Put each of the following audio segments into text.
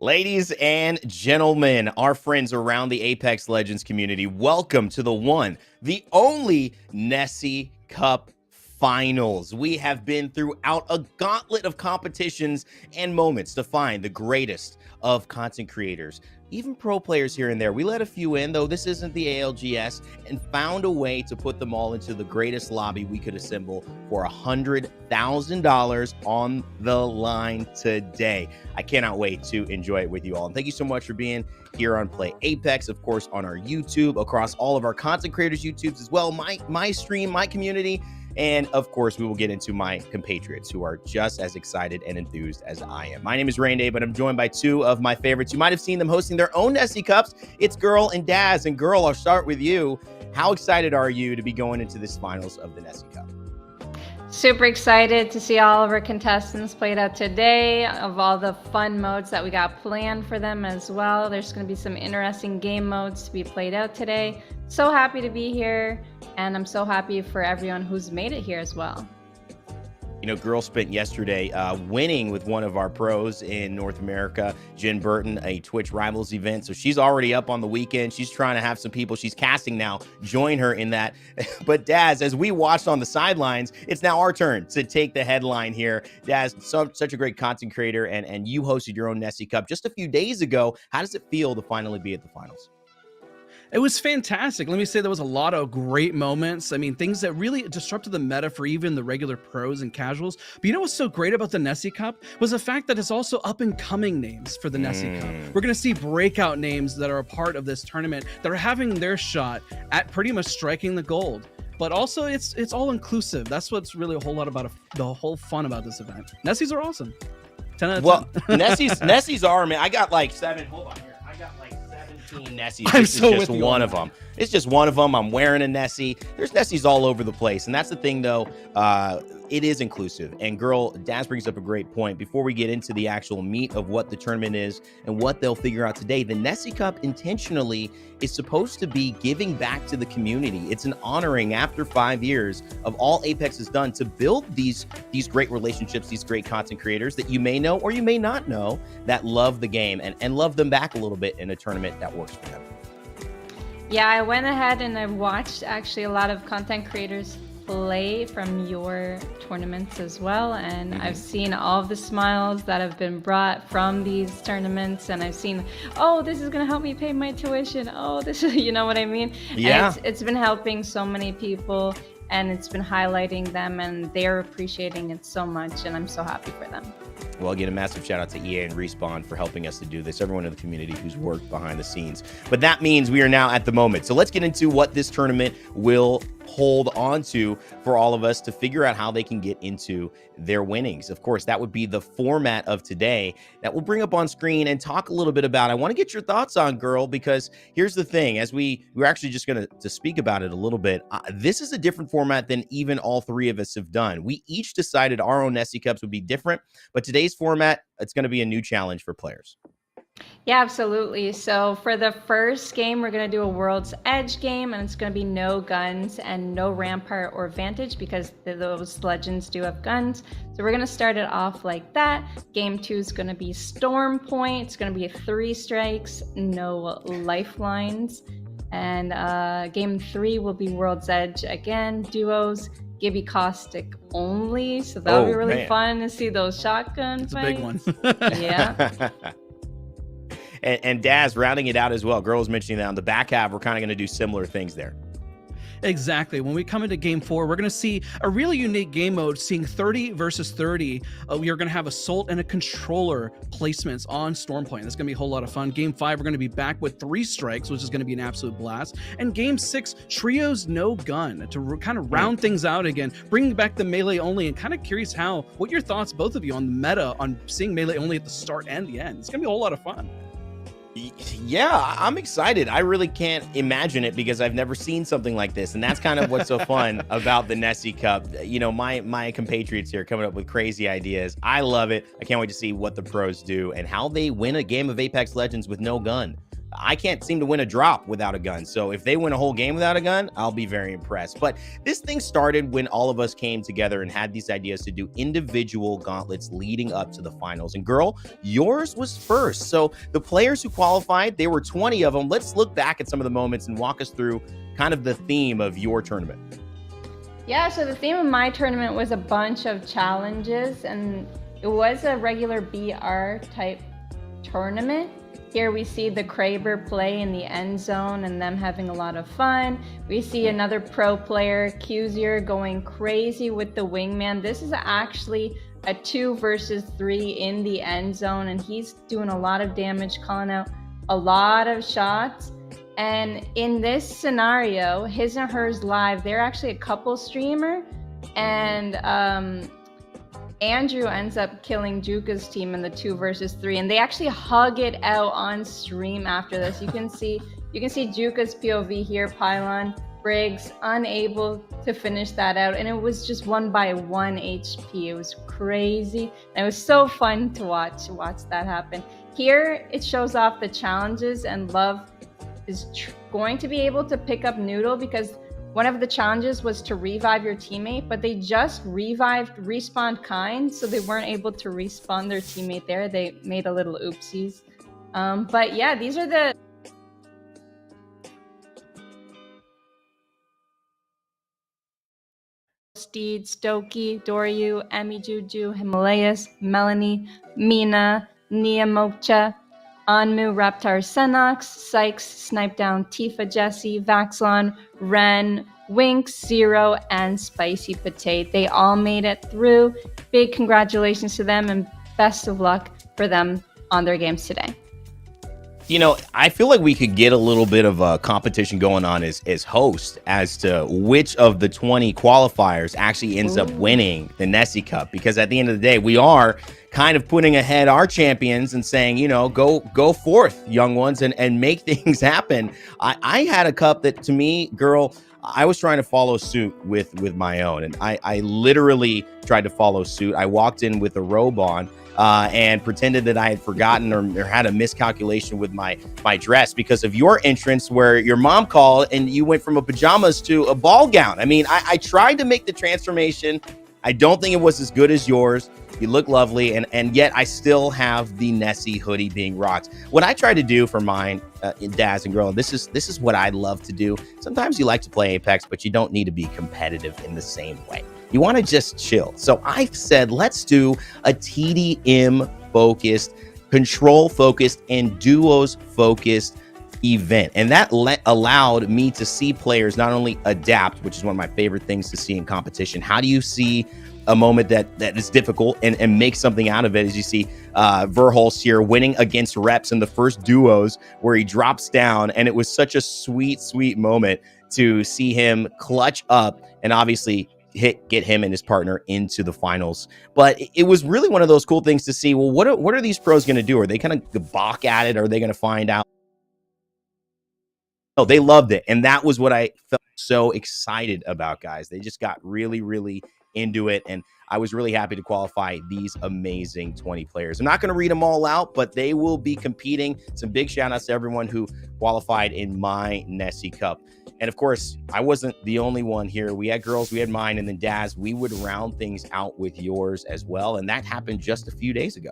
Ladies and gentlemen, our friends around the Apex Legends community, welcome to the one, the only Nessie Cup Finals. We have been throughout a gauntlet of competitions and moments to find the greatest of content creators, even pro players here and there. We let a few in, though this isn't the ALGS, and found a way to put them all into the greatest lobby we could assemble for $100,000 on the line today. I cannot wait to enjoy it with you all. And thank you so much for being here on Play Apex, of course, on our YouTube, across all of our content creators' YouTubes as well, my stream, my community. And of course, we will get into my compatriots who are just as excited and enthused as I am. My name is Raynday, but I'm joined by two of my favorites. You might have seen them hosting their own Nessie Cups. It's Guhrl and Dazs. And Guhrl, I'll start with you. How excited are you to be going into this finals of the Nessie Cup? Super excited to see all of our contestants played out today, of all the fun modes that we got planned for them as well. There's going to be some interesting game modes to be played out today. So happy to be here, and I'm so happy for everyone who's made it here as well. You know, Guhrl spent yesterday winning with one of our pros in North America, Jen Burton, a Twitch Rivals event. So she's already up on the weekend. She's trying to have some people she's casting now join her in that. But Dazs, as we watched on the sidelines, it's now our turn to take the headline here. Dazs, such a great content creator, and you hosted your own Nessie Cup just a few days ago. How does it feel to finally be at the finals? It was fantastic. Let me say there was a lot of great moments. I mean, things that really disrupted the meta for even the regular pros and casuals. But you know what's so great about the Nessie Cup was the fact that it's also up-and-coming names for the Nessie Cup. We're going to see breakout names that are a part of this tournament that are having their shot at pretty much striking the gold. But also, it's all inclusive. That's what's really a whole lot about the whole fun about this event. Nessies are awesome. 10 out of 10. Well, Nessies are, man. I got like 7. Hold on here. I got like 17 Nessies. This is just one of them. It's just one of them. I'm wearing a Nessie. There's Nessies all over the place. And that's the thing, though. It is inclusive. And Guhrl, Dazs brings up a great point. Before we get into the actual meat of what the tournament is and what they'll figure out today, the Nessie Cup intentionally is supposed to be giving back to the community. It's an honoring after 5 years of all Apex has done to build these great relationships, these great content creators that you may know or you may not know that love the game and love them back a little bit in a tournament that works for them. Yeah, I went ahead and I watched actually a lot of content creators play from your tournaments as well, and I've seen all of the smiles that have been brought from these tournaments, and I've seen, oh, this is gonna help me pay my tuition, oh, this is, you know what I mean? Yeah. And it's been helping so many people, and it's been highlighting them, and they're appreciating it so much, and I'm so happy for them. Well, again, a massive shout out to EA and Respawn for helping us to do this, everyone in the community who's worked behind the scenes. But that means we are now at the moment. So let's get into what this tournament will hold onto for all of us to figure out how they can get into their winnings. Of course, that would be the format of today that we'll bring up on screen and talk a little bit about. I want to get your thoughts on, Guhrl, because here's the thing. As we're actually just going to speak about it a little bit. This is a different format than even all three of us have done. We each decided our own Nessie Cups would be different, but today's format, it's going to be a new challenge for players. Yeah, absolutely. So for the first game, we're going to do a World's Edge game, and it's going to be no guns and no Rampart or Vantage because those legends do have guns. So we're going to start it off like that. Game 2 is going to be Storm Point. It's going to be 3 strikes, no lifelines. And game 3 will be World's Edge again, duos. Gibby Caustic only. So that'll be really fun to see those shotgun fights. It's a big one. Yeah. And Dazs rounding it out as well. Guhrl was mentioning that on the back half, we're kind of going to do similar things there. Exactly. When we come into game 4, we're going to see a really unique game mode, seeing 30 versus 30. We are going to have assault and a controller placements on Stormpoint. That's going to be a whole lot of fun. Game 5, we're going to be back with 3 strikes, which is going to be an absolute blast. And game 6, trios no gun to kind of round things out again, bringing back the melee only. And kind of curious what your thoughts, both of you, on the meta on seeing melee only at the start and the end. It's going to be a whole lot of fun. Yeah, I'm excited. I really can't imagine it because I've never seen something like this. And that's kind of what's so fun about the Nessie Cup. You know, my compatriots here coming up with crazy ideas. I love it. I can't wait to see what the pros do and how they win a game of Apex Legends with no gun. I can't seem to win a drop without a gun. So if they win a whole game without a gun, I'll be very impressed. But this thing started when all of us came together and had these ideas to do individual gauntlets leading up to the finals. And Guhrl, yours was first. So the players who qualified, there were 20 of them. Let's look back at some of the moments and walk us through kind of the theme of your tournament. Yeah, so the theme of my tournament was a bunch of challenges, and it was a regular BR type tournament. Here we see the Kraber play in the end zone and them having a lot of fun. We see another pro player, Qzier, going crazy with the wingman. This is actually a 2 versus 3 in the end zone, and he's doing a lot of damage, calling out a lot of shots. And in this scenario, his and hers live, they're actually a couple streamer, and Andrew ends up killing Juka's team in the 2 versus 3, and they actually hug it out on stream after this. You can see Juka's POV here, Pylon, Briggs, unable to finish that out, and it was just 1 by 1 HP. It was crazy, and it was so fun to watch that happen. Here, it shows off the challenges, and Love is going to be able to pick up Noodle because one of the challenges was to revive your teammate, but they just respawned kind, so they weren't able to respawn their teammate there. They made a little oopsies. But yeah, these are the Steed, Stokey, Doryu, Emmy Juju, Himalayas, Melanie, Mina, Nia Mocha, Anmu, Raptar, Senox, Sykes, Snipe Down, Tifa, Jesse, Vaxlon, Ren, Winx, Zero, and Spicy Potato. They all made it through. Big congratulations to them and best of luck for them on their games today. You know, I feel like we could get a little bit of a competition going on as host as to which of the 20 qualifiers actually ends up winning the Nessie Cup. Because at the end of the day, we are kind of putting ahead our champions and saying, you know, go forth, young ones, and make things happen. I had a cup that, to me, Guhrl, I was trying to follow suit with my own. And I literally tried to follow suit. I walked in with a robe on. And pretended that I had forgotten or had a miscalculation with my dress because of your entrance where your mom called and you went from a pajamas to a ball gown. I mean, I tried to make the transformation. I don't think it was as good as yours. You look lovely, and yet I still have the Nessie hoodie being rocked. What I try to do for mine, Dazs and Guhrl, this is what I love to do. Sometimes you like to play Apex, but you don't need to be competitive in the same way. You want to just chill. So I've said, let's do a TDM focused, control focused, and duos focused event. And that allowed me to see players not only adapt, which is one of my favorite things to see in competition. How do you see a moment that is difficult and make something out of it? As you see Verhulst here winning against Reps in the first duos where he drops down, and it was such a sweet moment. to see him clutch up and obviously get him and his partner into the finals. But it was really one of those cool things to see. Well, what are these pros going to do? Are they kind of balk at it? Or are they going to find out? Oh, they loved it. And that was what I felt so excited about, guys. They just got really, really into it. And I was really happy to qualify these amazing 20 players. I'm not going to read them all out, but they will be competing. Some big shout outs to everyone who qualified in my Nessie Cup. And of course, I wasn't the only one here. We had girls, we had mine, and then Daz, we would round things out with yours as well. And that happened just a few days ago.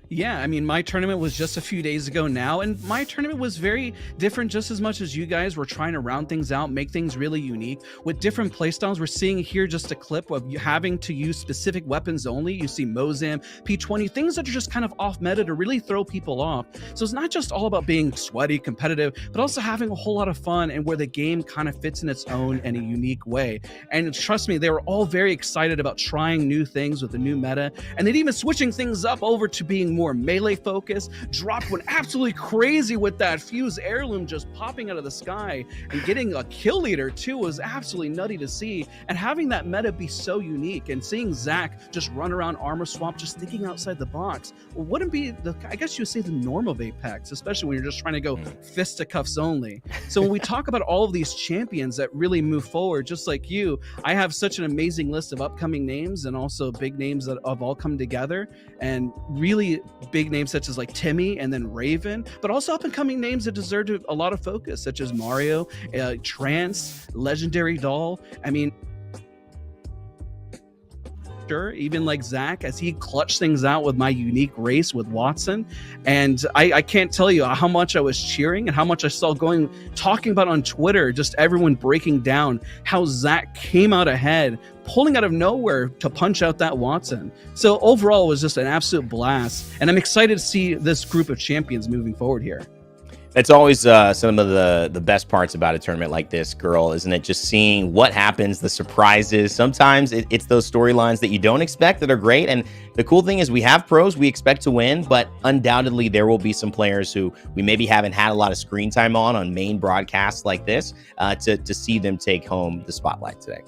Yeah, I mean, my tournament was just a few days ago now, and my tournament was very different just as much as you guys were trying to round things out, make things really unique with different playstyles. We're seeing here just a clip of you having to use specific weapons only. You see Mozam, P20, things that are just kind of off meta to really throw people off. So it's not just all about being sweaty, competitive, but also having a whole lot of fun and where the game kind of fits in its own in a unique way. And trust me, they were all very excited about trying new things with the new meta, and then even switching things up over to being more melee focused. Dropped went absolutely crazy with that fuse heirloom just popping out of the sky, and getting a kill leader too was absolutely nutty to see. And having that meta be so unique, and seeing Zach just run around armor swap, just thinking outside the box, wouldn't be the, I guess you would say, the norm of Apex, especially when you're just trying to go fisticuffs only. So when we talk about all of these champions that really move forward, just like you, I have such an amazing list of upcoming names and also big names that have all come together, and really big names such as like Timmy and then Raven, but also up and coming names that deserve a lot of focus, such as Mario, Trance, Legendary Doll. I mean, even like Zach, as he clutched things out with my unique race with Watson. And I can't tell you how much I was cheering and how much I saw talking about on Twitter, just everyone breaking down how Zach came out ahead, pulling out of nowhere to punch out that Watson. So overall, it was just an absolute blast. And I'm excited to see this group of champions moving forward here. That's always some of the best parts about a tournament like this, Guhrl, isn't it? Just seeing what happens, the surprises. Sometimes it's those storylines that you don't expect that are great. And the cool thing is we have pros we expect to win, but undoubtedly there will be some players who we maybe haven't had a lot of screen time on main broadcasts like this to see them take home the spotlight today.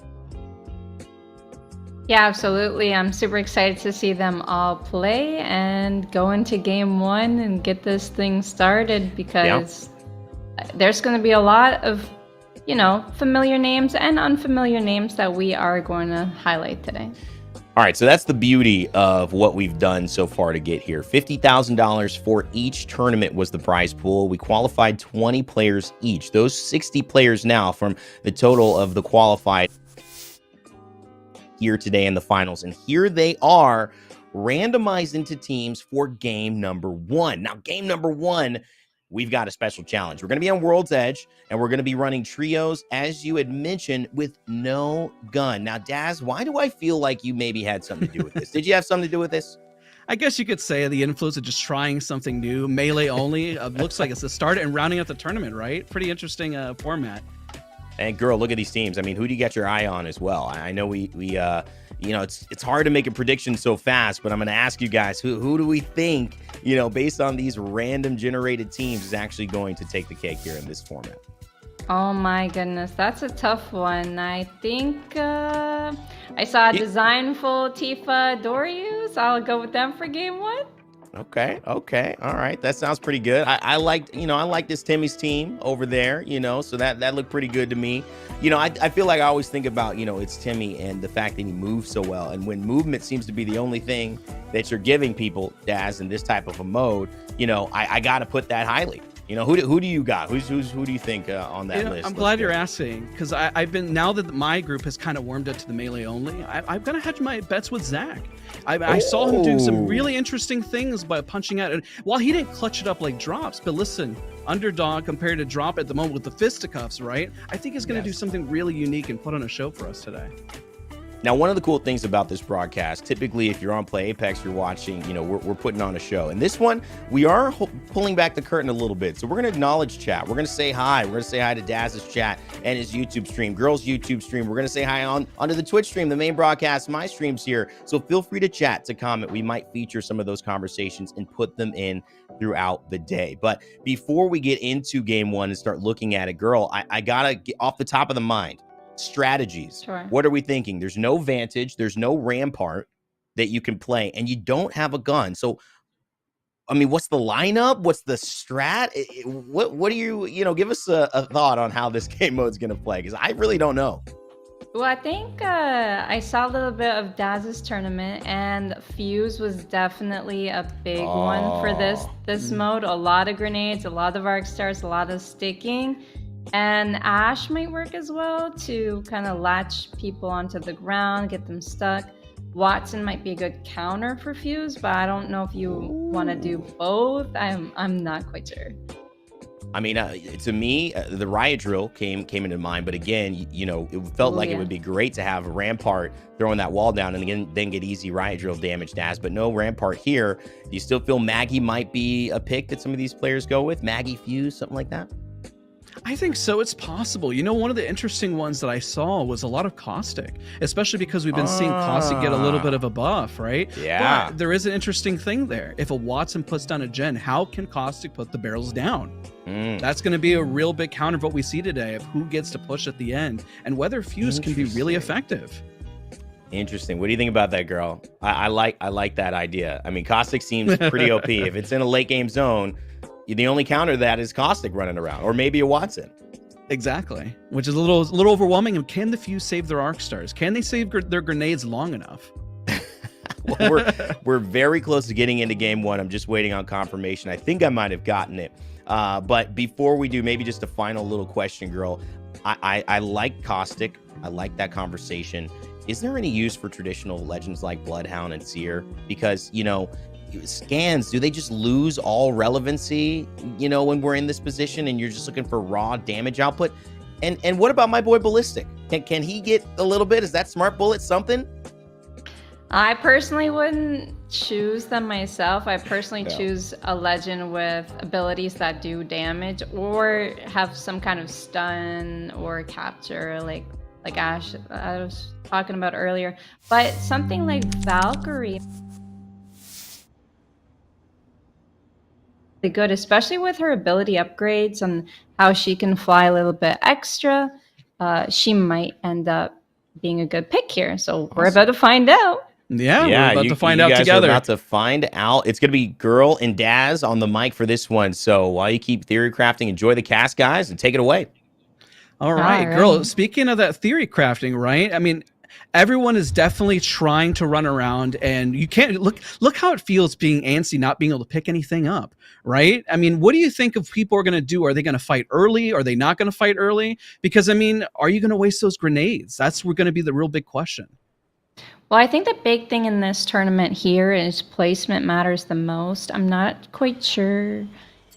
Yeah, absolutely. I'm super excited to see them all play and go into game one and get this thing started, because there's going to be a lot of, familiar names and unfamiliar names that we are going to highlight today. All right, so that's the beauty of what we've done so far to get here. $50,000 for each tournament was the prize pool. We qualified 20 players each. Those 60 players now from the total of the qualified here today in the finals, and here they are randomized into teams for game number one. Now, game number one, we've got a special challenge. We're going to be on World's Edge, and we're going to be running trios, as you had mentioned, with no gun. Now, Daz, why do I feel like you maybe had something to do with this? Did you have something to do with this? I guess you could say the influence of just trying something new, melee only. Looks like it's the start and rounding out the tournament, right? Pretty interesting format. And Guhrl, look at these teams. I mean, who do you get your eye on as well? I know we it's hard to make a prediction so fast, but I'm going to ask you guys, who do we think, based on these random generated teams, is actually going to take the cake here in this format? Oh my goodness, that's a tough one. I think I saw Designful, Tifa, Dorius. I'll go with them for game one. Okay. All right. That sounds pretty good. I liked this Timmy's team over there, so that looked pretty good to me. I feel like I always think about, it's Timmy and the fact that he moves so well. And when movement seems to be the only thing that you're giving people, Daz, in this type of a mode, I got to put that highly. Who do you got? Who do you think on that list? I'm glad you're asking, because I've been, now that my group has kind of warmed up to the melee only, I've got to hedge my bets with Zach. I saw him do some really interesting things by punching out. And while he didn't clutch it up like Drops, but listen, underdog compared to Drop at the moment with the fisticuffs, right? I think he's going to do something really unique and put on a show for us today. Now, one of the cool things about this broadcast, typically if you're on Play Apex, you're watching, we're putting on a show. And this one, we are pulling back the curtain a little bit. So we're going to acknowledge chat. We're going to say hi. We're going to say hi to Daz's chat and his YouTube stream, Guhrl's YouTube stream. We're going to say hi onto the Twitch stream, the main broadcast, my streams here. So feel free to chat, to comment. We might feature some of those conversations and put them in throughout the day. But before we get into game one and start looking at it, Guhrl, I got to get off the top of the mind. Strategies. Sure. What are we thinking? There's no Vantage, there's no Rampart that you can play, and you don't have a gun. So, I mean, what's the lineup? What's the strat? What do you give us a thought on how this game mode is going to play? Because I really don't know. Well, I think I saw a little bit of Daz's tournament, and Fuse was definitely a big one for this mode. A lot of grenades, a lot of arc stars, a lot of sticking. And Ash might work as well to kind of latch people onto the ground, get them stuck. Watson might be a good counter for Fuse, but I don't know if you want to do both. I'm not quite sure. I mean, to me, the riot drill came into mind, but again, it felt like it would be great to have Rampart throwing that wall down and then get easy riot drill damage to Daz, but no Rampart here. Do you still feel Maggie might be a pick that some of these players go with? Maggie, Fuse, something like that? I think so. It's possible. One of the interesting ones that I saw was a lot of Caustic, especially because we've been seeing Caustic get a little bit of a buff, right? Yeah. But there is an interesting thing there. If a Watson puts down a gen, how can Caustic put the barrels down? That's going to be a real big counter of what we see today of who gets to push at the end and whether Fuse can be really effective. Interesting. What do you think about that, Guhrl? I like that idea. I mean, Caustic seems pretty OP. If it's in a late game zone, the only counter to that is Caustic running around, or maybe a Watson. Exactly, which is a little overwhelming. And can the Fuse save their arc stars? Can they save their grenades long enough? Well, we're very close to getting into game one. I'm just waiting on confirmation. I think I might have gotten it. But before we do, maybe just a final little question, Guhrl. I like Caustic. I like that conversation. Is there any use for traditional legends like Bloodhound and Seer? Because, scans, do they just lose all relevancy, when we're in this position and you're just looking for raw damage output? And what about my boy Ballistic? Can he get a little bit? Is that Smart Bullet something? I personally wouldn't choose them myself. I personally choose a legend with abilities that do damage or have some kind of stun or capture like Ash I was talking about earlier. But something like Valkyrie, good, especially with her ability upgrades and how she can fly a little bit extra. She might end up being a good pick here. So we're about to find out. Yeah, we're about to find out guys together. Are about to find out. It's going to be Guhrl and Daz on the mic for this one. So while you keep theory crafting, enjoy the cast, guys, and take it away. All right, Guhrl, speaking of that theory crafting, right? I mean, everyone is definitely trying to run around, and you can't look how it feels being antsy, not being able to pick anything up, right? I mean, what do you think of people are going to do? Are they going to fight early? Are they not going to fight early? Because, I mean, are you going to waste those grenades? That's going to be the real big question. Well, I think the big thing in this tournament here is placement matters the most. I'm not quite sure.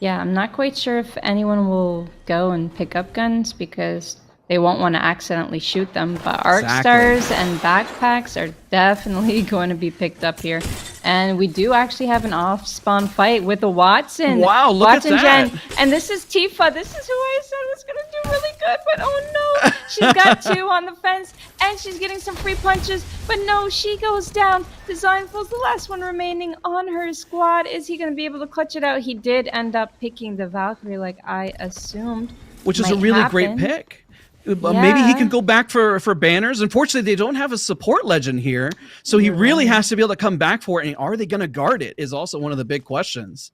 Yeah, I'm not quite sure if anyone will go and pick up guns because they won't want to accidentally shoot them. But arc stars and backpacks are definitely going to be picked up here. And we do actually have an off-spawn fight with a Watson. Wow, look Watson at that. Gen. And this is Tifa. This is who I said was going to do really good. But oh no, she's got two on the fence. And she's getting some free punches. But no, she goes down. Designful's the last one remaining on her squad. Is he going to be able to clutch it out? He did end up picking the Valkyrie like I assumed. Which is a really great pick. Maybe he can go back for banners. Unfortunately, they don't have a support legend here, so he really has to be able to come back for it. And are they going to guard it is also one of the big questions.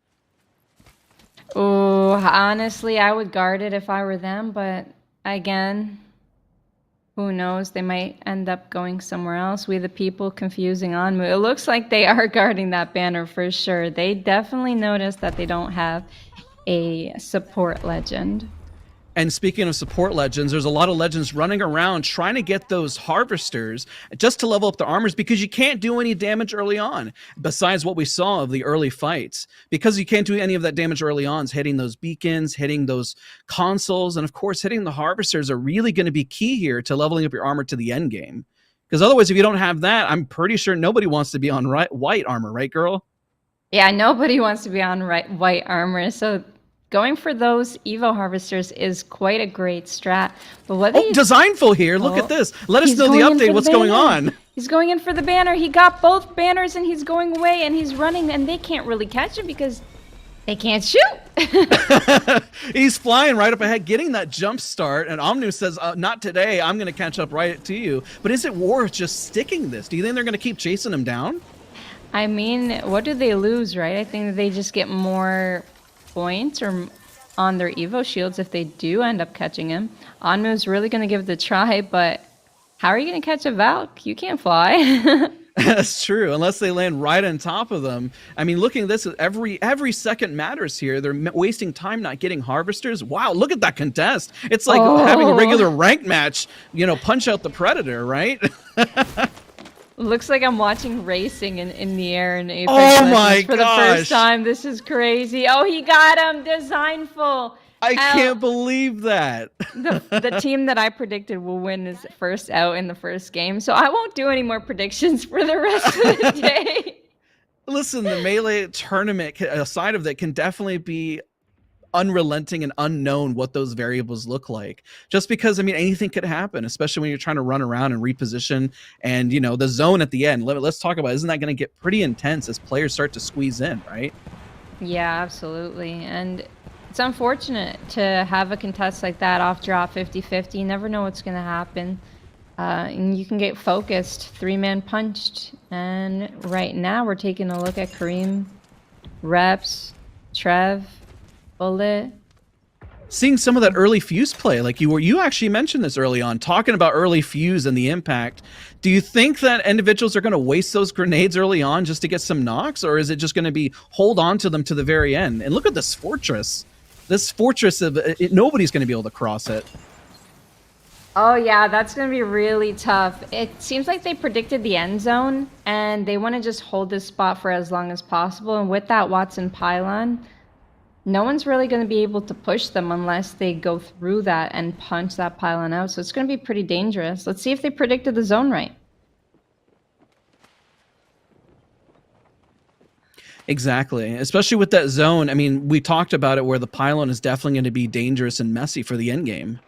Oh, honestly, I would guard it if I were them. But again, who knows? They might end up going somewhere else. We the people confusing on. It looks like they are guarding that banner for sure. They definitely noticed that they don't have a support legend. And speaking of support legends, there's a lot of legends running around trying to get those harvesters just to level up the armors because you can't do any damage early on, besides what we saw of the early fights. Because you can't do any of that damage early on, hitting those beacons, hitting those consoles, and of course hitting the harvesters are really going to be key here to leveling up your armor to the end game. Because otherwise, if you don't have that, I'm pretty sure nobody wants to be on white armor, right, girl? Yeah, nobody wants to be on white armor. So going for those Evo harvesters is quite a great strat. But what Designful here. Look at this. Let us know the update. What's going on? He's going in for the banner. He got both banners and he's going away and he's running and they can't really catch him because they can't shoot. He's flying right up ahead, getting that jump start. And Omnu says, not today. I'm going to catch up right to you. But is it worth just sticking this? Do you think they're going to keep chasing him down? I mean, what do they lose, right? I think they just get more points or on their Evo shields if they do end up catching him. Onmu's really going to give it a try, but how are you going to catch a Valk? You can't fly. That's true, unless they land right on top of them. I mean, looking at this, every second matters here. They're wasting time not getting harvesters. Wow, look at that contest. It's like having a regular ranked match, punch out the predator, right? Looks like I'm watching racing in the air in Apex Legends for the first time. This is crazy. Oh, he got him. Designful. I can't believe that. The team that I predicted will win is first out in the first game. So I won't do any more predictions for the rest of the day. Listen, the Melee tournament, aside of that, can definitely be unrelenting and unknown what those variables look like, just because anything could happen, especially when you're trying to run around and reposition and the zone at the end. Let's talk about, isn't that going to get pretty intense as players start to squeeze in, right? Yeah, absolutely. And it's unfortunate to have a contest like that off drop 50-50. You never know what's going to happen, and you can get focused, 3-man punched. And right now we're taking a look at Kareem, Reps, Trev, Bullet. Seeing some of that early fuse play, like you actually mentioned this early on, talking about early fuse and the impact. Do you think that individuals are going to waste those grenades early on just to get some knocks, or is it just going to be hold on to them to the very end? And look at this fortress. This fortress of nobody's going to be able to cross it. Oh yeah, that's going to be really tough. It seems like they predicted the end zone and they want to just hold this spot for as long as possible. And with that Watson pylon, no one's really going to be able to push them unless they go through that and punch that pylon out. So it's going to be pretty dangerous. Let's see if they predicted the zone right. Exactly, especially with that zone. I mean, we talked about it where the pylon is definitely going to be dangerous and messy for the end game.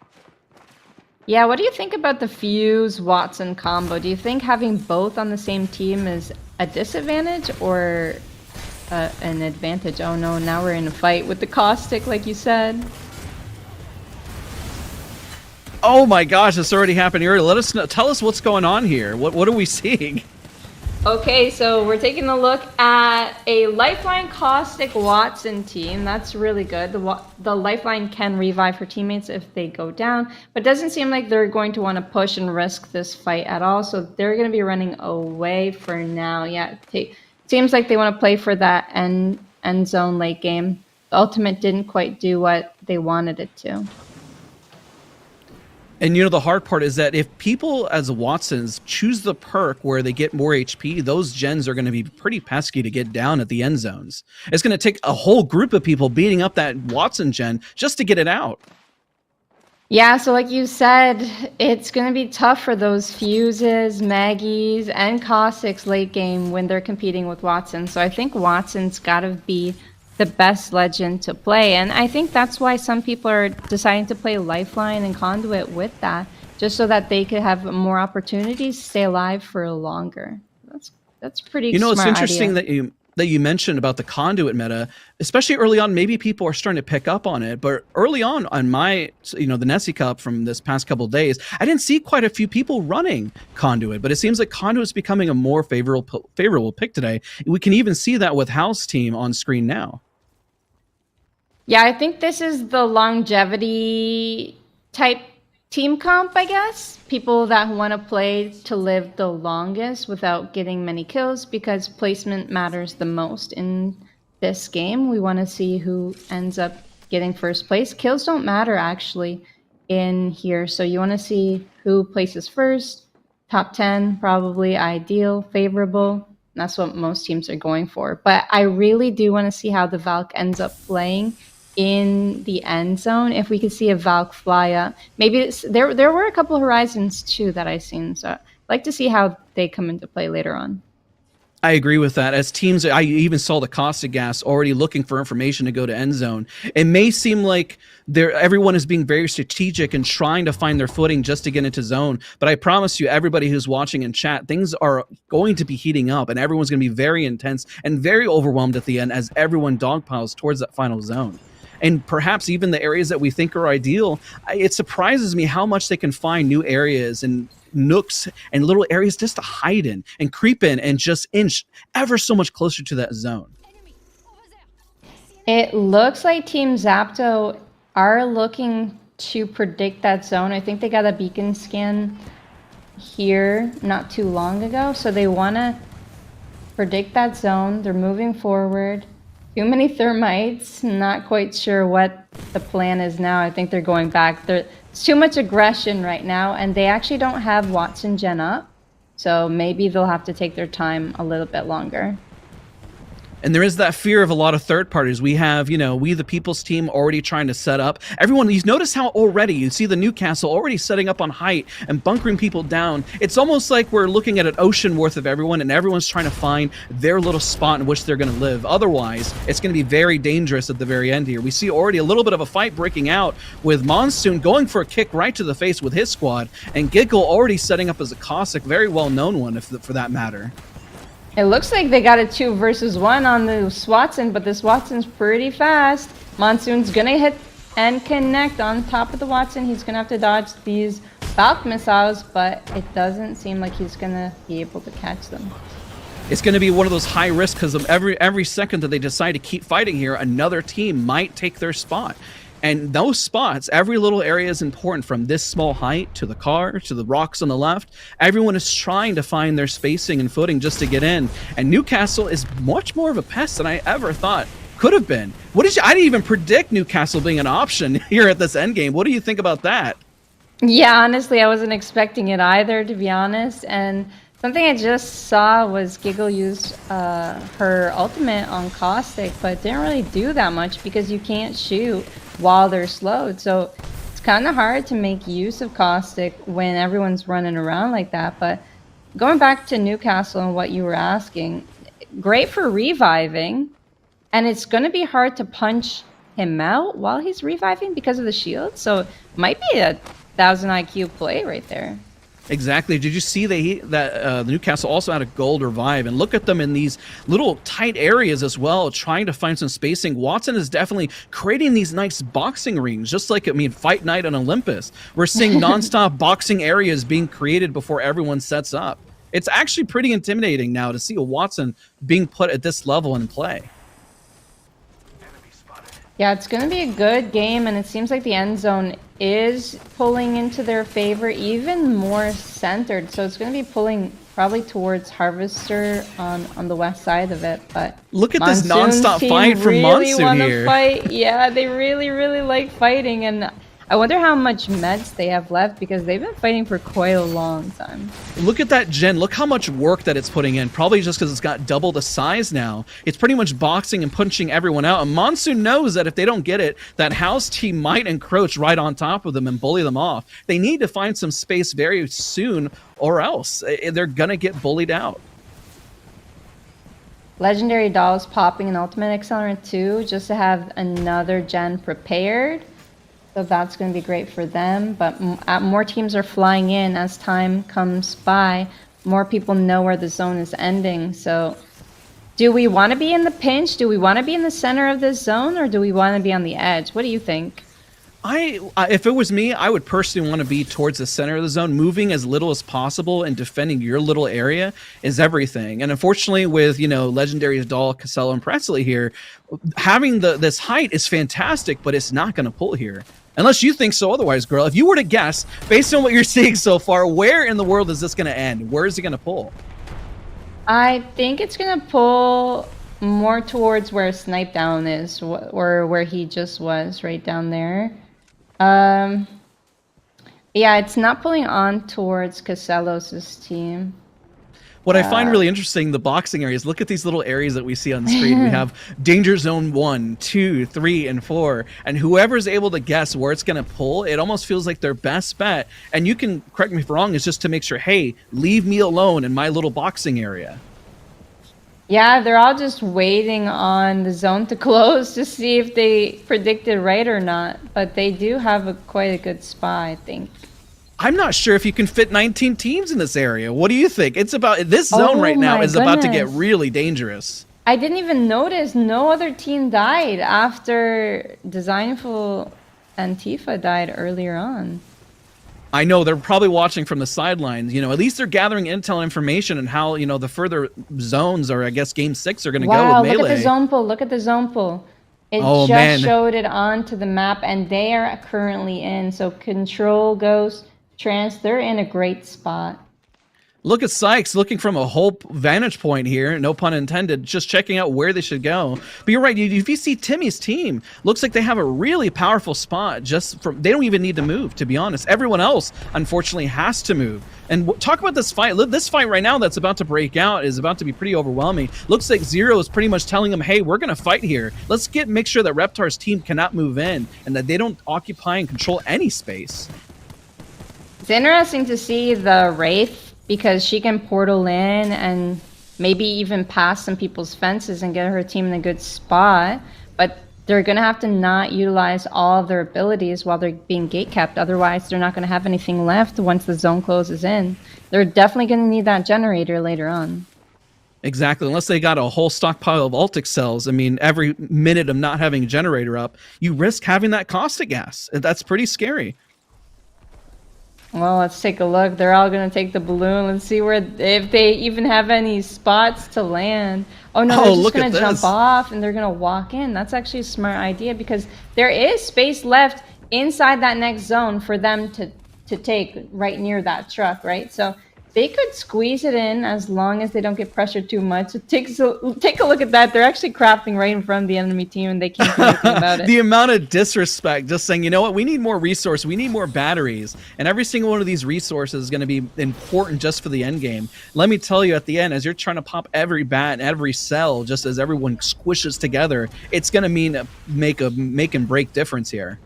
Yeah, what do you think about the Fuse Watson combo? Do you think having both on the same team is a disadvantage or an advantage? Oh no, now we're in a fight with the Caustic, like you said. Oh my gosh, it's already happening early. Let us know. Tell us what's going on here. What are we seeing? Okay, so we're taking a look at a Lifeline Caustic Watson team. That's really good. The Lifeline can revive her teammates if they go down, but it doesn't seem like they're going to want to push and risk this fight at all, so they're going to be running away for now. Yeah, it seems like they want to play for that end zone late game. The ultimate didn't quite do what they wanted it to. And the hard part is that if people as Watsons choose the perk where they get more HP, those gens are going to be pretty pesky to get down at the end zones. It's going to take a whole group of people beating up that Watson gen just to get it out. Yeah, so like you said, it's going to be tough for those Fuses, Maggies, and Caustics late game when they're competing with Watson. So I think Watson's got to be the best legend to play, and I think that's why some people are deciding to play Lifeline and Conduit with that, just so that they could have more opportunities to stay alive for longer. That's pretty smart it's interesting idea. that you mentioned about the Conduit meta, especially early on. Maybe people are starting to pick up on it, but early on my the Nessie Cup from this past couple of days, I didn't see quite a few people running Conduit, but it seems like Conduit is becoming a more favorable pick today. We can even see that with House Team on screen now. Yeah, I think this is the longevity type team comp, I guess. People that want to play to live the longest without getting many kills, because placement matters the most in this game. We want to see who ends up getting first place. Kills don't matter actually in here, so you want to see who places first. Top 10 probably ideal, favorable. That's what most teams are going for. But I really do want to see how the Valk ends up playing in the end zone. If we could see a Valk fly up, maybe there were a couple of Horizons too that I seen. So, like to see how they come into play later on. I agree with that. As teams, I even saw the Caustic gas already looking for information to go to end zone. It may seem like everyone is being very strategic and trying to find their footing just to get into zone. But I promise you, everybody who's watching in chat, things are going to be heating up and everyone's going to be very intense and very overwhelmed at the end as everyone dogpiles towards that final zone. And perhaps even the areas that we think are ideal, it surprises me how much they can find new areas and nooks and little areas just to hide in and creep in and just inch ever so much closer to that zone. It looks like Team Zapto are looking to predict that zone. I think they got a beacon scan here not too long ago, so they want to predict that zone. They're moving forward. Too many thermites. Not quite sure what the plan is now. I think they're going back. It's too much aggression right now, and they actually don't have Watson gen up, so maybe they'll have to take their time a little bit longer. And there is that fear of a lot of third parties. We have, We the People's team already trying to set up. Everyone, you notice how already you see the Newcastle already setting up on height and bunkering people down. It's almost like we're looking at an ocean worth of everyone, and everyone's trying to find their little spot in which they're going to live. Otherwise, it's going to be very dangerous at the very end here. We see already a little bit of a fight breaking out with Monsoon going for a kick right to the face with his squad, and Guhrl already setting up as a Caustic, very well-known one for that matter. It looks like they got a 2 versus 1 on the Swatson, but this Watson's pretty fast. Monsoon's gonna hit and connect on top of the Watson. He's gonna have to dodge these Valk missiles, but it doesn't seem like he's gonna be able to catch them. It's going to be one of those high risks because of every second that they decide to keep fighting here, another team might take their spot. And those spots, every little area is important, from this small height to the car to the rocks on the left. Everyone is trying to find their spacing and footing just to get in. And Newcastle is much more of a pest than I ever thought could have been. I didn't even predict Newcastle being an option here at this endgame. What do you think about that? Yeah, honestly, I wasn't expecting it either, to be honest. And something I just saw was Guhrl used her ultimate on Caustic, but didn't really do that much because you can't shoot while they're slowed. So it's kind of hard to make use of Caustic when everyone's running around like that. But going back to Newcastle and what you were asking, great for reviving. And it's going to be hard to punch him out while he's reviving because of the shield. So it might be a 1000 IQ play right there. Exactly. Did you see that the Newcastle also had a gold revive? And look at them in these little tight areas as well, trying to find some spacing. Watson is definitely creating these nice boxing rings, just like, Fight Night on Olympus. We're seeing nonstop boxing areas being created before everyone sets up. It's actually pretty intimidating now to see a Watson being put at this level in play. Yeah, it's going to be a good game, and it seems like the end zone is pulling into their favor, even more centered. So it's going to be pulling probably towards Harvester on the west side of it. But look at this nonstop fight from Monsoon here. Fight. Yeah, they really, really like fighting, and I wonder how much meds they have left because they've been fighting for quite a long time. Look at that gen. Look how much work that it's putting in. Probably just because it's got double the size now. It's pretty much boxing and punching everyone out. And Monsoon knows that if they don't get it, that House team might encroach right on top of them and bully them off. They need to find some space very soon, or else they're going to get bullied out. Legendary Dolls popping an ultimate accelerant too, just to have another gen prepared. So that's going to be great for them. But more teams are flying in as time comes by. More people know where the zone is ending. So do we want to be in the pinch? Do we want to be in the center of this zone? Or do we want to be on the edge? What do you think? If it was me, I would personally want to be towards the center of the zone. Moving as little as possible and defending your little area is everything. And unfortunately, with Legendary Doll, Casello, and Presley here, having this height is fantastic, but it's not going to pull here. Unless you think so otherwise, Guhrl. If you were to guess, based on what you're seeing so far, where in the world is this going to end? Where is it going to pull? I think it's going to pull more towards where Snipe Down is, or where he just was, right down there. Yeah, it's not pulling on towards Casellos' team. What I find really interesting, the boxing areas, look at these little areas that we see on the screen. We have danger zone 1, 2, 3, and 4. And whoever's able to guess where it's going to pull, it almost feels like their best bet. And you can correct me if I'm wrong, is just to make sure, hey, leave me alone in my little boxing area. Yeah, they're all just waiting on the zone to close to see if they predicted right or not. But they do have quite a good spot, I think. I'm not sure if you can fit 19 teams in this area. What do you think? It's about this zone right now is about to get really dangerous. I didn't even notice no other team died after Designful Antifa died earlier on. I know they're probably watching from the sidelines. You know, at least they're gathering intel information and how, you know, the further zones or I guess game 6 are going to go with Melee. Look at the zone pull. Look at the zone pull. It showed it onto the map and they are currently in. So Control goes. Trans, they're in a great spot. Look at Sykes looking from a whole vantage point here, no pun intended, just checking out where they should go. But you're right, if you see Timmy's team, looks like they have a really powerful spot just from, they don't even need to move, to be honest. Everyone else, unfortunately, has to move. And talk about this fight. This fight right now that's about to break out is about to be pretty overwhelming. Looks like Zero is pretty much telling them, hey, we're going to fight here. Let's make sure that Reptar's team cannot move in and that they don't occupy and control any space. It's interesting to see the Wraith because she can portal in and maybe even pass some people's fences and get her team in a good spot. But they're going to have to not utilize all of their abilities while they're being gate kept. Otherwise, they're not going to have anything left once the zone closes in. They're definitely going to need that generator later on. Exactly. Unless they got a whole stockpile of Ultic cells. I mean, every minute of not having a generator up, you risk having that caustic gas. That's pretty scary. Well, let's take a look. They're all going to take the balloon. Let's see if they even have any spots to land. Oh, no, they're just going to jump off and they're going to walk in. That's actually a smart idea because there is space left inside that next zone for them to take right near that truck, right? So they could squeeze it in as long as they don't get pressured too much. So take a look at that. They're actually crafting right in front of the enemy team and they can't do anything about it. The amount of disrespect, just saying, you know what, we need more resources, we need more batteries, and every single one of these resources is going to be important just for the end game. Let me tell you, at the end, as you're trying to pop every bat and every cell, just as everyone squishes together, it's going to make a make and break difference here.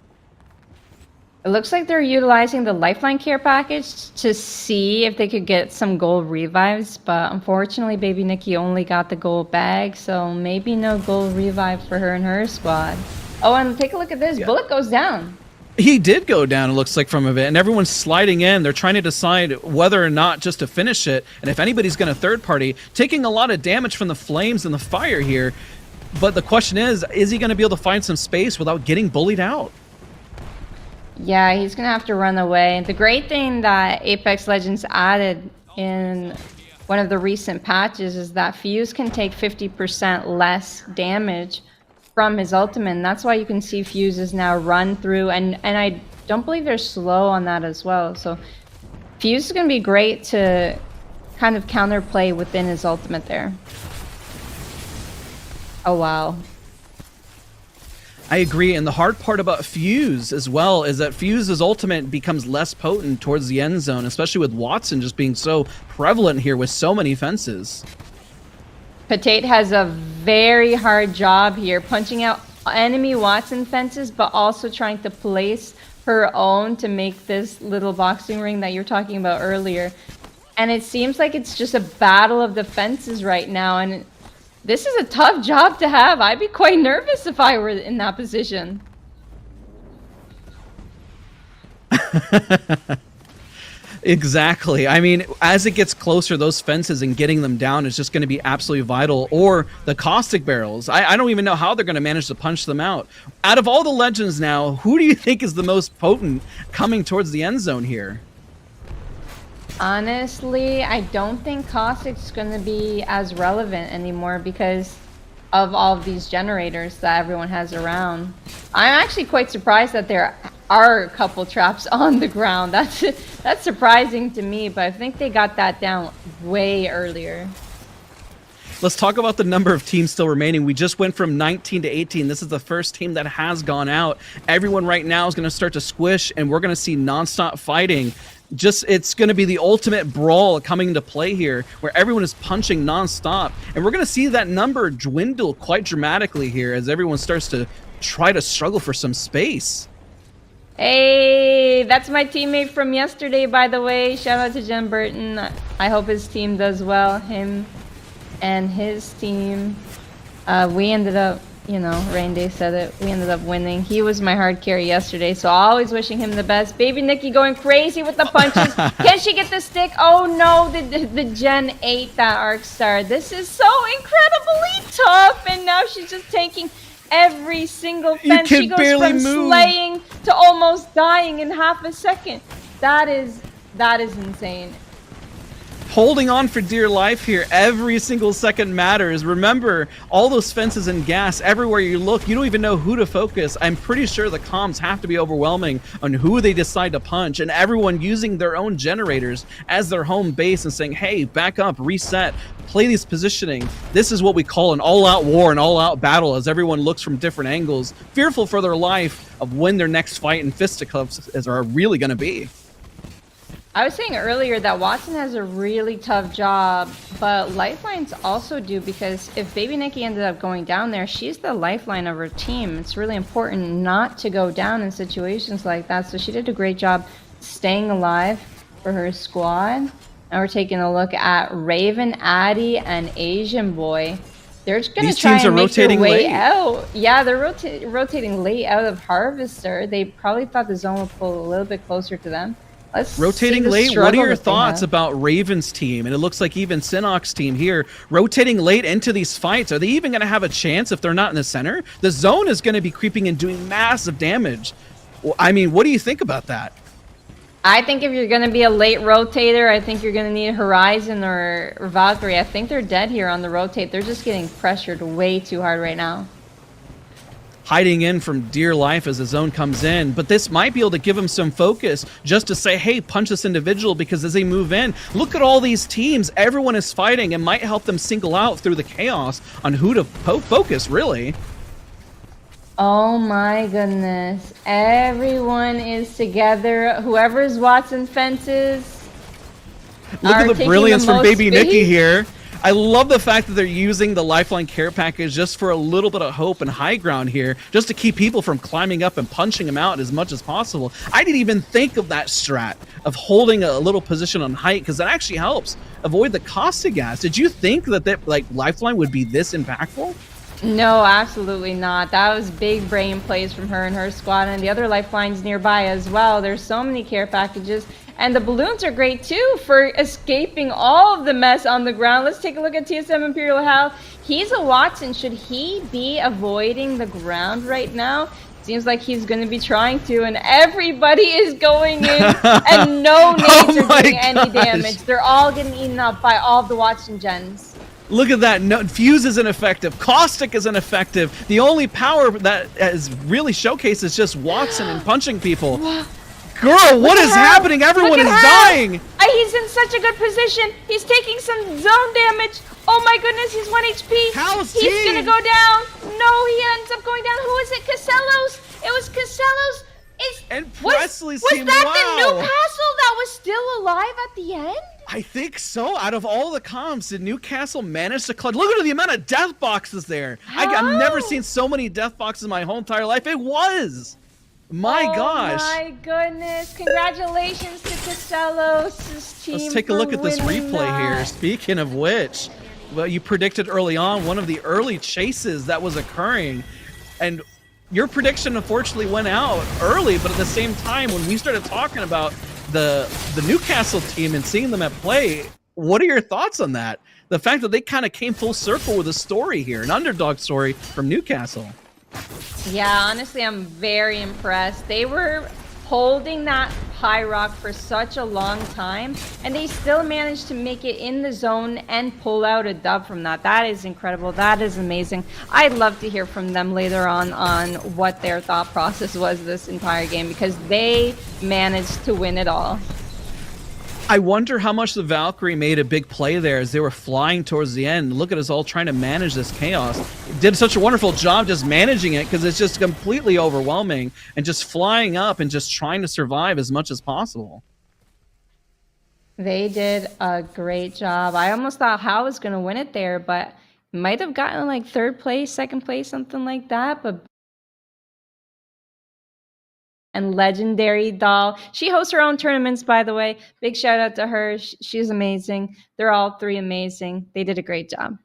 It looks like they're utilizing the Lifeline care package to see if they could get some gold revives, but unfortunately, Baby Nikki only got the gold bag, so maybe no gold revive for her and her squad. Oh, and take a look at this. Yeah. Bullet goes down. He did go down, it looks like, from a bit, and everyone's sliding in. They're trying to decide whether or not just to finish it, and if anybody's going to third party, taking a lot of damage from the flames and the fire here. But the question is he going to be able to find some space without getting bullied out? Yeah, he's going to have to run away. The great thing that Apex Legends added in one of the recent patches is that Fuse can take 50% less damage from his ultimate. And that's why you can see Fuses now run through. And I don't believe they're slow on that as well. So Fuse is going to be great to kind of counterplay within his ultimate there. Oh, wow. I agree, and the hard part about Fuse as well is that Fuse's ultimate becomes less potent towards the end zone, especially with Watson just being so prevalent here with so many fences. Patate has a very hard job here, punching out enemy Watson fences, but also trying to place her own to make this little boxing ring that you're talking about earlier. And it seems like it's just a battle of the fences right now, and this is a tough job to have. I'd be quite nervous if I were in that position. Exactly. I mean, as it gets closer, those fences and getting them down is just going to be absolutely vital. Or the caustic barrels. I don't even know how they're going to manage to punch them out. Out of all the legends now, who do you think is the most potent coming towards the end zone here? Honestly, I don't think Caustic's going to be as relevant anymore because of all of these generators that everyone has around. I'm actually quite surprised that there are a couple traps on the ground. That's surprising to me, but I think they got that down way earlier. Let's talk about the number of teams still remaining. We just went from 19 to 18. This is the first team that has gone out. Everyone right now is going to start to squish, and we're going to see nonstop fighting. it's going to be the ultimate brawl coming into play here, where everyone is punching nonstop, and we're going to see that number dwindle quite dramatically here as everyone starts to try to struggle for some space. Hey, that's my teammate from yesterday, by the way. Shout out to Jen Burton. I hope his team does well. Him and his team. We ended up, you know, Raynday said it. We ended up winning. He was my hard carry yesterday, so always wishing him the best. Baby Nikki going crazy with the punches. Can she get the stick? Oh no, the Gen 8 that arc star. This is so incredibly tough, and now she's just taking every single fence. She goes from slaying to almost dying in half a second. That is insane. Holding on for dear life here. Every single second matters. Remember, all those fences and gas everywhere you look, you don't even know who to focus. I'm pretty sure the comms have to be overwhelming on who they decide to punch, and everyone using their own generators as their home base and saying, hey, back up, reset, play this positioning. This is what we call an all-out war, an all-out battle, as everyone looks from different angles, fearful for their life of when their next fight in fisticuffs are really going to be. I was saying earlier that Watson has a really tough job, but Lifelines also do, because if Baby Nikki ended up going down there, she's the lifeline of her team. It's really important not to go down in situations like that, so she did a great job staying alive for her squad. Now we're taking a look at Raven, Addy, and Asian Boy. They're just going to try and make their way out. Yeah, they're rotating late out of Harvester. They probably thought the zone would pull a little bit closer to them. Rotating late, what are your thoughts about Raven's team? And it looks like even Sinnock's team here, rotating late into these fights. Are they even going to have a chance if they're not in the center? The zone is going to be creeping and doing massive damage. I mean, what do you think about that? I think if you're going to be a late rotator, I think you're going to need Horizon or Valkyrie. I think they're dead here on the rotate. They're just getting pressured way too hard right now. Hiding in from dear life as the zone comes in, but this might be able to give him some focus just to say, hey, punch this individual, because as they move in, look at all these teams, everyone is fighting, and might help them single out through the chaos on who to focus, really. Oh my goodness, everyone is together. Whoever's Watson fences. Look at the brilliance from Baby Nikki here. I love the fact that they're using the Lifeline care package just for a little bit of hope and high ground here, just to keep people from climbing up and punching them out as much as possible. I didn't even think of that strat of holding a little position on height, because that actually helps avoid the Caustic gas. Did you think that like Lifeline would be this impactful? No, absolutely not. That was big brain plays from her and her squad, and the other Lifelines nearby as well. There's so many care packages. And the balloons are great too for escaping all of the mess on the ground. Let's take a look at TSM Imperial Hal. He's a Watson. Should he be avoiding the ground right now? Seems like he's going to be trying to, and everybody is going in, and no nades are doing any damage. They're all getting eaten up by all of the Watson gens. Look at that. No, Fuse isn't effective. Caustic isn't effective. The only power that is really showcased is just Watson and punching people. Girl, what is happening? Everyone is dying. He's in such a good position. He's taking some zone damage. Oh my goodness, he's 1 HP. He's gonna go down. No, he ends up going down. Who is it? Casellos. It was Casellos. And Presley's team. Was that the Newcastle that was still alive at the end? I think so. Out of all the comms, did Newcastle manage to clutch? Look at the amount of death boxes there. I've never seen so many death boxes in my whole entire life. It was. My gosh. Oh my goodness. Congratulations to Casellos' team. Let's take a look at this replay here. Speaking of which, well, you predicted early on one of the early chases that was occurring, and your prediction unfortunately went out early, but at the same time, when we started talking about the Newcastle team and seeing them at play, what are your thoughts on that? The fact that they kind of came full circle with a story here, an underdog story from Newcastle. Yeah, honestly, I'm very impressed. They were holding that high rock for such a long time, and they still managed to make it in the zone and pull out a dub from that. That is incredible. That is amazing. I'd love to hear from them later on what their thought process was this entire game, because they managed to win it all. I wonder how much the Valkyrie made a big play there as they were flying towards the end. Look at us all trying to manage this chaos. Did such a wonderful job just managing it, because it's just completely overwhelming, and just flying up and just trying to survive as much as possible. They did a great job. I almost thought Hal was going to win it there, but might have gotten like third place, second place, something like that. But and legendary doll. She hosts her own tournaments, by the way. Big shout out to her. She's amazing. They're all three amazing. They did a great job.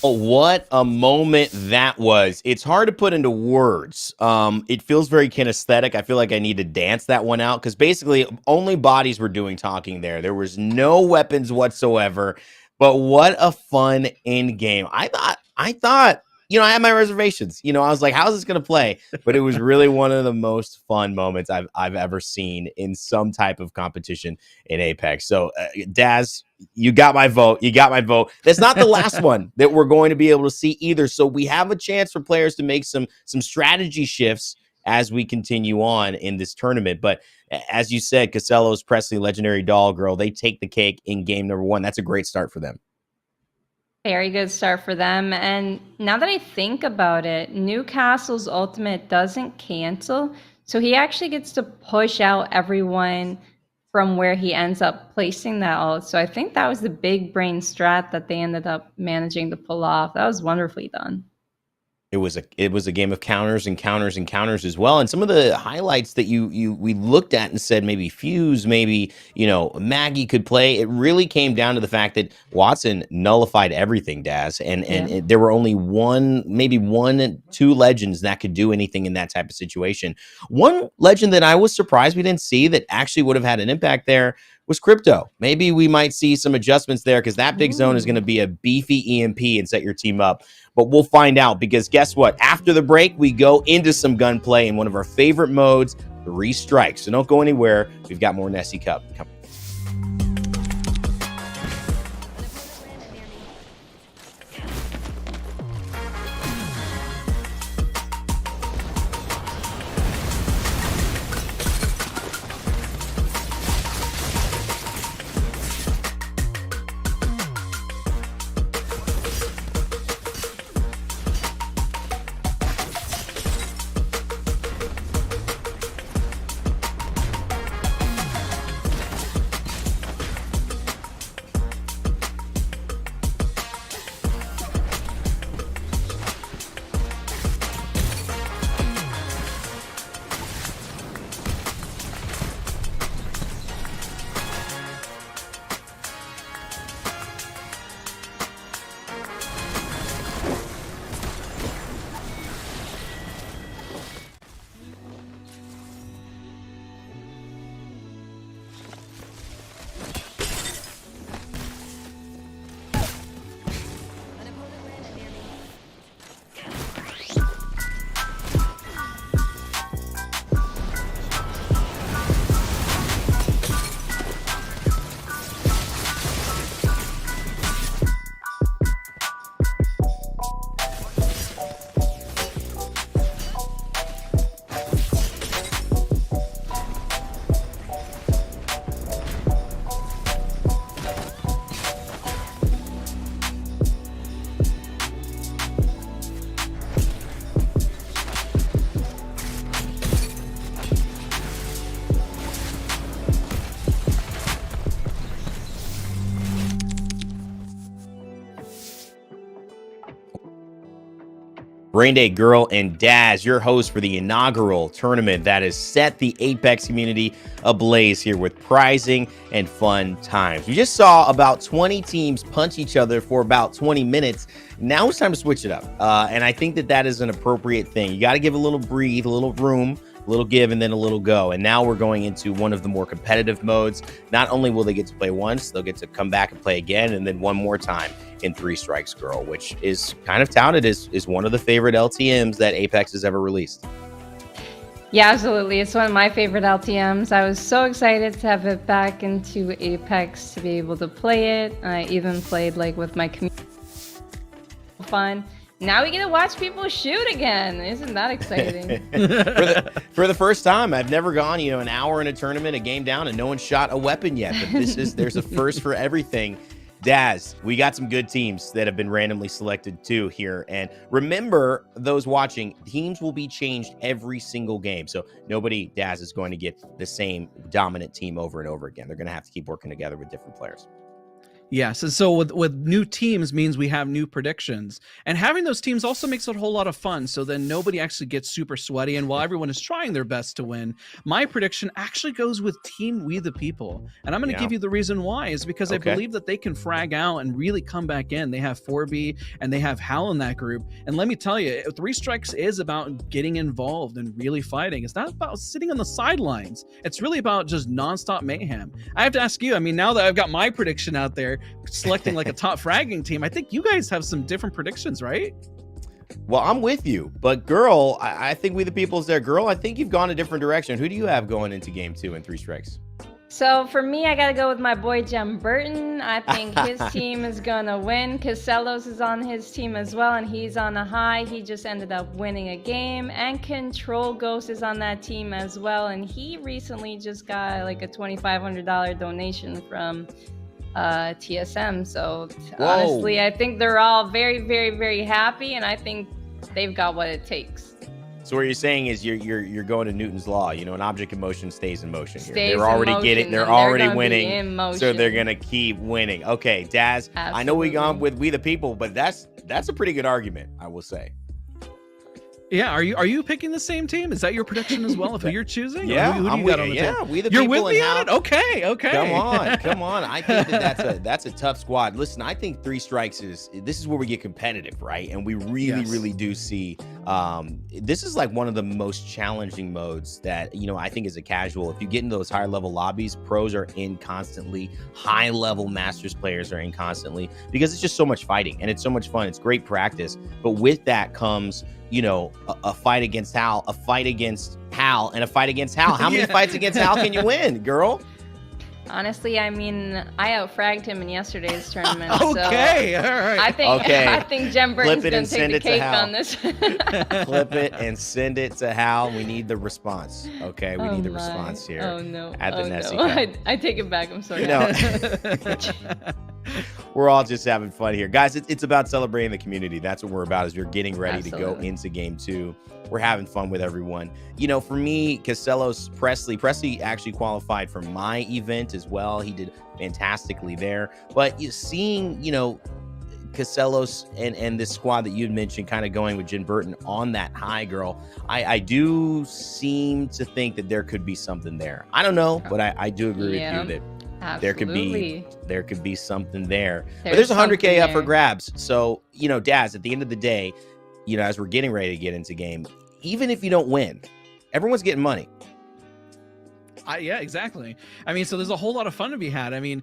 Oh, what a moment that was. It's hard to put into words. It feels very kinesthetic. I feel like I need to dance that one out because basically only bodies were doing talking there. There was no weapons whatsoever. But what a fun end game. I thought, I had my reservations. I was like, how's this gonna play? But it was really one of the most fun moments I've ever seen in some type of competition in Apex. So Dazs, you got my vote. You got my vote. That's not the last one that we're going to be able to see either. So we have a chance for players to make some strategy shifts as we continue on in this tournament. But as you said, Casello's Presley Legendary Doll Girl, they take the cake in game number 1. That's a great start for them. Very good start for them. And now that I think about it, Newcastle's ultimate doesn't cancel. So he actually gets to push out everyone from where he ends up placing that ult. So I think that was the big brain strat that they ended up managing to pull off. That was wonderfully done. It was a game of counters and counters and counters as well. And some of the highlights that we looked at and said maybe Fuse, maybe Maggie could play. It really came down to the fact that Watson nullified everything, Daz, and there were only maybe one, two legends that could do anything in that type of situation. One legend that I was surprised we didn't see that actually would have had an impact there was Crypto. Maybe we might see some adjustments there because that big zone is going to be a beefy EMP and set your team up. But we'll find out because guess what? After the break, we go into some gunplay in one of our favorite modes, 3 strikes. So don't go anywhere. We've got more Nessie Cup coming. Raynday, Guhrl and Dazs, your host for the inaugural tournament that has set the Apex community ablaze here with prizing and fun times. We just saw about 20 teams punch each other for about 20 minutes. Now it's time to switch it up. And I think that is an appropriate thing. You got to give a little breathe, a little room, a little give, and then a little go. And now we're going into one of the more competitive modes. Not only will they get to play once, they'll get to come back and play again, and then one more time in 3 Strikes Guhrl, which is kind of touted as one of the favorite LTMs that Apex has ever released. Yeah, absolutely. It's one of my favorite LTMs. I was so excited to have it back into Apex to be able to play it. I even played with my community. Fun. Now we get to watch people shoot again. Isn't that exciting? for the first time, I've never gone, an hour in a tournament, a game down, and no one shot a weapon yet. But there's a first for everything. Daz, we got some good teams that have been randomly selected too here. And remember, those watching, teams will be changed every single game. So nobody, Daz, is going to get the same dominant team over and over again. They're going to have to keep working together with different players. Yes, and so with new teams means we have new predictions, and having those teams also makes it a whole lot of fun. So then nobody actually gets super sweaty, and while everyone is trying their best to win, my prediction actually goes with Team We the People, and I'm going to give you the reason why is because I believe that they can frag out and really come back in. They have 4B and they have Hal in that group, and let me tell you, 3 Strikes is about getting involved and really fighting. It's not about sitting on the sidelines. It's really about just nonstop mayhem. I have to ask you, I mean, now that I've got my prediction out there, selecting like a top fragging team, I think you guys have some different predictions, right? Well, I'm with you, but Guhrl, I think We the People's there. Guhrl, I think you've gone a different direction. Who do you have going into game 2 in 3 Strikes? So for me, I gotta go with my boy Jem Burton. I think his team is gonna win. Casellos is on his team as well, and he's on a high. He just ended up winning a game. And Control Ghost is on that team as well, and he recently just got like a $2,500 donation from TSM. So honestly, I think they're all very, very, very happy, and I think they've got what it takes. So what you're saying is you're going to Newton's law. You know, an object in motion stays in motion. They're already winning, so they're gonna keep winning. Okay, Daz, Absolutely. I know we gone with We the People, but that's a pretty good argument, I will say. Yeah, are you picking the same team? Is that your prediction as well? If you're choosing, yeah, who do you got on the team? We the You're People. with me on it. Okay. Come on. I think that's a tough squad. Listen, I think 3 Strikes this is where we get competitive, right? And we really do see. This is like one of the most challenging modes that I think as a casual. If you get into those higher level lobbies, pros are in constantly. High level Masters players are in constantly because it's just so much fighting and it's so much fun. It's great practice, but with that comes a fight against Hal, a fight against Hal, and a fight against Hal. How many fights against Hal can you win, Guhrl? Honestly, I mean, I outfragged him in yesterday's tournament. Okay, so all right. I think Jem Burton's Clip it gonna and take send the it to cake Hal. on this. Clip it and send it to Hal. We need the response. Okay, we need the response here. Oh no! At the Nessie Cup. I take it back. I'm sorry. We're all just having fun here, guys. It's about celebrating the community. That's what we're about. As we're getting ready to go into game 2, we're having fun with everyone. For me, Casellos, Presley actually qualified for my event as well. He did fantastically there. But seeing Casellos and this squad that you'd mentioned kind of going with Jen Burton on that high, Guhrl, I do seem to think that there could be something there. I don't know, but I do agree with you that absolutely. there could be something there. But there's 100K up for grabs. So, Daz, at the end of the day, as we're getting ready to get into game, even if you don't win, everyone's getting money. Yeah, exactly. I mean, so there's a whole lot of fun to be had. I mean,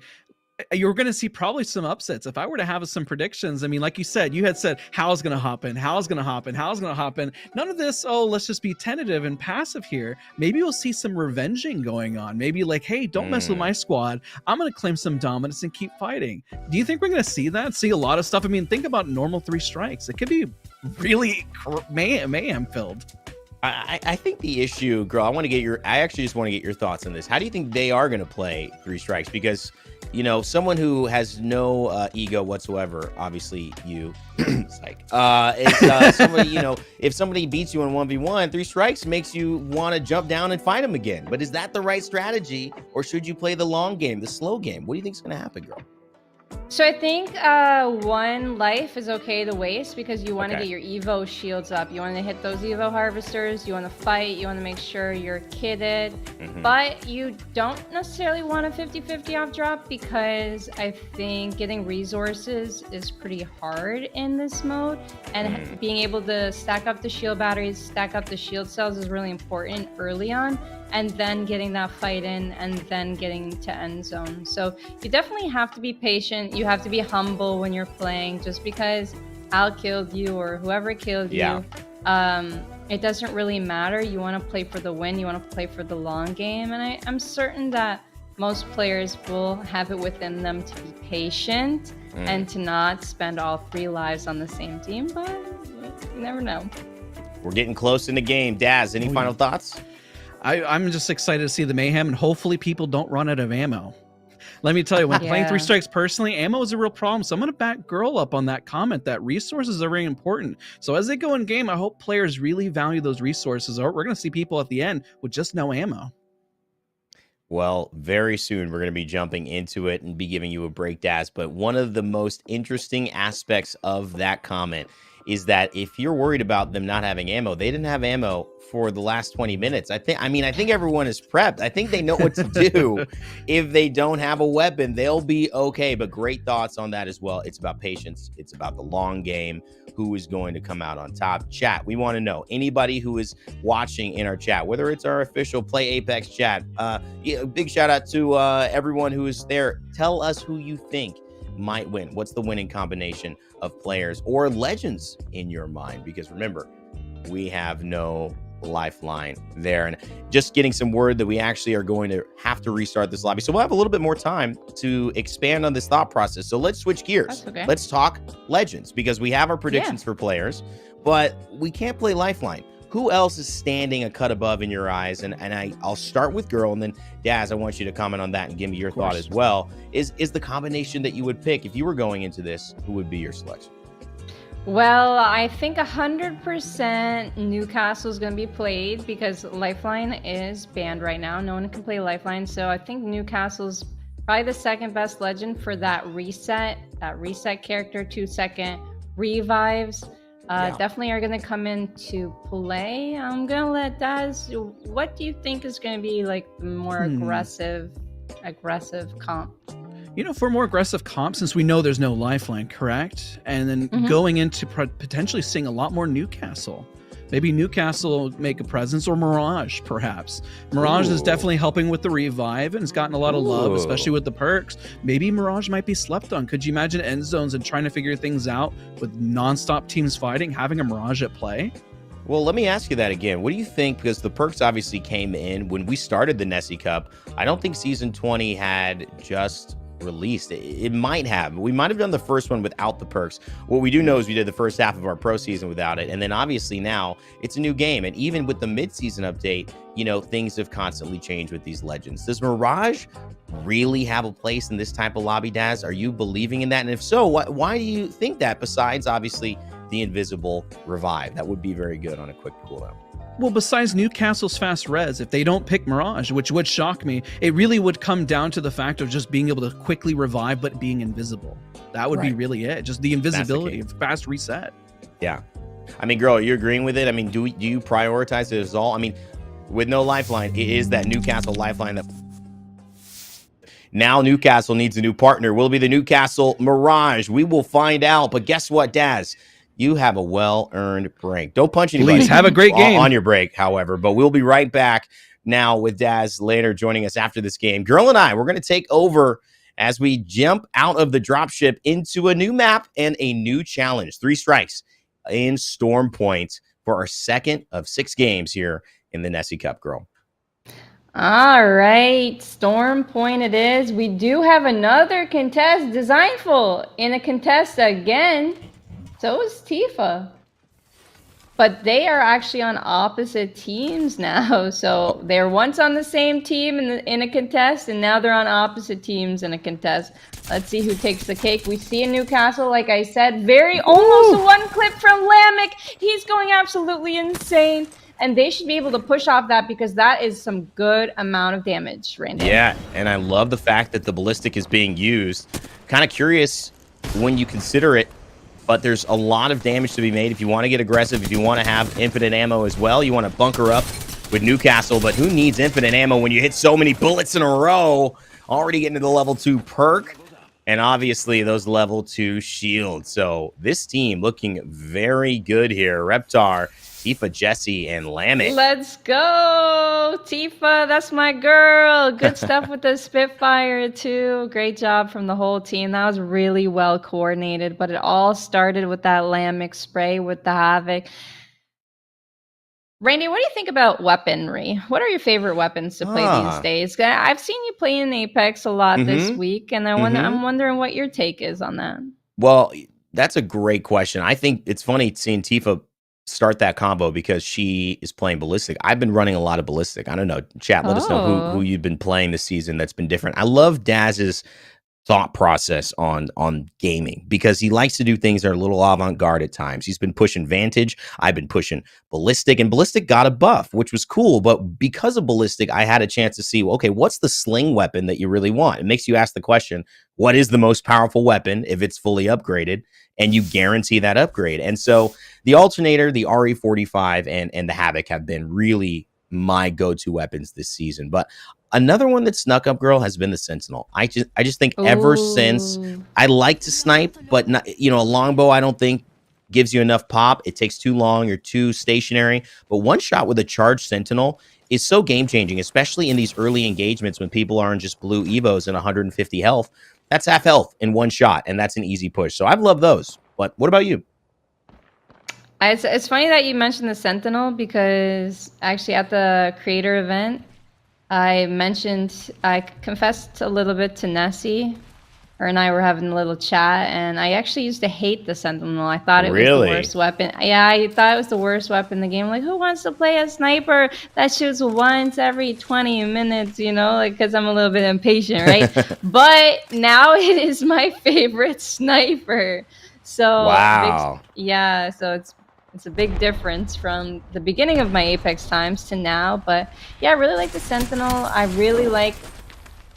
you're going to see probably some upsets. If I were to have some predictions, I mean, like you said, you had said, Hal's going to hop in, Hal's going to hop in, Hal's going to hop in. None of this, let's just be tentative and passive here. Maybe we'll see some revenging going on. Maybe like, hey, don't mess with my squad. I'm going to claim some dominance and keep fighting. Do you think we're going to see that? See a lot of stuff? I mean, think about normal 3 Strikes. It could be really mayhem filled. I think the issue, Guhrl, I actually just want to get your thoughts on this. How do you think they are going to play 3 Strikes? Because, someone who has no ego whatsoever, obviously you, psych, somebody, if somebody beats you in 1v1, 3 Strikes makes you want to jump down and fight them again. But is that the right strategy, or should you play the long game, the slow game? What do you think is going to happen, Guhrl? So I think 1 life is okay to waste because you want to get your Evo shields up. You want to hit those Evo harvesters. You want to fight. You want to make sure you're kitted. But you don't necessarily want a 50-50 off drop because I think getting resources is pretty hard in this mode. And being able to stack up the shield batteries, stack up the shield cells is really important early on. And then getting that fight in and then getting to end zone. So you definitely have to be patient. You have to be humble when you're playing. Just because Al killed you or whoever killed you, it doesn't really matter. You want to play for the win. You want to play for the long game. And I'm certain that most players will have it within them to be patient and to not spend all 3 lives on the same team. But you never know. We're getting close in the game. Daz, any final thoughts? I'm just excited to see the mayhem, and hopefully people don't run out of ammo. Let me tell you, when playing Yeah. 3 strikes personally, ammo is a real problem. So I'm going to back Guhrl up on that comment that resources are very important. So as they go in game, I hope players really value those resources, or we're going to see people at the end with just no ammo. Well, very soon we're going to be jumping into it and be giving you a break, Daz. But one of the most interesting aspects of that comment is that if you're worried about them not having ammo, they didn't have ammo for the last 20 minutes. I think everyone is prepped. I think they know what to do. If they don't have a weapon, they'll be okay. But great thoughts on that as well. It's about patience. It's about the long game. Who is going to come out on top? Chat, we want to know. Anybody who is watching in our chat, whether it's our official Play Apex chat, big shout out to everyone who is there. Tell us who you think might win. What's the winning combination of players or legends in your mind? Because remember, we have no Lifeline there. And just getting some word that we actually are going to have to restart this lobby. So we'll have a little bit more time to expand on this thought process. So let's switch gears. Okay. Let's talk legends, because we have our predictions for players, but we can't play Lifeline. Who else is standing a cut above in your eyes? And I'll start with Guhrl, and then Daz, I want you to comment on that and give me your thought as well. Is the combination that you would pick if you were going into this? Who would be your selection? Well, I think 100% Newcastle is going to be played because Lifeline is banned right now. No one can play Lifeline. So I think Newcastle's probably the second best legend for that reset character, 2-second revives. Definitely are going to come into play. I'm going to let Daz, what do you think is going to be like the more aggressive comp? You know, for more aggressive comp, since we know there's no Lifeline, correct? And then going into potentially seeing a lot more Newcastle. Maybe Newcastle will make a presence, or Mirage, perhaps. Mirage is definitely helping with the revive and has gotten a lot of love, especially with the perks. Maybe Mirage might be slept on. Could you imagine end zones and trying to figure things out with nonstop teams fighting, having a Mirage at play? Well, let me ask you that again. What do you think? Because the perks obviously came in when we started the Nessie Cup. I don't think Season 20 had just released. It might have. We might have done the first one without the perks. What we do know is we did the first half of our pro season without it, and then obviously now it's a new game. And even with the mid-season update, you know, things have constantly changed with these legends. Does Mirage really have a place in this type of lobby, Daz? Are you believing in that? And if so, why do you think that, besides obviously the invisible revive? That would be very good on a quick cooldown. Well, besides Newcastle's fast res, if they don't pick Mirage, which would shock me, it really would come down to the fact of just being able to quickly revive but being invisible. That would be really it. Just the invisibility of fast reset. Yeah. I mean, Guhrl, are you agreeing with it? I mean, do you prioritize it as all? I mean, with no Lifeline, it is that Newcastle Lifeline that now Newcastle needs a new partner. Will it be the Newcastle Mirage? We will find out. But guess what, Daz? You have a well-earned break. Don't punch anybody. Please have a great game on your break, however. But we'll be right back now with Daz later joining us after this game. Guhrl and I, we're going to take over as we jump out of the dropship into a new map and a new challenge. 3 strikes in Storm Point for our second of 6 games here in the Nessie Cup, Guhrl. All right, Storm Point it is. We do have another contest, Designful in a contest again. So is Tifa. But they are actually on opposite teams now. So they're once on the same team in a contest, and now they're on opposite teams in a contest. Let's see who takes the cake. We see in Newcastle, like I said, almost one clip from Lamek. He's going absolutely insane. And they should be able to push off that because that is some good amount of damage, Raynday. Yeah, and I love the fact that the ballistic is being used. Kind of curious when you consider it, but there's a lot of damage to be made. If you want to get aggressive, if you want to have infinite ammo as well, you want to bunker up with Newcastle, but who needs infinite ammo when you hit so many bullets in a row? Already getting to the level 2 perk, and obviously those level 2 shields. So this team looking very good here. Reptar, Tifa, Jesse, and Lamek. Let's go, Tifa. That's my girl. Good stuff with the Spitfire, too. Great job from the whole team. That was really well coordinated, but it all started with that Lamek spray with the Havoc. Raynday, what do you think about weaponry? What are your favorite weapons to play these days? I've seen you play in Apex a lot this week, and I'm wondering what your take is on that. Well, that's a great question. I think it's funny seeing Tifa start that combo because she is playing ballistic. I've been running a lot of ballistic. I don't know. Chat, let us know who you've been playing this season that's been different. I love Daz's thought process on gaming because he likes to do things that are a little avant-garde at times. He's been pushing Vantage. I've been pushing ballistic, and ballistic got a buff, which was cool. But because of ballistic, I had a chance to see, well, okay, what's the sling weapon that you really want? It makes you ask the question, what is the most powerful weapon if it's fully upgraded? And you guarantee that upgrade. And so the alternator, the RE45, and the Havoc have been really my go-to weapons this season. But another one that snuck up, Guhrl, has been the Sentinel. I just think ever since, I like to snipe, but not, a longbow I don't think gives you enough pop. It takes too long. You're too stationary. But one shot with a charged Sentinel is so game-changing, especially in these early engagements when people are in just blue Evos and 150 health. That's half health in one shot, and that's an easy push. So I've loved those. But what about you? It's funny that you mentioned the Sentinel because actually at the creator event, I confessed a little bit to Nessie. Her and I were having a little chat, and I actually used to hate the Sentinel. I thought it was the worst weapon. Yeah, I thought it was the worst weapon in the game. Like, who wants to play a sniper that shoots once every 20 minutes, because I'm a little bit impatient, right? But now it is my favorite sniper. So, wow. So it's a big difference from the beginning of my Apex times to now. But yeah, I really like the Sentinel. I really like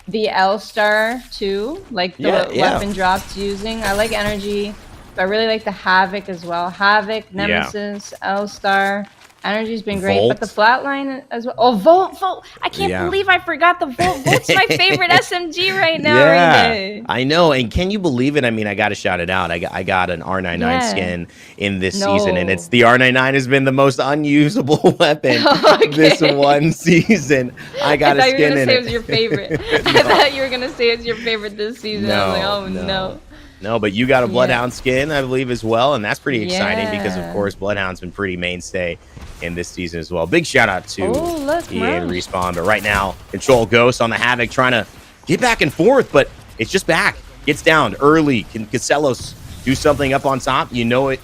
the L-Star too, like the weapon drops using. I like energy, but I really like the Havoc as well. Havoc, Nemesis, L-Star. Energy's been great, but the flatline as well. Oh, Volt! I can't believe I forgot the Volt. Volt's my favorite SMG right now. Yeah, I know. And can you believe it? I mean, I got to shout it out. I got an R99 skin in this season, and it's the R99 has been the most unusable weapon this one season. I got a skin in it. I thought you were gonna say it was your favorite. I thought you were gonna say it's your favorite this season. No, I was like, oh no. No, but you got a Bloodhound skin, I believe, as well, and that's pretty exciting because, of course, Bloodhound's been pretty mainstay in this season as well. Big shout out to EA and Respawn, but right now, Control Ghost on the Havoc trying to get back and forth, but it's just back. Gets down early. Can Casellos do something up on top? You know it.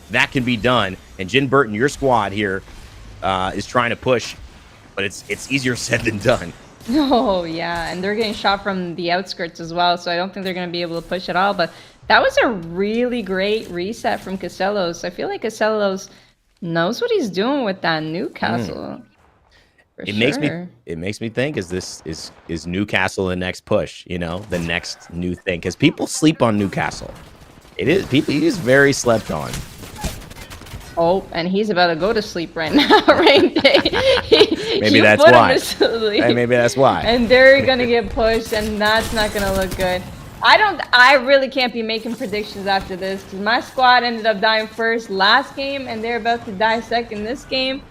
That can be done. And Jin Burton, your squad here, is trying to push, but it's easier said than done. Oh, yeah, and they're getting shot from the outskirts as well, so I don't think they're going to be able to push at all, but that was a really great reset from Casellos. I feel like Casellos knows what he's doing with that Newcastle. It makes me think, is Newcastle the next push, the next new thing? Because people sleep on Newcastle. He is very slept on. Oh, and he's about to go to sleep right now, Raynday. Maybe that's why. Maybe that's why. And they're gonna get pushed, and that's not gonna look good. I really can't be making predictions after this because my squad ended up dying first last game, and they're about to die second this game.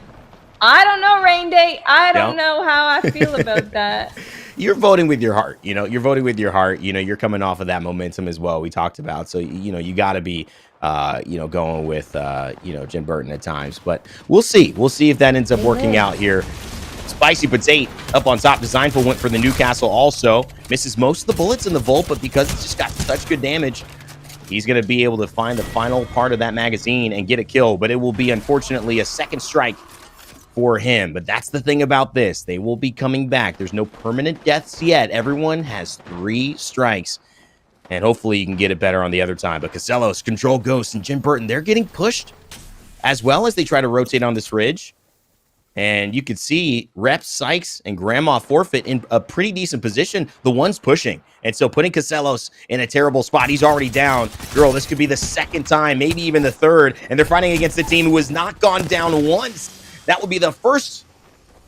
I don't know, Raynday. I don't know how I feel about that. You're voting with your heart. You're voting with your heart. You're coming off of that momentum as well. We talked about, so you got to be. Going with, Jim Burton at times. But we'll see. We'll see if that ends up working out here. Spicy Potato up on top. Designful went for the Newcastle also. Misses most of the bullets in the Volt, but because it's just got such good damage, he's going to be able to find the final part of that magazine and get a kill. But it will be, unfortunately, a second strike for him. But that's the thing about this. They will be coming back. There's no permanent deaths yet. Everyone has 3 strikes. And hopefully you can get it better on the other time. But Casellos, Control Ghost, and Jim Burton, they're getting pushed as well as they try to rotate on this ridge. And you can see Rep, Sykes, and Grandma Forfeit in a pretty decent position. The one's pushing. And so putting Casellos in a terrible spot. He's already down. Girl, this could be the second time, maybe even the third. And they're fighting against a team who has not gone down once. That will be the first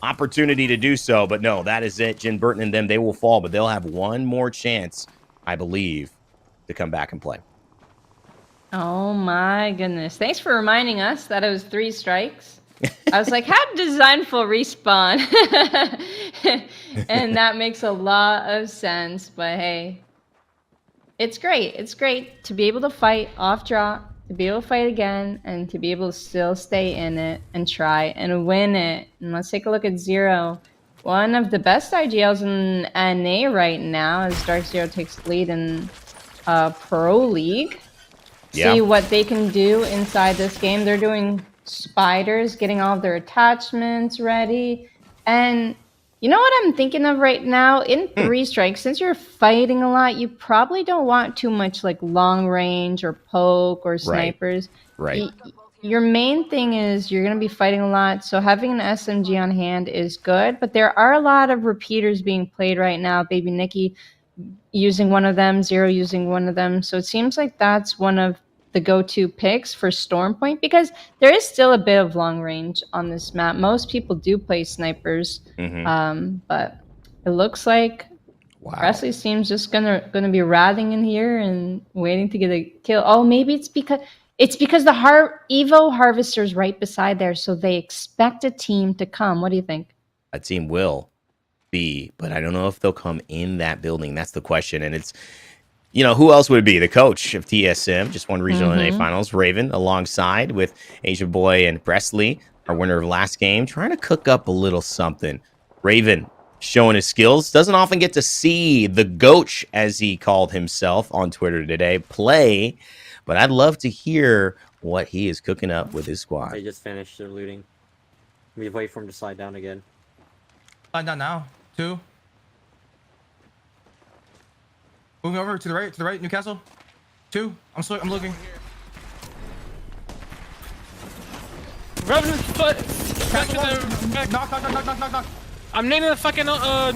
opportunity to do so. But no, that is it. Jim Burton and them, they will fall. But they'll have one more chance, I believe, to come back and play. Oh my goodness. Thanks for reminding us that it was 3 strikes. I was like, how did Designful respawn? And that makes a lot of sense. But hey, it's great. It's great to be able to fight off drop, to be able to fight again, and to be able to still stay in it and try and win it. And let's take a look at Zero. One of the best IGLs in NA right now as Dark Zero takes the lead in Pro League. See what they can do inside this game. They're doing spiders, getting all of their attachments ready. And you know what I'm thinking of right now? In 3 strikes, since you're fighting a lot, you probably don't want too much like long range or poke or snipers. Right. Your main thing is you're going to be fighting a lot, so having an SMG on hand is good, but there are a lot of repeaters being played right now. Baby Nikki using one of them, Zero using one of them, so it seems like that's one of the go-to picks for Storm Point, because there is still a bit of long range on this map. Most people do play snipers, but it looks like Presley seems just gonna be rathing in here and waiting to get a kill. Oh, maybe it's because the Evo Harvester's right beside there, so they expect a team to come. What do you think? A team will be, but I don't know if they'll come in that building. That's the question. And it's, you know, who else would it be? The coach of TSM, just won regional NA finals, Raven, alongside with Asia Boy and Presley, our winner of last game, trying to cook up a little something. Raven showing his skills. Doesn't often get to see the Goach, as he called himself on Twitter today, play. But I'd love to hear what he is cooking up with his squad. They just finished their looting. We wait for him to slide down again. Slide down now. 2. Moving over to the right, Newcastle. 2. I'm looking. Knock. I'm naming the fucking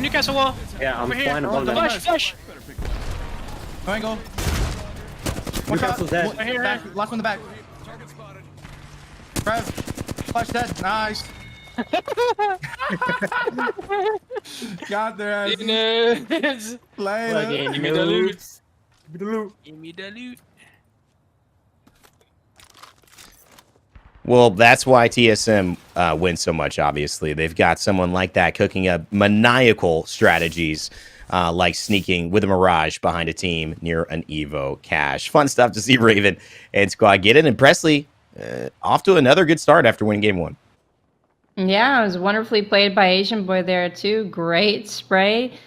Newcastle wall. Yeah, I'm flying above them. Flash. No angle. Newcastle's dead. Right here. Back. Last one in the back. Rev. Flash dead. Nice. Got there. Give me the loot. Give me the loot. Well, that's why TSM wins so much, obviously. They've got someone like that cooking up maniacal strategies, like sneaking with a Mirage behind a team near an Evo cache. Fun stuff to see Raven and squad get it. And Presley off to another good start after winning game 1. Yeah, it was wonderfully played by Asian Boy there too. Great spray.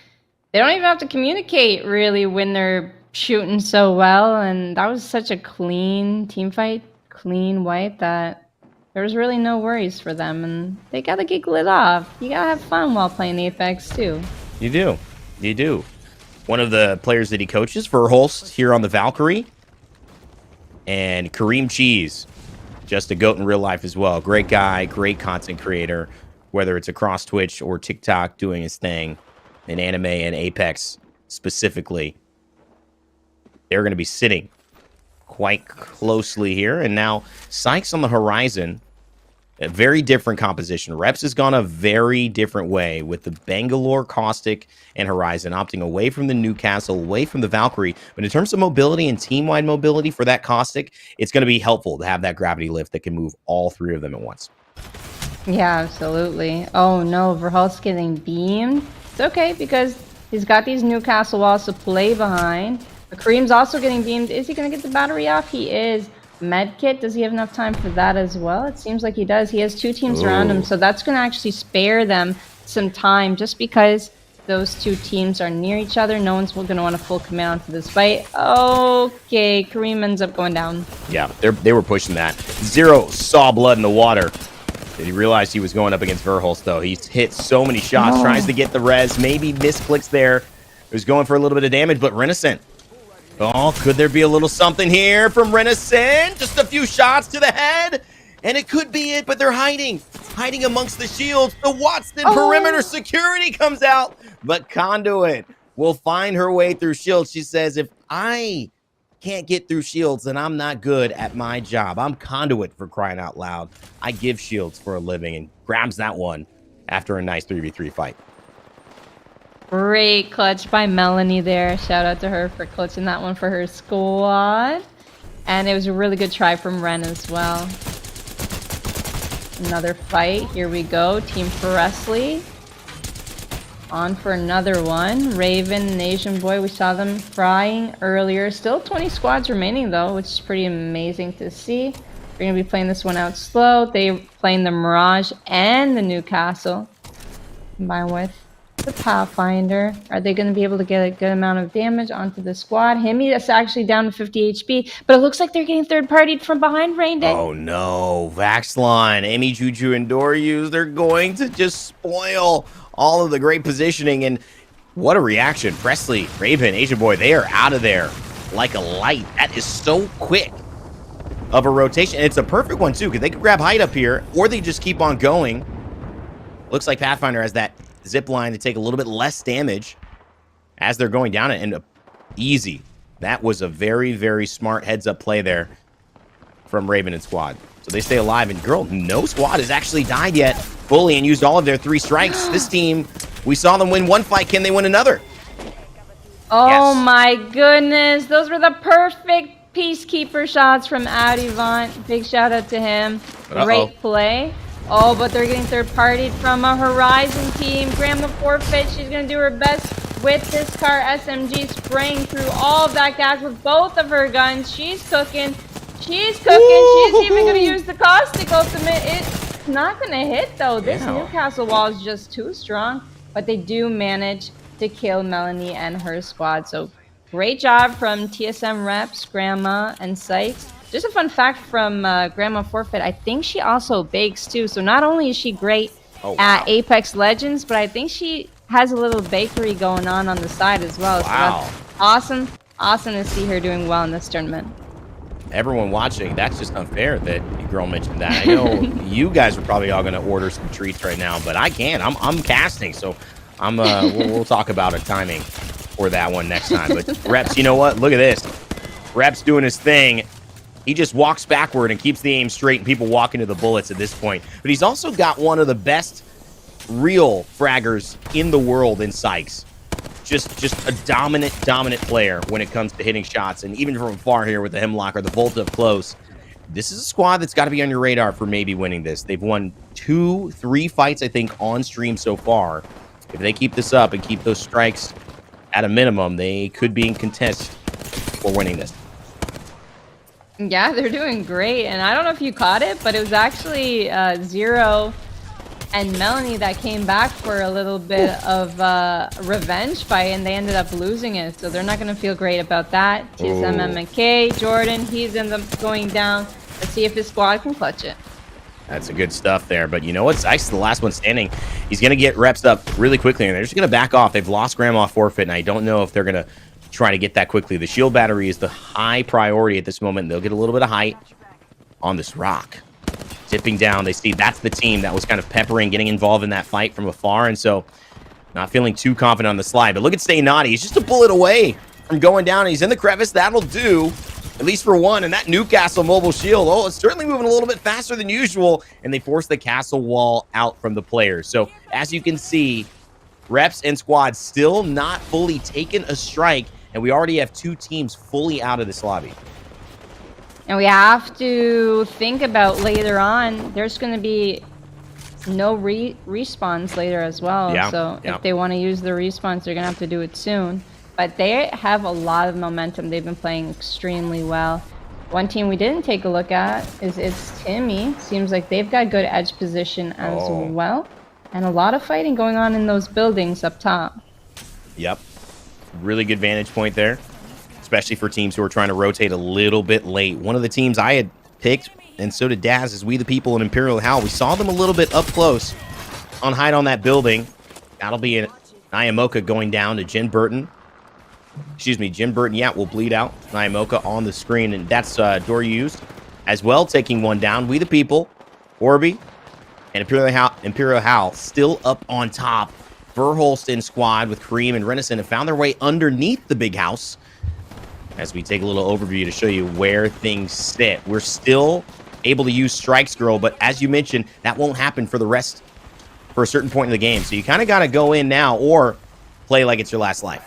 They don't even have to communicate really when they're shooting so well, and that was such a clean team fight, clean wipe that there was really no worries for them, and they gotta giggle it off. You gotta have fun while playing Apex too. You do. One of the players that he coaches, Verholst, here on the Valkyrie, and Kareem Cheese. Just a goat in real life as well. Great guy, great content creator, whether it's across Twitch or TikTok doing his thing in anime and Apex specifically. They're going to be sitting quite closely here. And now Sykes on the horizon, a very different composition. Reps has gone a very different way with the Bangalore, Caustic, and Horizon opting away from the Newcastle, away from the Valkyrie. But in terms of mobility and team-wide mobility for that Caustic, it's going to be helpful to have that gravity lift that can move all 3 of them at once. Yeah, absolutely. Oh no, Verholt's getting beamed. It's okay because he's got these Newcastle walls to play behind. Kareem's also getting beamed. Is he going to get the battery off? He is. Medkit, does he have enough time for that as well? It seems like he does. He has 2 teams around him, so that's going to actually spare them some time just because those 2 teams are near each other. No one's going to want to full command to this fight. Okay, Kareem ends up going down. Yeah, they were pushing that. Zero saw blood in the water. Did he realize he was going up against Verholst, though? He's hit so many shots, tries to get the res, maybe misclicks there. He was going for a little bit of damage, but Renaissance. Oh, could there be a little something here from Renaissance? Just a few shots to the head, and it could be it, but they're hiding amongst the shields. The Watson perimeter security comes out, but Conduit will find her way through shields. She says, if I can't get through shields, then I'm not good at my job. I'm Conduit, for crying out loud. I give shields for a living, and grabs that one after a nice 3v3 fight. Great clutch by Melanie there. Shout out to her for clutching that one for her squad. And it was a really good try from Ren as well. Another fight. Here we go. Team Presley. On for another one. Raven and Asian Boy. We saw them frying earlier. Still 20 squads remaining though, which is pretty amazing to see. We're going to be playing this one out slow. They're playing the Mirage and the Newcastle. Combined with the Pathfinder. Are they going to be able to get a good amount of damage onto the squad? Himi is actually down to 50 HP, but it looks like they're getting third-partied from behind Raynday. Oh no, Vaxline, Amy, Juju, and Doryus, they're going to just spoil all of the great positioning, and what a reaction. Presley, Raven, Asian Boy, they are out of there like a light. That is so quick of a rotation, and it's a perfect one too, because they can grab height up here, or they just keep on going. Looks like Pathfinder has that zip line to take a little bit less damage as they're going down it, and easy. That was a very, very smart heads-up play there from Raven and squad. So they stay alive, and Guhrl, no squad has actually died yet fully and used all of their 3 strikes. This team, we saw them win one fight. Can they win another? Oh Yes. my goodness. Those were the perfect peacekeeper shots from Adivant. Big shout out to him. Great play. Oh, but they're getting third-partied from a Horizon team. Graham the forfeit. She's going to do her best with this car SMG, spraying through all of that gas with both of her guns. She's cooking. She's cooking. She's even going to use the Caustic ultimate. It's not going to hit, though. This Newcastle wall is just too strong. But they do manage to kill Melanie and her squad. So great job from TSM reps, Grandma, and Sykes. Just a fun fact from Grandma Forfeit, I think she also bakes too. So not only is she great at Apex Legends, but I think she has a little bakery going on the side as well. So that's awesome. Awesome to see her doing well in this tournament. Everyone watching, that's just unfair that Guhrl mentioned that. I know you guys are probably all going to order some treats right now, but I can't. I'm casting, so we'll talk about a timing for that one next time. But Reps, you know what? Look at this. Reps doing his thing. He just walks backward and keeps the aim straight, and people walk into the bullets at this point. But he's also got one of the best real fraggers in the world in Sykes. Just a dominant player when it comes to hitting shots. And even from far here with the Hemlock or the Volt up close, this is a squad that's got to be on your radar for maybe winning this. They've won 2-3 fights, I think, on stream so far. If they keep this up and keep those strikes at a minimum, they could be in contest for winning this. Yeah, they're doing great. And I don't know if you caught it, but it was actually Zero and Melanie that came back for a little bit of revenge fight, and they ended up losing it. So they're not going to feel great about that. TSM MK, Jordan, he's ends up going down. Let's see if his squad can clutch it. That's a good stuff there. But you know what? Sykes is the last one standing. He's going to get reps up really quickly, and they're just going to back off. They've lost Grandma Forfeit, and I don't know if they're going to try to get that quickly. The shield battery is the high priority at this moment. They'll get a little bit of height on this rock. Dipping down, they see that's the team that was kind of peppering, getting involved in that fight from afar, and so not feeling too confident on the slide. But look at Stay Naughty. He's just a bullet away from going down. He's in the crevice. That'll do, at least for one. And that Newcastle mobile shield, oh, it's certainly moving a little bit faster than usual, and they force the castle wall out from the players. So as you can see, Reps and squad still not fully taken a strike, and we already have 2 teams fully out of this lobby. And we have to think about later on, there's going to be no respawns later as well. So if they want to use the respawns, they're going to have to do it soon. But they have a lot of momentum. They've been playing extremely well. One team we didn't take a look at is Timmy. Seems like they've got good edge position as well. And a lot of fighting going on in those buildings up top. Yep. Really good vantage point there, especially for teams who are trying to rotate a little bit late. One of the teams I had picked, and so did Dazs, is We the People in Imperial Hal. We saw them a little bit up close on height on that building. That'll be an Iamoka going down to Jen Burton. Excuse me, Jen Burton, yeah, will bleed out. Iamoka on the screen, and that's Doryus as well, taking one down. We the People, Orby, and Imperial Hal still up on top. Verholsten squad with Kareem and Renison have found their way underneath the big house. As we take a little overview to show you where things sit. We're still able to use strikes, Guhrl, but as you mentioned, that won't happen for a certain point in the game. So you kind of got to go in now or play like it's your last life.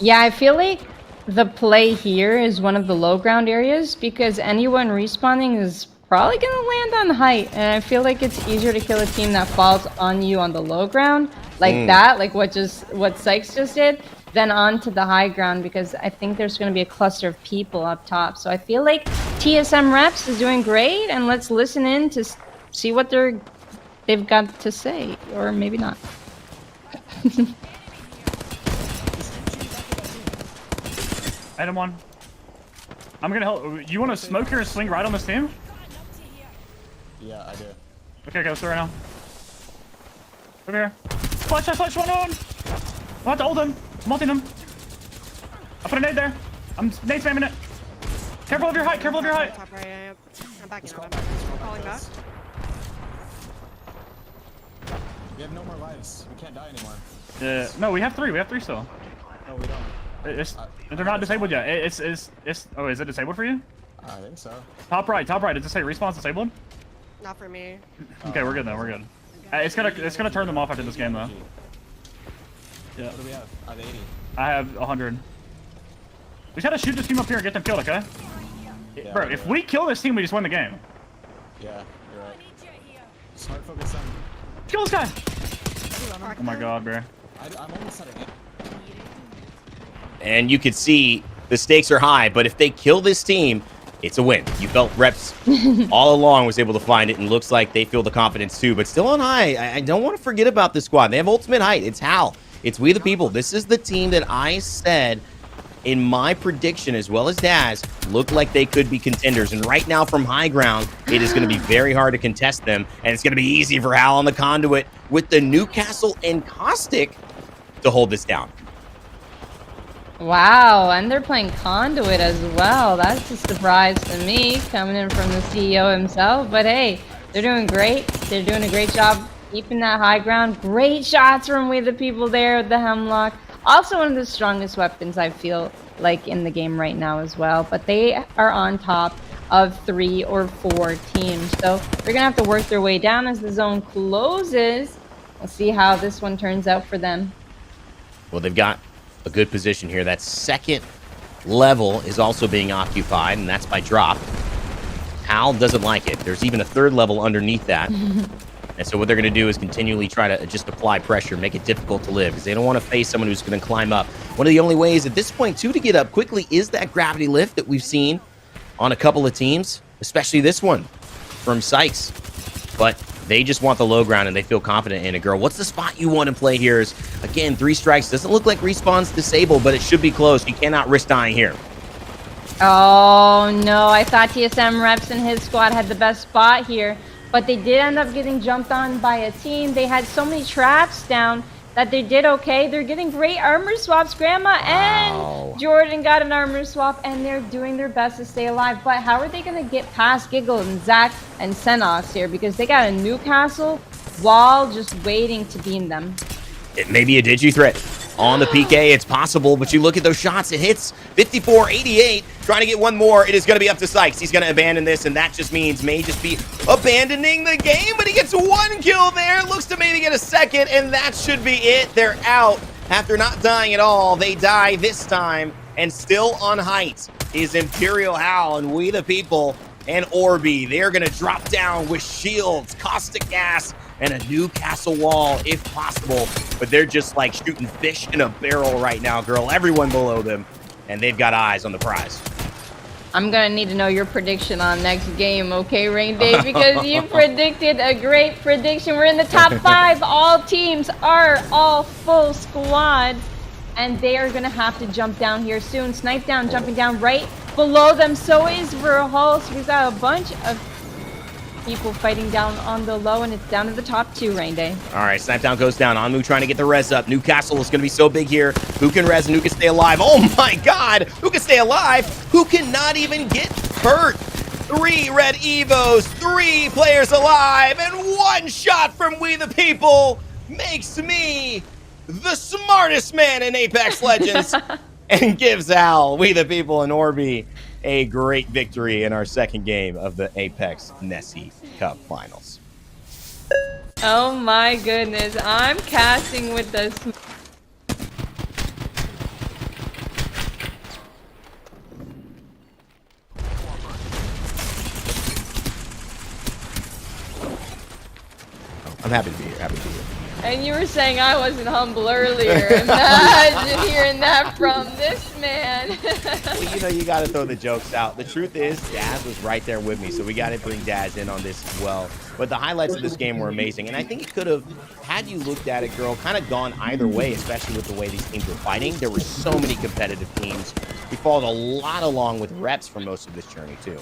Yeah, I feel like the play here is one of the low ground areas because anyone respawning is probably going to land on height. And I feel like it's easier to kill a team that falls on you on the low ground like that, like what Sykes just did, than onto the high ground, because I think there's going to be a cluster of people up top. So I feel like TSM Reps is doing great, and let's listen in to see what they've got to say, or maybe not. I hit him one. I'm gonna help. You want to smoke here and swing right on this team? Yeah, I do. Okay, let's do it right now. Over here. Flash, one on! I'll have to ult him. I'm ulting him. I put a nade there. I'm nade spamming it. Careful of your height, careful of your height. Top right, I'm backing up. I'm calling back. We have no more lives. We can't die anymore. Yeah, no, we have three. We have three still. No, we don't. They're not disabled yet. Oh, is it disabled for you? I think so. Top right. Does it say respawn's disabled? Not for me. Okay, we're good then. We're good. It's gonna turn them off after this game though. Yeah. What do we have? I have 80. I have 100. We just gotta shoot this team up here and get them killed, okay? Yeah, bro, if we kill this team, we just win the game. Yeah, you're right. Smart focus on. Kill this guy! Oh my god, bro. I'm almost at an end. And you can see the stakes are high, but if they kill this team, it's a win. You felt Reps all along was able to find it, and looks like they feel the confidence too, but still on high. I don't want to forget about this squad. They have ultimate height. It's Hal. It's We the People. This is the team that I said in my prediction, as well as Daz, looked like they could be contenders. And right now from high ground, it is going to be very hard to contest them, and it's going to be easy for Hal on the conduit with the Newcastle and Caustic to hold this down. Wow, and they're playing Conduit as well. That's a surprise to me, coming in from the CEO himself. But hey, they're doing great. They're doing a great job keeping that high ground. Great shots from We the People there with the Hemlock. Also one of the strongest weapons, I feel like, in the game right now as well. But they are on top of 3 or 4 teams. So they're going to have to work their way down as the zone closes. We'll see how this one turns out for them. Well, they've got a good position here. That second level is also being occupied, and that's by drop. Hal doesn't like it. There's even a third level underneath that. And so what they're going to do is continually try to just apply pressure, make it difficult to live, because they don't want to face someone who's going to climb up. One of the only ways at this point, too, to get up quickly is that gravity lift that we've seen on a couple of teams, especially this one from Sykes. But they just want the low ground, and they feel confident in it. Guhrl, what's the spot you want to play here? Is, again, 3 strikes. Doesn't look like respawn's disabled, but it should be close. You cannot risk dying here. Oh, no. I thought TSM Reps and his squad had the best spot here. But they did end up getting jumped on by a team. They had so many traps down that they did okay. They're getting great armor swaps. Grandma and Jordan got an armor swap, and they're doing their best to stay alive. But how are they going to get past Guhrl and Zach and Senox here? Because they got a Newcastle while just waiting to beam them. It may be a digi threat on the PK. It's possible, but you look at those shots. It hits 54-88. Trying to get one more. It is going to be up to Sykes. He's going to abandon this, and that just means may just be abandoning the game, but he gets 1 kill there. Looks to maybe get a second, and that should be it. They're out after not dying at all. They die this time, and still on height is Imperial Hal and We the People and Orby. They're going to drop down with shields, caustic gas, and a Newcastle wall if possible, but they're just like shooting fish in a barrel right now, Guhrl. Everyone below them, and they've got eyes on the prize. I'm gonna need to know your prediction on next game, okay, Raynday? Because you predicted a great prediction. We're in the top 5. All teams are all full squads, and they are gonna have to jump down here soon. Snipe down, jumping down right below them. So is Verhul. So we've got a bunch of people fighting down on the low, and it's down to the top 2, Raynday. All right, Snipe down goes down. Anmu trying to get the res up. Newcastle is going to be so big here. Who can res and who can stay alive? Oh my god! Who can stay alive? Who cannot even get hurt? 3 red Evos, 3 players alive, and 1 shot from We the People makes me the smartest man in Apex Legends and gives Al, We the People, and Orby a great victory in our second game of the Apex Nessie Cup Finals. Oh my goodness, I'm casting with the... I'm happy to be here, happy to be here. And you were saying I wasn't humble earlier. Imagine hearing that from this man. Well, you know, you got to throw the jokes out. The truth is, Dazs was right there with me, so we got to bring Dazs in on this as well. But the highlights of this game were amazing, and I think it could have, had you looked at it, Guhrl, kind of gone either way, especially with the way these teams were fighting. There were so many competitive teams. We followed a lot along with reps for most of this journey, too.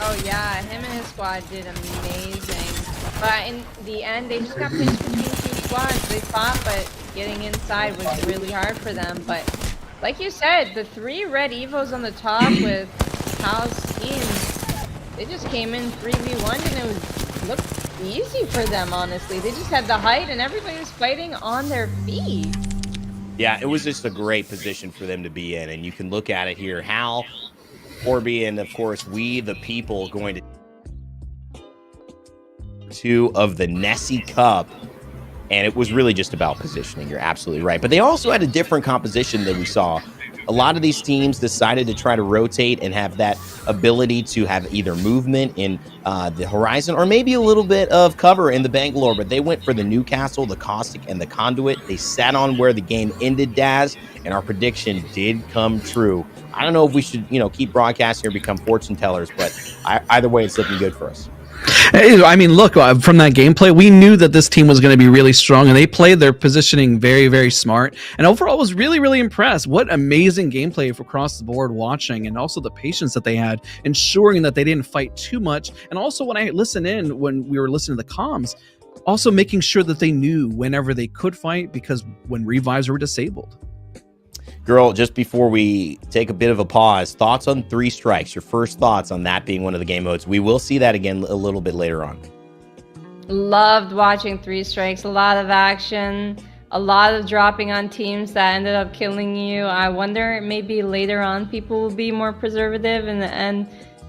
Oh yeah, him and his squad did amazing. But in the end, they just got pinched between two squads. They fought, but getting inside was really hard for them. But like you said, the 3 red Evos on the top with Cal's team, they just came in 3v1 and it looked easy for them, honestly. They just had the height and everybody was fighting on their feet. Yeah, it was just a great position for them to be in. And you can look at it here. Hal, Orby, and of course, we, the people, going to 2 of the Nessie Cup. And it was really just about positioning. You're absolutely right. But they also had a different composition than we saw. A lot of these teams decided to try to rotate and have that ability to have either movement in the horizon or maybe a little bit of cover in the Bangalore. But they went for the Newcastle, the Caustic, and the Conduit. They sat on where the game ended, Dazs, and our prediction did come true. I don't know if we should, you know, keep broadcasting or become fortune tellers, but either way, it's looking good for us. I mean, look, from that gameplay, we knew that this team was going to be really strong, and they played their positioning very, very smart. And overall, I was really, really impressed. What amazing gameplay across the board watching, and also the patience that they had, ensuring that they didn't fight too much. And also, when I listened in, when we were listening to the comms, also making sure that they knew whenever they could fight, because when revives were disabled. Guhrl, just before we take a bit of a pause, thoughts on 3 strikes? Your first thoughts on that being one of the game modes. We will see that again a little bit later on. Loved watching 3 strikes. A lot of action. A lot of dropping on teams that ended up killing you. I wonder maybe later on people will be more preservative and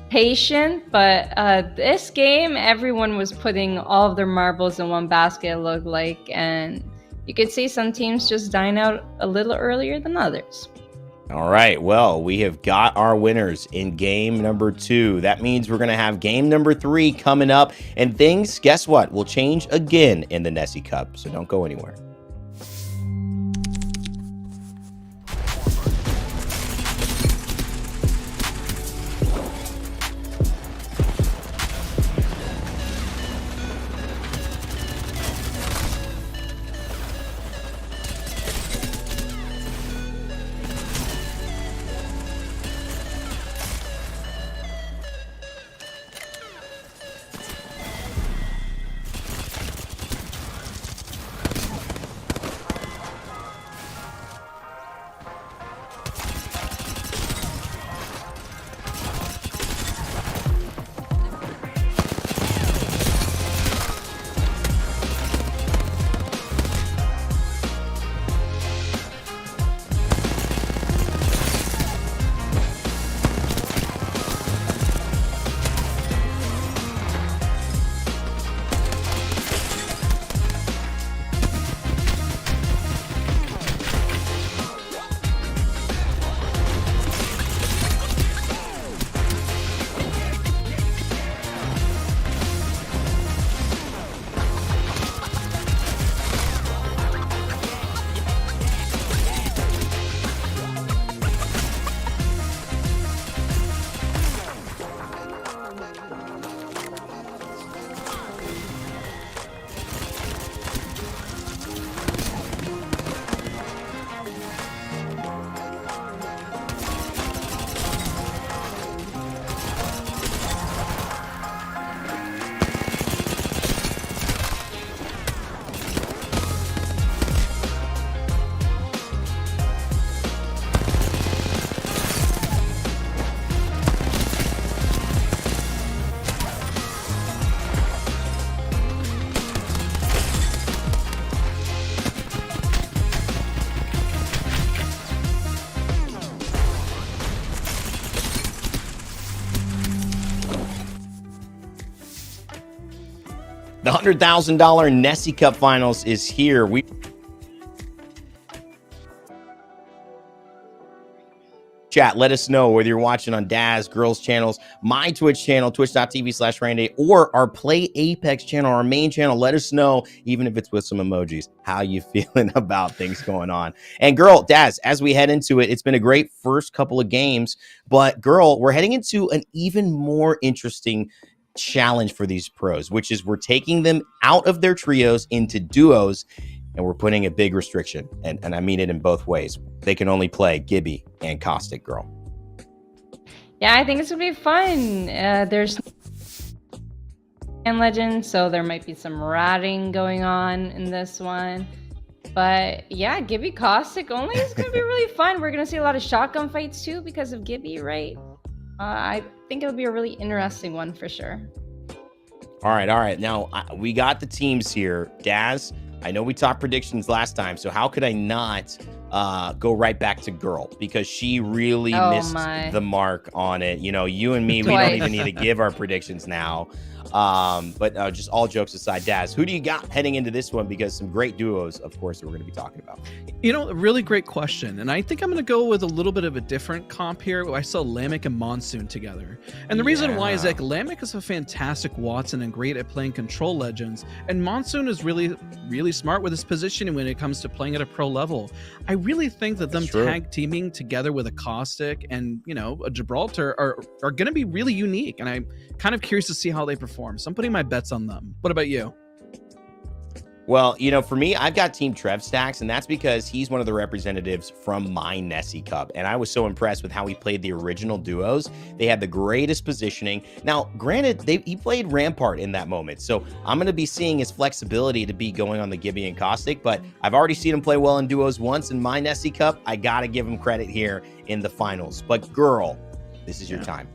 patient. But this game, everyone was putting all of their marbles in one basket, it looked like. And you could see some teams just dying out a little earlier than others. All right, well, we have got our winners in game number 2. That means we're going to have game number 3 coming up. And things, guess what, will change again in the Nessie Cup. So don't go anywhere. The $100,000 Nessie Cup Finals is here. Chat, let us know whether you're watching on Daz, Guhrl's channels, my Twitch channel, twitch.tv/Raynday, or our Play Apex channel, our main channel. Let us know, even if it's with some emojis, how you feeling about things going on. And Guhrl, Daz, as we head into it, it's been a great first couple of games, but Guhrl, we're heading into an even more interesting challenge for these pros, which is we're taking them out of their trios into duos, and we're putting a big restriction, and I mean it in both ways. They can only play Gibby and Caustic, Guhrl. Yeah, I think it's gonna be fun. There's and Legend, so there might be some ratting going on in this one. But yeah, Gibby Caustic only is gonna be really fun. We're gonna see a lot of shotgun fights too because of Gibby, right? I think it'll be a really interesting one for sure. All right. Now, we got the teams here. Daz, I know we talked predictions last time, so how could I not go right back to Guhrl? Because she really missed the mark on it. You know, you and me, we don't even need to give our predictions now. But just all jokes aside, Daz, who do you got heading into this one? Because some great duos, of course, that we're going to be talking about. You know, a really great question. And I think I'm going to go with a little bit of a different comp here. I saw Lamek and Monsoon together. And the reason why is that Lamek is a fantastic Watson and great at playing control legends. And Monsoon is really, really smart with his positioning when it comes to playing at a pro level. I really think that them tag teaming together with a Caustic and, you know, a Gibraltar are going to be really unique. And I'm kind of curious to see how they perform. So I'm putting my bets on them. What about you? Well, you know, for me, I've got Team Trev Stacks, and that's because he's one of the representatives from my Nessie Cup. And I was so impressed with how he played the original duos. They had the greatest positioning. Now, granted, he played Rampart in that moment. So I'm going to be seeing his flexibility to be going on the Gibby and Caustic. But I've already seen him play well in duos once in my Nessie Cup. I got to give him credit here in the finals. But Guhrl, this is your time.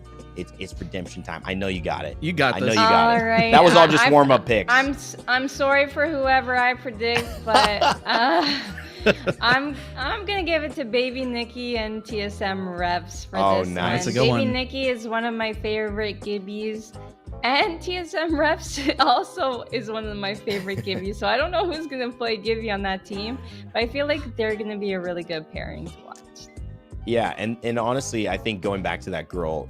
It's redemption time. I know you got it. You got this. I know you got it. Right. That was all just warm-up picks. I'm sorry for whoever I predict, but I'm gonna give it to Baby Nikki and TSM Revs for this nice. one. That's a good Baby one. Nikki is one of my favorite Gibbies, and TSM Revs also is one of my favorite Gibbies. So I don't know who's gonna play Gibby on that team, but I feel like they're gonna be a really good pairing to watch. Yeah, and honestly, I think going back to that Guhrl,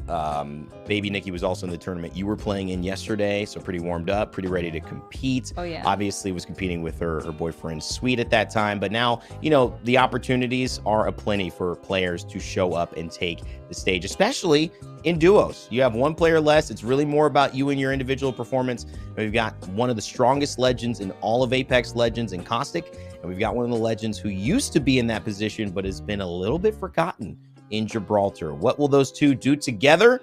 Baby Nikki was also in the tournament you were playing in yesterday, so pretty warmed up, pretty ready to compete. Oh, yeah. Obviously was competing with her boyfriend Sweet at that time, but now, you know, the opportunities are aplenty for players to show up and take the stage, especially in duos. You have one player less. It's really more about you and your individual performance. And we've got one of the strongest legends in all of Apex Legends in Caustic, and we've got one of the legends who used to be in that position but has been a little bit forgotten in Gibraltar. What will those two do together?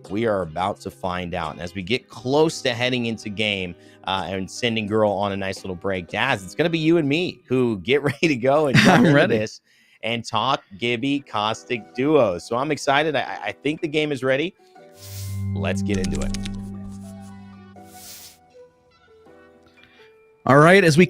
We are about to find out. And as we get close to heading into game and sending Guhrl on a nice little break, Daz, it's going to be you and me who get ready to go and jump into this and talk Gibby Caustic duos. So I'm excited. I think the game is ready. Let's get into it. All right, as we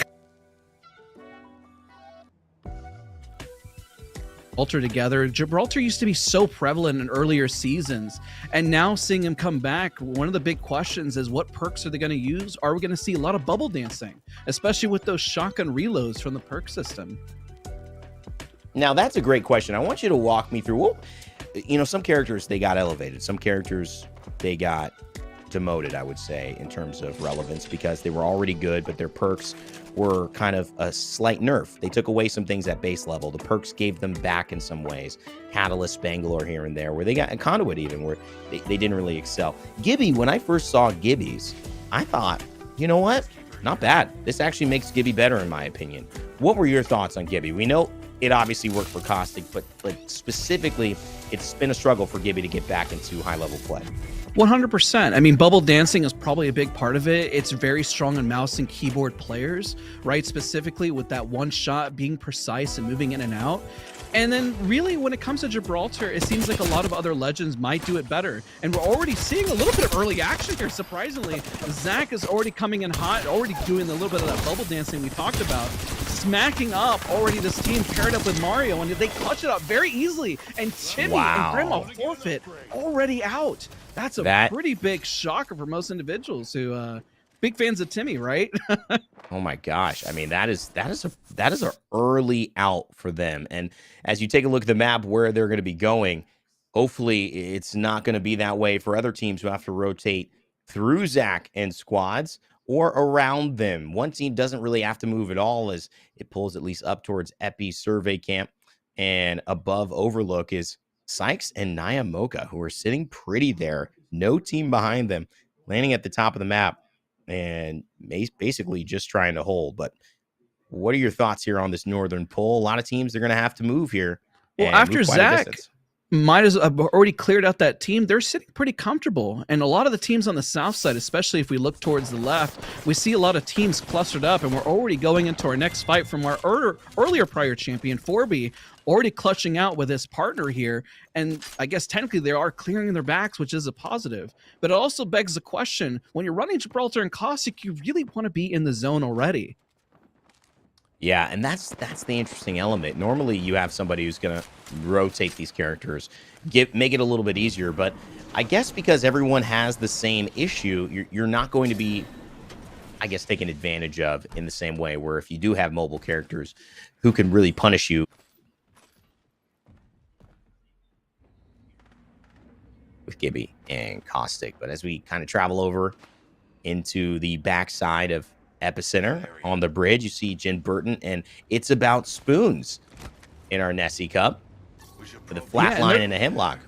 Gibraltar together. Gibraltar used to be so prevalent in earlier seasons, and now seeing him come back, one of the big questions is what perks are they going to use? Are we going to see a lot of bubble dancing, especially with those shotgun reloads from the perk system? Now, that's a great question. I want you to walk me through, well, you know, some characters, they got elevated. Some characters, they got demoted, I would say, in terms of relevance because they were already good, but their perks were kind of a slight nerf. They took away some things at base level. The perks gave them back in some ways. Catalyst, Bangalore here and there, where they got a Conduit even, where they didn't really excel. Gibby, when I first saw Gibby's, I thought, you know what? Not bad. This actually makes Gibby better, in my opinion. What were your thoughts on Gibby? We know it obviously worked for Caustic, but specifically, it's been a struggle for Gibby to get back into high-level play. 100%. I mean, bubble dancing is probably a big part of it. It's very strong on mouse and keyboard players, right? Specifically with that one shot being precise and moving in and out. And then really when it comes to Gibraltar, it seems like a lot of other legends might do it better. And we're already seeing a little bit of early action here, surprisingly. Zach is already coming in hot, already doing a little bit of that bubble dancing we talked about. Smacking up already this team paired up with Mario, and they clutch it up very easily. And Timmy and Grandma Forfeit already out. That's a pretty big shocker for most individuals who big fans of Timmy, right? Oh my gosh. I mean, that is a early out for them. And as you take a look at the map where they're going to be going, hopefully it's not going to be that way for other teams who have to rotate through Zach and squads or around them. One team doesn't really have to move at all as it pulls at least up towards Epi Survey Camp, and above Overlook is Sykes and Naya Mocha, who are sitting pretty there. No team behind them, landing at the top of the map and basically just trying to hold. But what are your thoughts here on this northern pull? A lot of teams are going to have to move here. Well, after Zach might as have already cleared out that team, they're sitting pretty comfortable. And a lot of the teams on the south side, especially if we look towards the left, we see a lot of teams clustered up, and we're already going into our next fight from our earlier prior champion, 4B, already clutching out with his partner here. And I guess technically they are clearing their backs, which is a positive. But it also begs the question, when you're running Gibraltar and Caustic, you really want to be in the zone already. Yeah, and that's the interesting element. Normally, you have somebody who's going to rotate these characters, make it a little bit easier. But I guess because everyone has the same issue, you're not going to be, I guess, taken advantage of in the same way. Where if you do have mobile characters who can really punish you with Gibby and Caustic. But as we kind of travel over into the backside of Epicenter on the bridge, you see Jen Burton, and it's about spoons in our Nessie Cup with a flat line and a hemlock.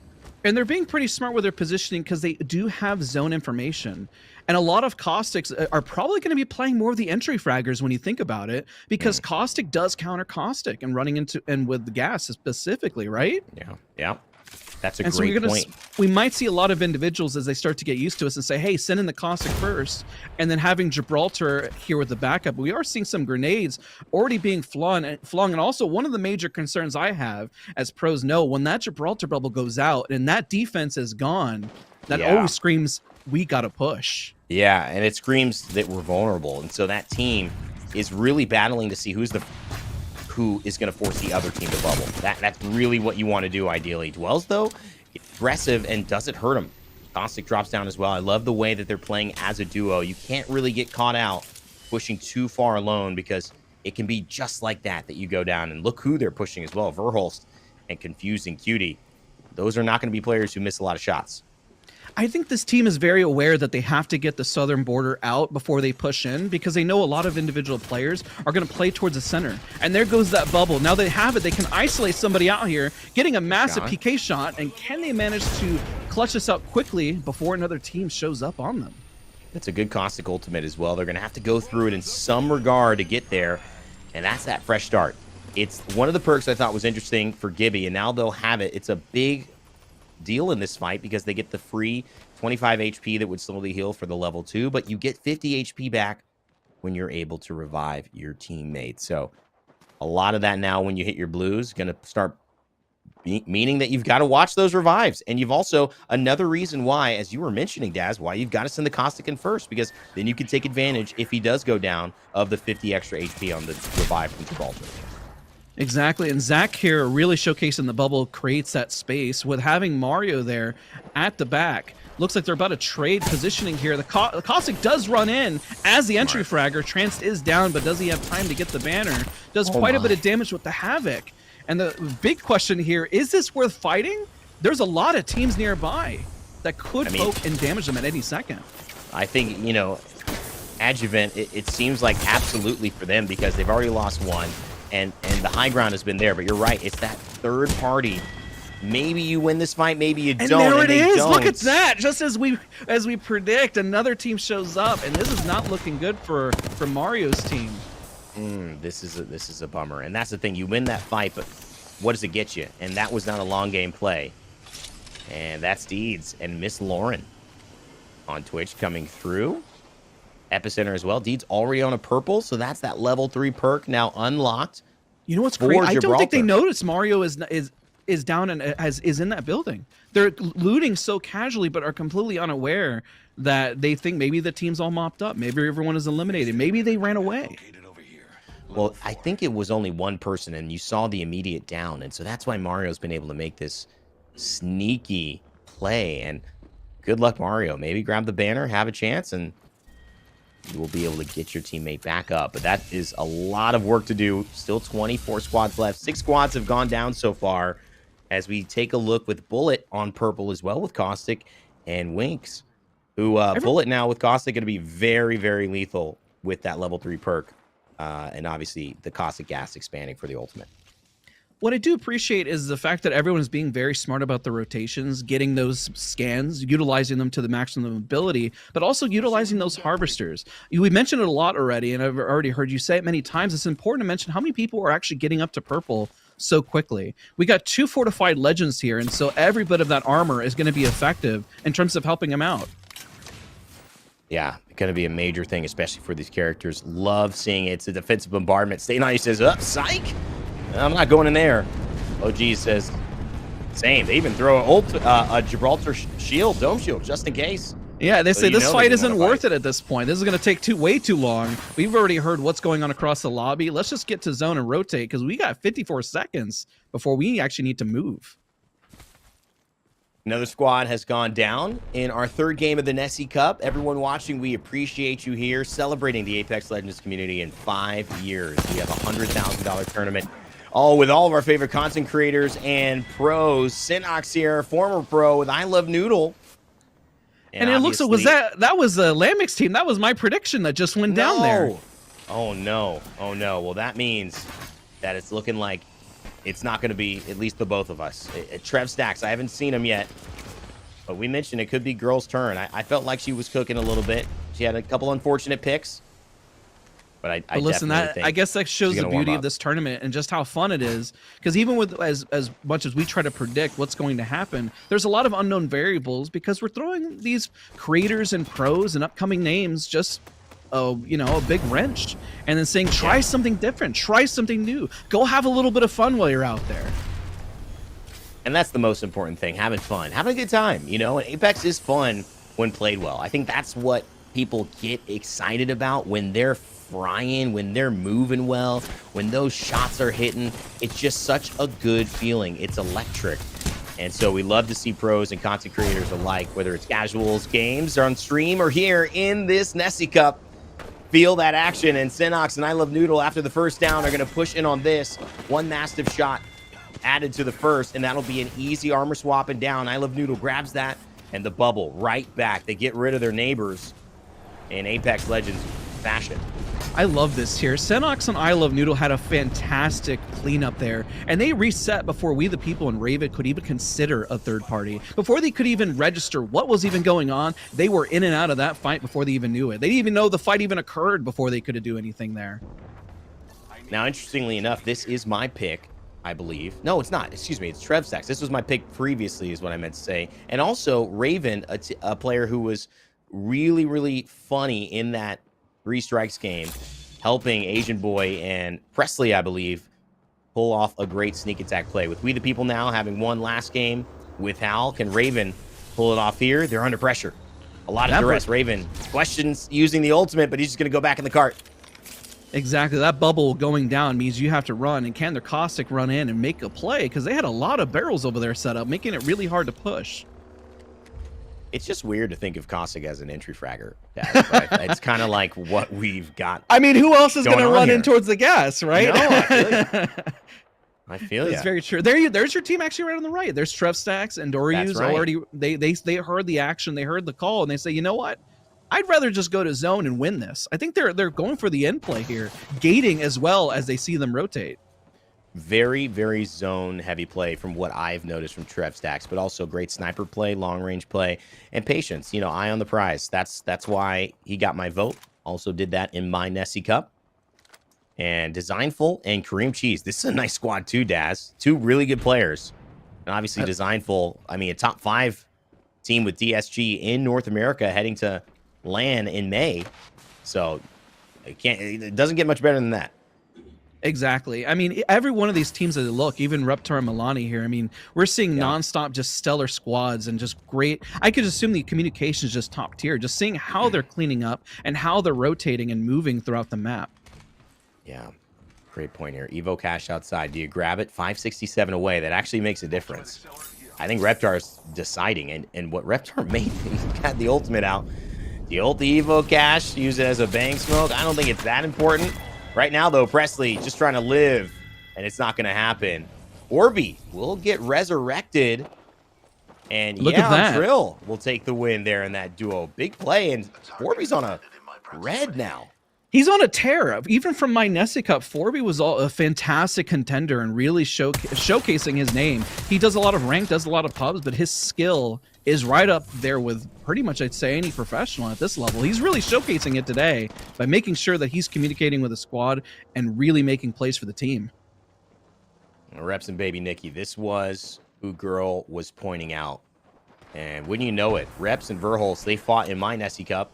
And they're being pretty smart with their positioning because they do have zone information. And a lot of Caustics are probably going to be playing more of the entry fraggers when you think about it, because Caustic does counter Caustic and running into and with the gas specifically, right? Yeah. That's a great point. We might see a lot of individuals as they start to get used to us and say, hey, send in the Caustic first, and then having Gibraltar here with the backup. We are seeing some grenades already being flung. And also one of the major concerns I have, as pros know, when that Gibraltar bubble goes out and that defense is gone, that always screams, we got to push. Yeah, and it screams that we're vulnerable. And so that team is really battling to see who is going to force the other team to bubble. That's really what you want to do, ideally. Dwells, though, aggressive and doesn't hurt him. Caustic drops down as well. I love the way that they're playing as a duo. You can't really get caught out pushing too far alone, because it can be just like that you go down. And look who they're pushing as well. Verhulst and Confusing Cutie. Those are not going to be players who miss a lot of shots. I think this team is very aware that they have to get the southern border out before they push in, because they know a lot of individual players are going to play towards the center. And there goes that bubble. Now they have it. They can isolate somebody out here, getting a massive PK shot. And can they manage to clutch this out quickly before another team shows up on them? That's a good Caustic ultimate as well. They're going to have to go through it in some regard to get there. And that's that fresh start. It's one of the perks I thought was interesting for Gibby, and now they'll have it. It's a big deal in this fight because they get the free 25 HP that would slowly heal for the level 2, but you get 50 HP back when you're able to revive your teammate. So a lot of that now when you hit your blues going to start meaning that you've got to watch those revives. And you've also, another reason why, as you were mentioning, Daz, why you've got to send the Caustic in first, because then you can take advantage, if he does go down, of the 50 extra HP on the revive from Gibraltar. Exactly, and Zach here really showcasing the bubble creates that space with having Mario there at the back. Looks like they're about to trade positioning here. The Caustic does run in as the entry fragger. Trance is down, but does he have time to get the banner? Does quite a bit of damage with the Havoc. And the big question here, is this worth fighting? There's a lot of teams nearby that could poke and damage them at any second. I think, you know, Adjuvant, it seems like absolutely for them, because they've already lost one. And the high ground has been there, but you're right. It's that third party. Maybe you win this fight, maybe you don't. There it is. Look at that. Just as we predict, another team shows up, and this is not looking good for Mario's team. This is a bummer. And that's the thing. You win that fight, but what does it get you? And that was not a long game play. And that's Deeds and Miss Lauren on Twitch coming through. Epicenter as well. Deeds already on a purple, so that's that level 3 perk now unlocked. You know what's crazy? I don't think they noticed Mario is down and is in that building. They're looting so casually, but are completely unaware that they think maybe the team's all mopped up. Maybe everyone is eliminated. Maybe they ran away. Well, I think it was only one person, and you saw the immediate down, and so that's why Mario's been able to make this sneaky play. And good luck, Mario. Maybe grab the banner, have a chance, and you will be able to get your teammate back up. But that is a lot of work to do. Still 24 squads left. 6 squads have gone down so far. as we take a look with Bullet on purple as well with Caustic and Winks, who Bullet now with Caustic going to be very, very lethal with that level 3 perk. And obviously the Caustic gas expanding for the ultimate. What I do appreciate is the fact that everyone is being very smart about the rotations, getting those scans, utilizing them to the maximum ability, but also utilizing those harvesters. We mentioned it a lot already, and I've already heard you say it many times. It's important to mention how many people are actually getting up to purple so quickly. We got 2 fortified legends here, and so every bit of that armor is going to be effective in terms of helping them out. Yeah, going to be a major thing, especially for these characters. Love seeing it. It's a defensive bombardment. Stay nice says, psych! I'm not going in there. OG says, same. They even throw a Gibraltar shield, dome shield, just in case. Yeah, they So say you this know fight they isn't wanna worth fight. it at this point. This is going to take way too long. We've already heard what's going on across the lobby. Let's just get to zone and rotate because we got 54 seconds before we actually need to move. Another squad has gone down in our 3rd game of the Nessie Cup. Everyone watching, we appreciate you here, celebrating the Apex Legends community in 5 years. We have a $100,000 tournament. All with all of our favorite content creators and pros. Sinox here, former pro with I Love Noodle. And it looks like that was the Lamix team. That was my prediction that just went down there. Oh no. Oh no. Well, that means that it's looking like it's not going to be at least the both of us. Trev Stacks, I haven't seen him yet, but we mentioned it could be Guhrl's turn. I felt like she was cooking a little bit. She had a couple unfortunate picks. But I listen, I guess that shows the beauty of this tournament and just how fun it is. Because even with as much as we try to predict what's going to happen, there's a lot of unknown variables because we're throwing these creators and pros and upcoming names just a big wrench, and then saying try something different, try something new, go have a little bit of fun while you're out there. And that's the most important thing, having fun, having a good time. And Apex is fun when played well. I think that's what people get excited about when they're frying, when they're moving well, when those shots are hitting. It's just such a good feeling. It's electric. And so we love to see pros and content creators alike, whether it's casuals, games, or on stream, or here in this Nessie Cup. Feel that action, and Sinox and I Love Noodle after the first down are going to push in on this. One massive shot added to the first, and that'll be an easy armor swap and down. I Love Noodle grabs that, and the bubble right back. They get rid of their neighbors in Apex Legends fashion. I love this here. Senox and I Love Noodle had a fantastic cleanup there, and they reset before we, the people in Raven, could even consider a third party. Before they could even register what was even going on, they were in and out of that fight before they even knew it. They didn't even know the fight even occurred before they could do anything there. Now, interestingly enough, this is my pick, I believe. No, it's not. Excuse me. It's Trev Stacks. This was my pick previously is what I meant to say. And also Raven, a player who was really, really funny in that 3 strikes game, helping Asian Boy and Presley, I believe, pull off a great sneak attack play. With We the People now having won last game with Hal, can Raven pull it off here? They're under pressure. A lot of duress. Raven questions using the ultimate, but he's just going to go back in the cart. Exactly. That bubble going down means you have to run, and can their Caustic run in and make a play? Because they had a lot of barrels over there set up, making it really hard to push. It's just weird to think of Caustic as an entry fragger. Right? It's kind of like what we've got. I mean, who else is going to run here in towards the gas, right? No, I feel you. I feel That's very true. There's your team actually right on the right. There's Trev Stacks and Doryu's right. already. They heard the action, they heard the call, and they say, you know what? I'd rather just go to zone and win this. I think they're going for the end play here, gating as well as they see them rotate. Very, very zone heavy play from what I've noticed from Trev Stacks, but also great sniper play, long range play, and patience. Eye on the prize. That's why he got my vote. Also did that in my Nessie Cup. And Designful and Kareem Cheese. This is a nice squad too, Daz. 2 really good players. And obviously Designful, I mean, a top 5 team with DSG in North America heading to LAN in May. So it doesn't get much better than that. Exactly. I mean, every one of these teams that look, even Reptar and Milani here, I mean, we're seeing nonstop just stellar squads and just great. I could assume the communication is just top tier, just seeing how they're cleaning up and how they're rotating and moving throughout the map. Yeah, great point here. Evo Cash outside. Do you grab it? 567 away. That actually makes a difference. I think Reptar's deciding, and what Reptar made, he got the ultimate out. The ult the Evo Cash, use it as a bang smoke. I don't think it's that important. Right now, though, Presley just trying to live, and it's not going to happen. Orby will get resurrected. And Look at that. Drill will take the win there in that duo. Big play, and Orby's on a red now. He's on a tear. Even from my Nessie Cup, Forby was a fantastic contender and really showcasing his name. He does a lot of rank, does a lot of pubs, but his skill is right up there with pretty much, I'd say, any professional at this level. He's really showcasing it today by making sure that he's communicating with the squad and really making plays for the team. Reps and Baby Nikki, this was who Guhrl was pointing out. And wouldn't you know it, Reps and Verholz, they fought in my Nessie Cup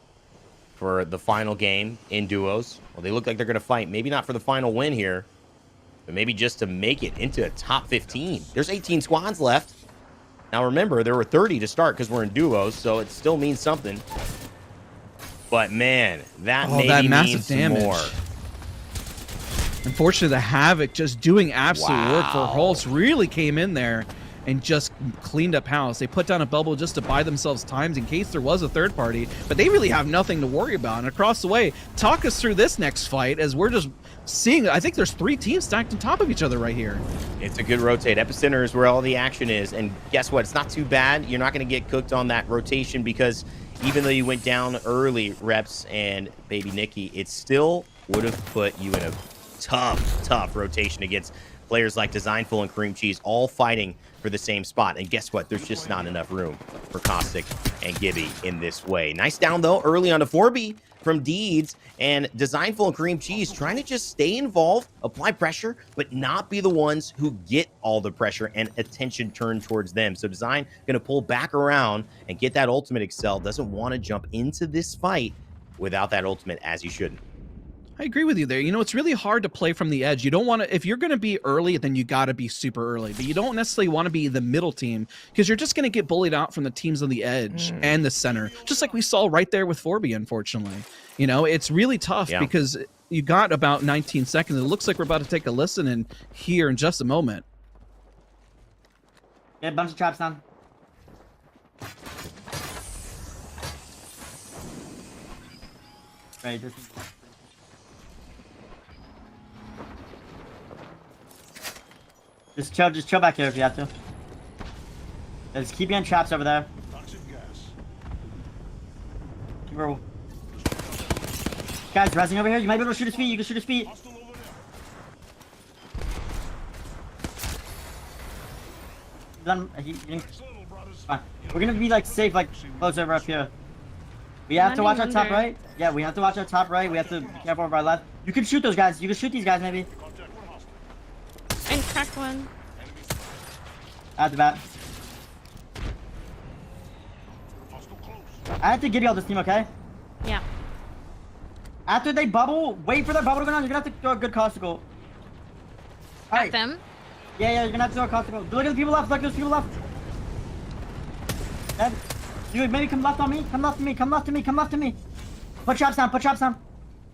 for the final game in duos. Well, they look like they're going to fight, maybe not for the final win here, but maybe just to make it into a top 15. There's 18 squads left. Now remember, there were 30 to start because we're in duos, so it still means something. But man, that maybe means more. Unfortunately, the Havoc just doing absolute work for Verholz really came in there and just cleaned up house. They put down a bubble just to buy themselves times in case there was a third party, but they really have nothing to worry about. And across the way, talk us through this next fight as we're just seeing, I think there's 3 teams stacked on top of each other right here. It's a good rotate. Epicenter is where all the action is. And guess what? It's not too bad. You're not going to get cooked on that rotation because even though you went down early, Reps and Baby Nikki, it still would have put you in a tough rotation against players like Designful and Cream Cheese, all fighting for the same spot. And guess what? There's just not enough room for Caustic and Gibby in this way. Nice down, though, early on to 4B from Deeds, and Designful and Cream Cheese trying to just stay involved, apply pressure, but not be the ones who get all the pressure and attention turned towards them. So Design going to pull back around and get that ultimate. Excel doesn't want to jump into this fight without that ultimate, as he shouldn't. I agree with you there. You know, it's really hard to play from the edge. You don't want to, if you're going to be early, then you got to be super early. But you don't necessarily want to be the middle team because you're just going to get bullied out from the teams on the edge and the center, just like we saw right there with 4B, unfortunately. You know, it's really tough because you got about 19 seconds. It looks like we're about to take a listen and hear in just a moment. Get a bunch of traps down. Right, just chill back here if you have to. Just keep you on traps over there. Guys, resing over here. You might be able to shoot his feet. You can shoot his feet. Fine. We're gonna be like safe, like close over up here. We have to watch our top right. Yeah, we have to watch our top right. We have to be careful of our left. You can shoot those guys. You can shoot these guys maybe. I cracked one. At the bat. I have to give you all this team, okay? Yeah. After they bubble, wait for their bubble to go down. You're gonna have to throw a good Caustical. At them? Yeah, you're gonna have to throw a Caustical. Look at the people left. Look at those people left. Then, you maybe come left on me. Come left to me. Come left to me. Come left to me. Put traps down. Put traps down.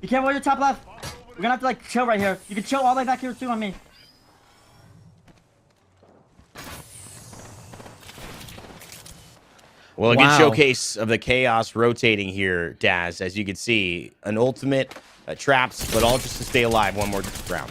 Be careful with your top left. We're gonna have to like chill right here. You can chill all the way back here too on me. Well, a good showcase of the chaos rotating here, Daz. As you can see, an ultimate, traps, but all just to stay alive one more round.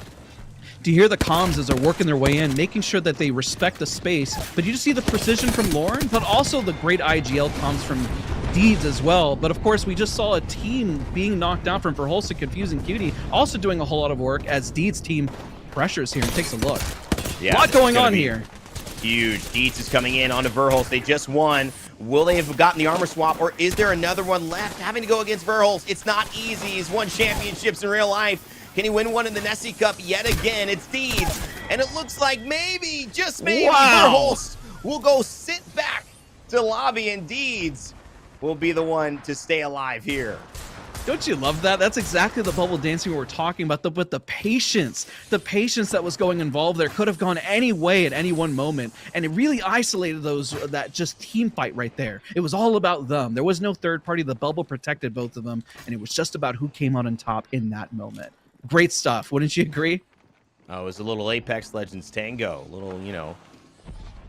Do you hear the comms as they're working their way in, making sure that they respect the space? But you just see the precision from Lauren, but also the great IGL comms from Deeds as well. But of course, we just saw a team being knocked down from Verholz and Confusing Cutie, also doing a whole lot of work as Deeds' team pressures here and takes a look. Yeah, a lot going on here. Huge. Deeds is coming in onto Verholz. They just won. Will they have gotten the armor swap, or is there another one left? Having to go against Verholz. It's not easy. He's won championships in real life. Can he win one in the Nessie Cup yet again? It's Deeds. And it looks like maybe, just maybe, Verholz will go sit back to lobby, and Deeds will be the one to stay alive here. Don't you love that? That's exactly the bubble dancing we were talking about, but the patience that was going involved there could have gone any way at any one moment, and it really isolated that just team fight right there. It was all about them. There was no third party. The bubble protected both of them, and it was just about who came out on top in that moment. Great stuff. Wouldn't you agree? Oh, it was a little Apex Legends tango, a little, you know,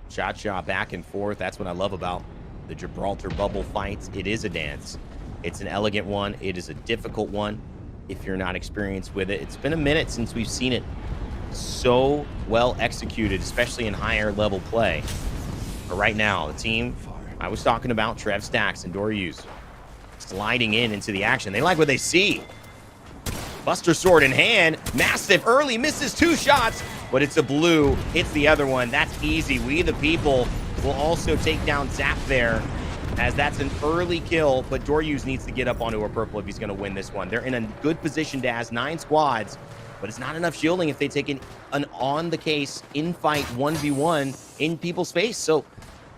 shot back and forth. That's what I love about the Gibraltar bubble fights. It is a dance. It's an elegant one. It is a difficult one if you're not experienced with it. It's been a minute since we've seen it so well executed, especially in higher level play. But right now, the team I was talking about, Trev Stacks and Doryus, sliding into the action. They like what they see. Buster Sword in hand. Massive early, misses 2 shots, but it's a blue. Hits the other one. That's easy. We the people will also take down Zap there, as that's an early kill, but Doryus needs to get up onto a purple if he's going to win this one. They're in a good position, Daz. 9 squads, but it's not enough shielding if they take an on-the-case in-fight 1v1 in people's face. So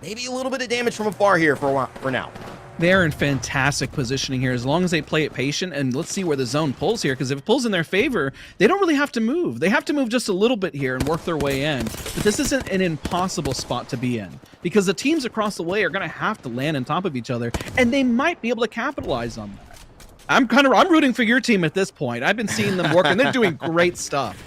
maybe a little bit of damage from afar here for now. They're in fantastic positioning here as long as they play it patient, and let's see where the zone pulls here, because if it pulls in their favor, they don't really have to move. They have to move just a little bit here and work their way in, but this isn't an impossible spot to be in, because the teams across the way are going to have to land on top of each other, and they might be able to capitalize on that. I'm rooting for your team at this point. I've been seeing them work, and they're doing great stuff.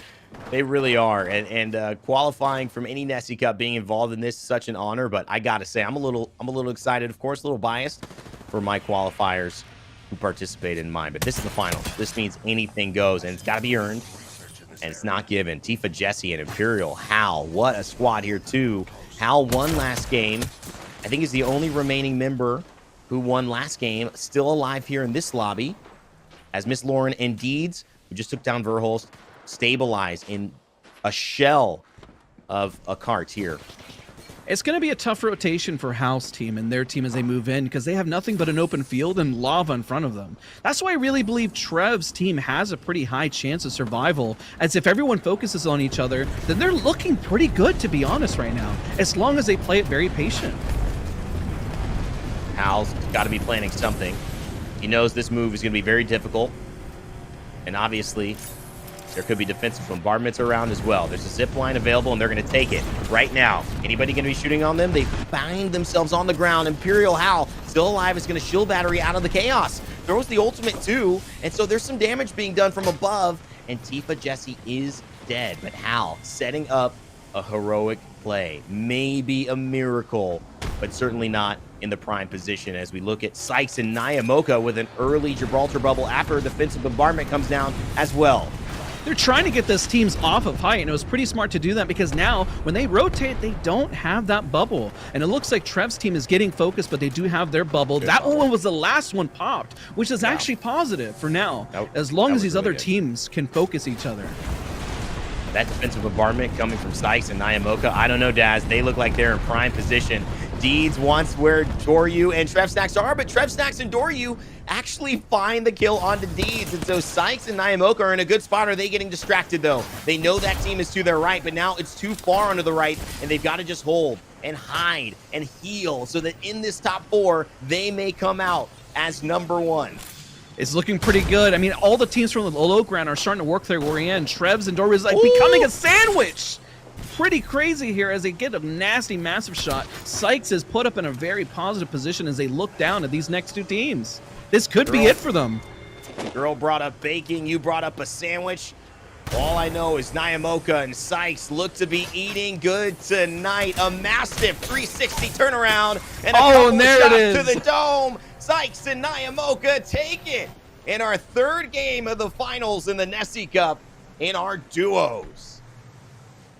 They really are, and qualifying from any Nessie Cup, being involved in this is such an honor. But I gotta say, I'm a little excited, of course, a little biased for my qualifiers who participated in mine. But this is the final. This means anything goes, and it's got to be earned, and it's not given. Tifa, Jesse, and Imperial. Hal, what a squad here too. Hal won last game. I think he's the only remaining member who won last game, still alive here in this lobby, as Miss Lauren and Deeds, who just took down Verhulst, stabilize in a shell of a cart here. It's going to be a tough rotation for Hal's team and their team as they move in, because they have nothing but an open field and lava in front of them. That's why I really believe Trev's team has a pretty high chance of survival, as if everyone focuses on each other, then they're looking pretty good, to be honest, right now, as long as they play it very patient. Hal's got to be planning something. He knows this move is going to be very difficult, and obviously there could be defensive bombardments around as well. There's a zip line available, and they're going to take it right now. Anybody going to be shooting on them? They find themselves on the ground. Imperial Hal, still alive, is going to shield battery out of the chaos. Throws the ultimate too, and so there's some damage being done from above, and Tifa Jesse is dead. But Hal setting up a heroic play. Maybe a miracle, but certainly not in the prime position, as we look at Sykes and Nyamoka with an early Gibraltar bubble after a defensive bombardment comes down as well. They're trying to get those teams off of height, and it was pretty smart to do that, because now when they rotate, they don't have that bubble. And it looks like Trev's team is getting focused, but they do have their bubble. That one was the last one popped, which is actually positive for now, as long as these other teams can focus each other. That defensive bombardment coming from Sykes and Nyamoka, I don't know, Daz. They look like they're in prime position. Deeds wants where Doryu and Trev Stacks are, but Trev Stacks and Doryu actually find the kill onto Deeds. And so Sykes and Nyamoka are in a good spot. Are they getting distracted, though? They know that team is to their right, but now it's too far onto the right, and they've got to just hold and hide and heal so that in this top 4, they may come out as #1. It's looking pretty good. I mean, all the teams from the low ground are starting to work their way in. Trev's and Dory's like becoming a sandwich. Pretty crazy here as they get a nasty, massive shot. Sykes is put up in a very positive position as they look down at these next 2 teams. This could be it for them. Girl brought up baking. You brought up a sandwich. All I know is Nyamoka and Sykes look to be eating good tonight. A massive 360 turnaround and a couple shots to the dome. Sykes and Nyamoka take it in our 3rd game of the finals in the Nessie Cup in our duos.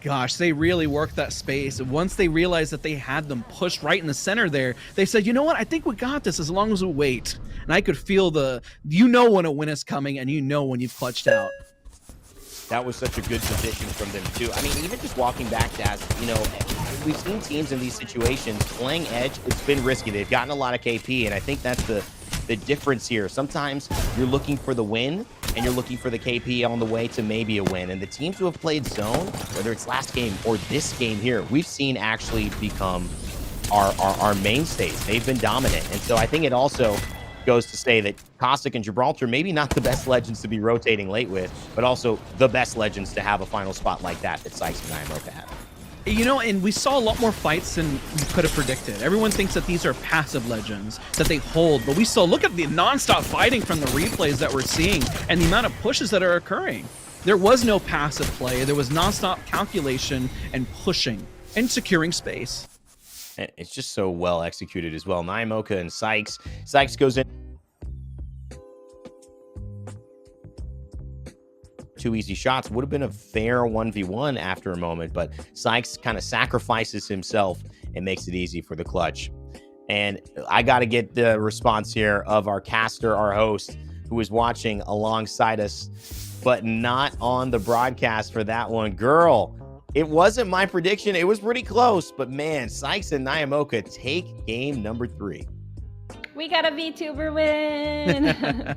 Gosh, they really worked that space. Once they realized that they had them pushed right in the center there, they said, you know what? I think we got this as long as we wait. And I could feel when a win is coming, and when you've clutched out. That was such a good position from them, too. I mean, even just walking back, Daz, we've seen teams in these situations playing edge. It's been risky. They've gotten a lot of KP, and I think that's the difference here. Sometimes you're looking for the win, and you're looking for the KP on the way to maybe a win. And the teams who have played zone, whether it's last game or this game here, we've seen actually become our mainstays. They've been dominant. And so I think it also goes to say that Caustic and Gibraltar, maybe not the best legends to be rotating late with, but also the best legends to have a final spot like that Sykes and Nyamoka have. And we saw a lot more fights than we could have predicted. Everyone thinks that these are passive legends, that they hold, but we saw, look at the non-stop fighting from the replays that we're seeing and the amount of pushes that are occurring. There was no passive play. There was non-stop calculation and pushing and securing space. And it's just so well executed as well. Nyamoka and Sykes. Sykes goes in 2 easy shots. Would have been a fair 1v1 after a moment, but Sykes kind of sacrifices himself and makes it easy for the clutch. And I got to get the response here of our caster, our host, who is watching alongside us, but not on the broadcast for that one. Guhrl, it wasn't my prediction. It was pretty close, but man, Sykes and Nyamoka take game number 3. We got a VTuber win.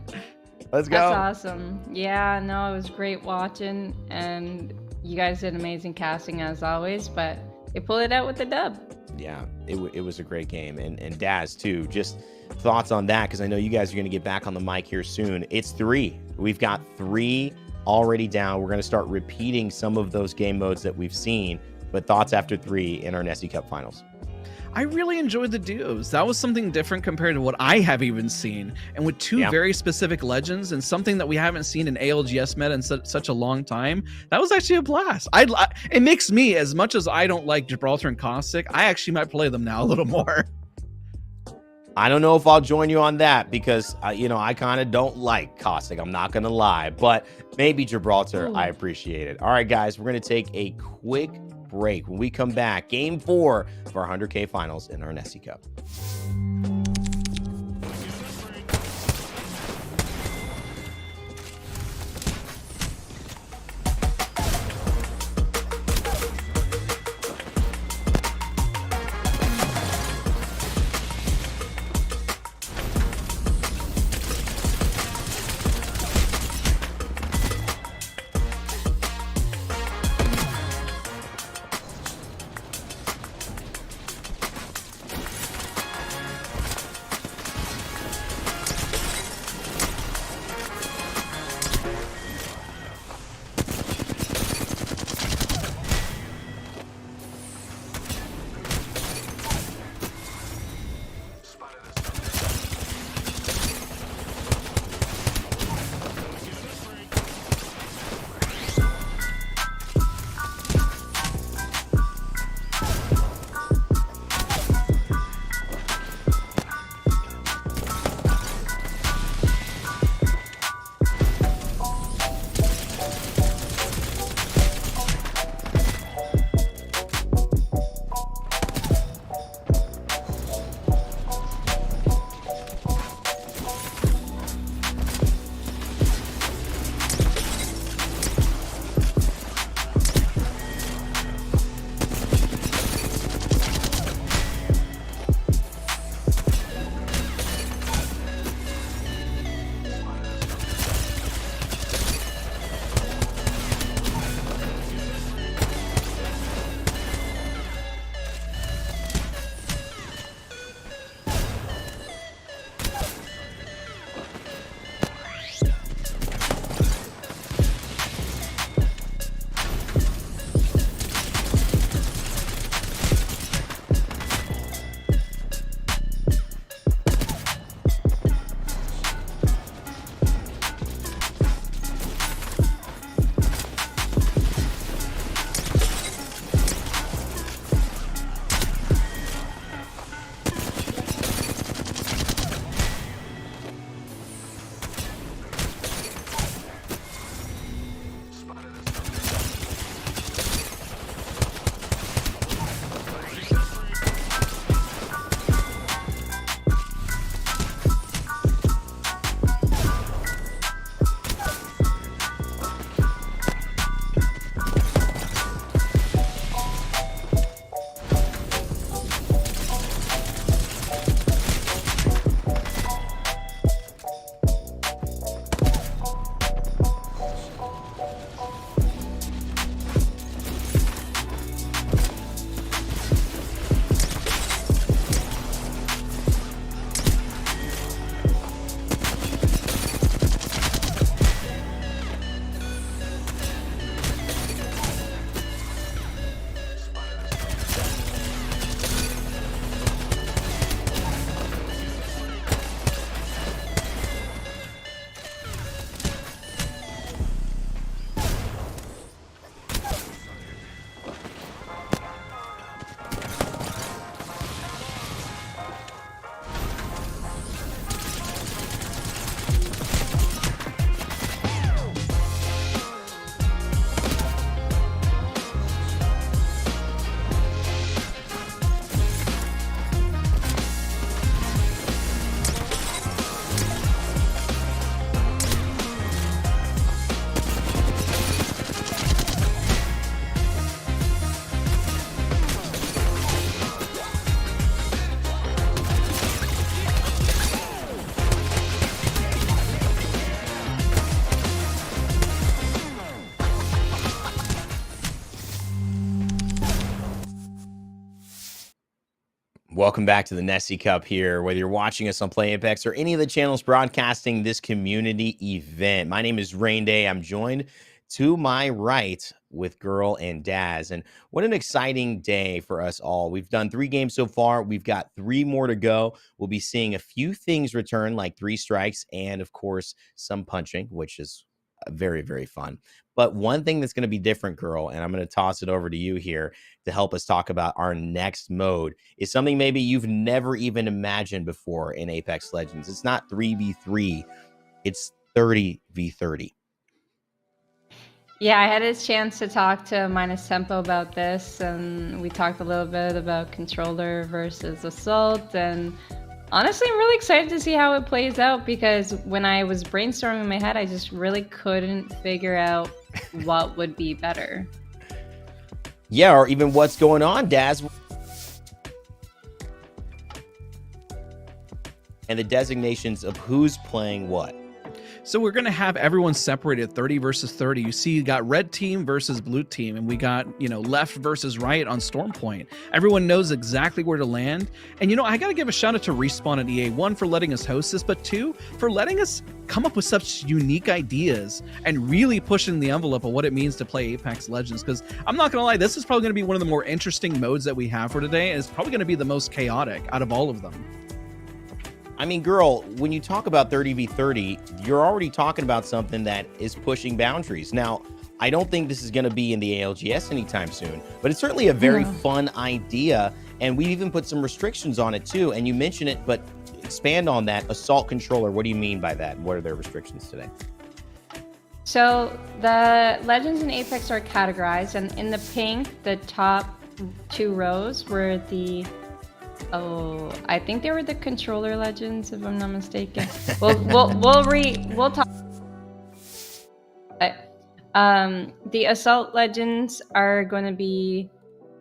Let's go. That's awesome. Yeah, no, it was great watching, and you guys did amazing casting as always, but they pulled it out with the dub. Yeah, it was a great game. And Daz, too, just thoughts on that, because I know you guys are going to get back on the mic here soon. It's 3. We've got 3 already down. We're going to start repeating some of those game modes that we've seen, but thoughts after 3 in our Nessie Cup finals. I really enjoyed the duos. That was something different compared to what I have even seen. And with 2 very specific legends and something that we haven't seen in ALGS meta in such a long time, that was actually a blast. It makes me, as much as I don't like Gibraltar and Caustic, I actually might play them now a little more. I don't know if I'll join you on that because, I kind of don't like Caustic. I'm not going to lie, but maybe Gibraltar, I appreciate it. All right, guys, we're going to take a quick break. When we come back, game 4 of our 100K finals in our Nessie Cup. welcome back to the Nessie Cup here, whether you're watching us on Play Apex or any of the channels broadcasting this community event. My name is Raynday. I'm joined to my right with Guhrl and Dazs. And what an exciting day for us all. We've done 3 games so far. We've got 3 more to go. We'll be seeing a few things return, like 3 strikes and, of course, some punching, which is very, very fun. But one thing that's going to be different, Guhrl, and I'm going to toss it over to you here to help us talk about our next mode, is something maybe you've never even imagined before in Apex Legends. It's not 3v3, it's 30v30. Yeah, I had a chance to talk to Minus Tempo about this, and we talked a little bit about controller versus assault, and honestly, I'm really excited to see how it plays out, because when I was brainstorming in my head, I just really couldn't figure out what would be better. Yeah, or even what's going on, Daz. And the designations of who's playing what. So we're going to have everyone separated 30 versus 30. You see, you got red team versus blue team, and we got, left versus right on Storm Point. Everyone knows exactly where to land. And, I got to give a shout out to Respawn and EA, 1, for letting us host this, but 2, for letting us come up with such unique ideas and really pushing the envelope of what it means to play Apex Legends. Because I'm not going to lie, this is probably going to be one of the more interesting modes that we have for today, and it's probably going to be the most chaotic out of all of them. I mean, Guhrl, when you talk about 30v30, you're already talking about something that is pushing boundaries. Now, I don't think this is going to be in the ALGS anytime soon, but it's certainly a very fun idea, and we've even put some restrictions on it too. And you mentioned it, but expand on that. Assault controller, what do you mean by that? What are their restrictions today? So the Legends and Apex are categorized, and in the pink, the top 2 rows were the... Oh, I think they were the controller legends, if I'm not mistaken. We'll talk. The assault legends are going to be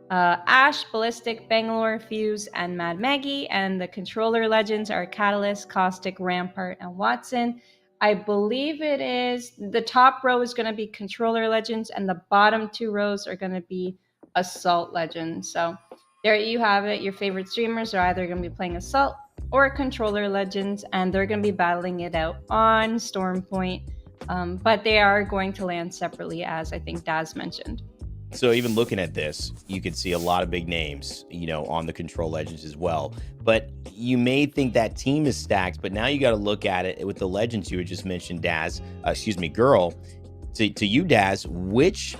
Ash, Ballistic, Bangalore, Fuse, and Mad Maggie, and the controller legends are Catalyst, Caustic, Rampart, and Watson. I believe it is the top row is going to be controller legends, and the bottom 2 rows are going to be assault legends. So there you have it. Your favorite streamers are either going to be playing Assault or Controller Legends, and they're going to be battling it out on Storm Point. But they are going to land separately, as I think Daz mentioned. So even looking at this, you could see a lot of big names, on the Control Legends as well. But you may think that team is stacked, but now you got to look at it with the Legends you had just mentioned, Guhrl. To you, Daz, which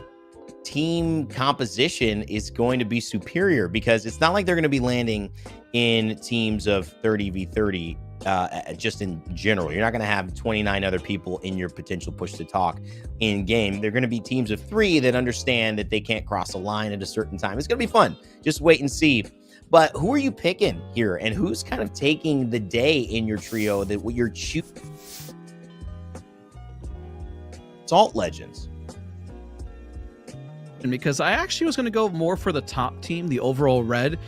team composition is going to be superior? Because it's not like they're going to be landing in teams of 30v30 just in general. You're not going to have 29 other people in your potential push to talk in game. They're going to be teams of 3 that understand that they can't cross a line at a certain time. It's going to be fun. Just wait and see. But who are you picking here, and who's kind of taking the day in your trio that what you're choosing? Assault Legends. Because I actually was going to go more for the top team, the overall red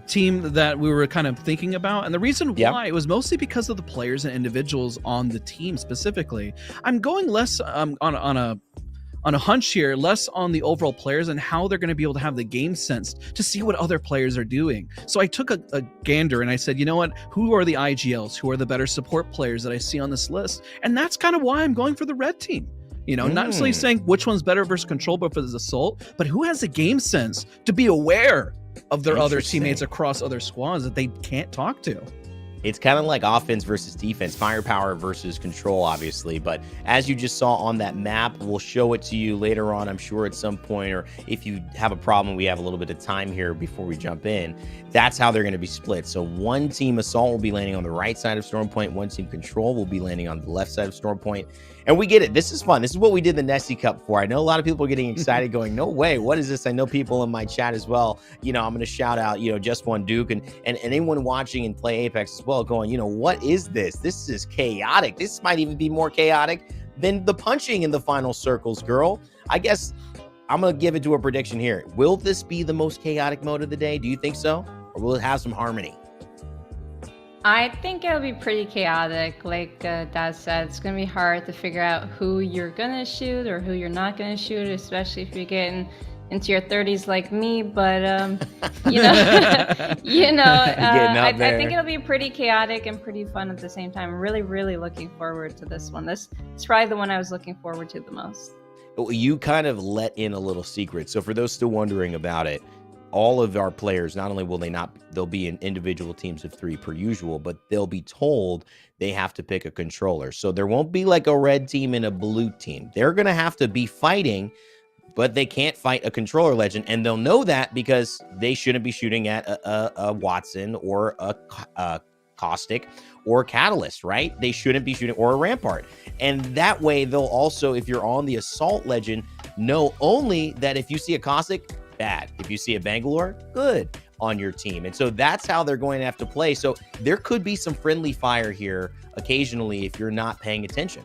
team that we were kind of thinking about. And the reason why, it was mostly because of the players and individuals on the team specifically. I'm going less on a hunch here, less on the overall players and how they're going to be able to have the game sense to see what other players are doing. So I took a gander and I said, you know what, who are the IGLs? Who are the better support players that I see on this list? And that's kind of why I'm going for the red team. Not necessarily saying which one's better versus control, but for the assault, but who has the game sense to be aware of their other teammates across other squads that they can't talk to. It's kind of like offense versus defense, firepower versus control, obviously. But as you just saw on that map, we'll show it to you later on, I'm sure, at some point. Or if you have a problem, we have a little bit of time here before we jump in. That's how they're going to be split. So one team assault will be landing on the right side of Storm Point. One team control will be landing on the left side of Storm Point. And we get it. This is fun. This is what we did the Nessie Cup for. I know a lot of people are getting excited going, no way, what is this? I know people in my chat as well. I'm going to shout out, Just One Duke and anyone watching and play Apex as well going, what is this? This is chaotic. This might even be more chaotic than the punching in the final circles, Guhrl. I guess I'm going to give it to a prediction here. Will this be the most chaotic mode of the day? Do you think so? Or will it have some harmony? I think it'll be pretty chaotic. Like Daz said, it's going to be hard to figure out who you're going to shoot or who you're not going to shoot, especially if you're getting into your 30s like me, but you know, I think it'll be pretty chaotic and pretty fun at the same time. I'm really, really looking forward to this one. This is probably the one I was looking forward to the most. You kind of let in a little secret. So for those still wondering about it, all of our players, not only will they'll be in individual teams of 3 per usual, but they'll be told they have to pick a controller. So there won't be like a red team and a blue team. They're going to have to be fighting, but they can't fight a controller legend. And they'll know that because they shouldn't be shooting at a Watson or a Caustic or a Catalyst, right? They shouldn't be shooting, or a Rampart. And that way they'll also, if you're on the Assault legend, know only that if you see a Caustic, bad. If you see a Bangalore, good on your team. And so that's how they're going to have to play. So there could be some friendly fire here occasionally if you're not paying attention.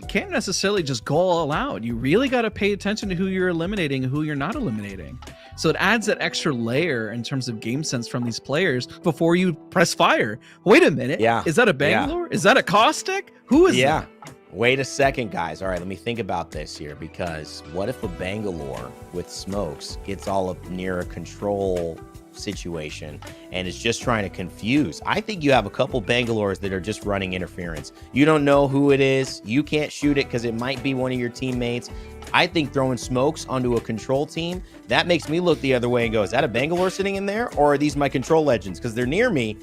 It can't necessarily just go all out. You really got to pay attention to who you're eliminating and who you're not eliminating. So it adds that extra layer in terms of game sense from these players before you press fire. Wait a minute. Yeah. Is that a Bangalore? Yeah. Is that a Caustic? Who is that? Wait a second, guys. All right, let me think about this here, because what if a Bangalore with smokes gets all up near a control situation and is just trying to confuse? I think you have a couple Bangalores that are just running interference. You don't know who it is. You can't shoot it because it might be one of your teammates. I think throwing smokes onto a control team, that makes me look the other way and go, is that a Bangalore sitting in there? Or are these my control legends? Because they're near me.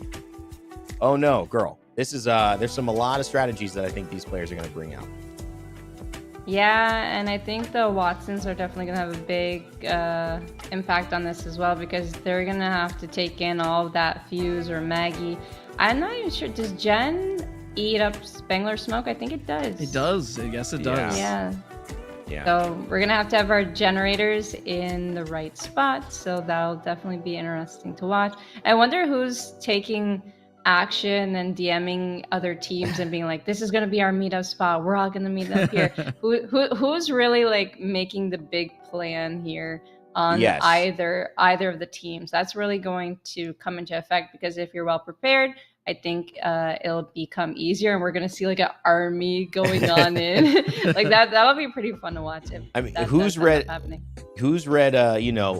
Oh no, girl. This is there's a lot of strategies that I think these players are going to bring out. Yeah, and I think the Watsons are definitely going to have a big impact on this as well, because they're going to have to take in all of that Fuse or Maggie. I'm not even sure. Does Jen eat up Spangler smoke? I think it does. It does. Yes, it does. Yeah. So we're going to have our generators in the right spot. So that'll definitely be interesting to watch. I wonder who's taking action and DMing other teams and being like, this is going to be our meetup spot. We're all going to meet up here. Who's really like making the big plan here on either of the teams? That's really going to come into effect, because if you're well prepared, I think it'll become easier, and we're going to see like an army going on in like that. That would be pretty fun to watch. Who's read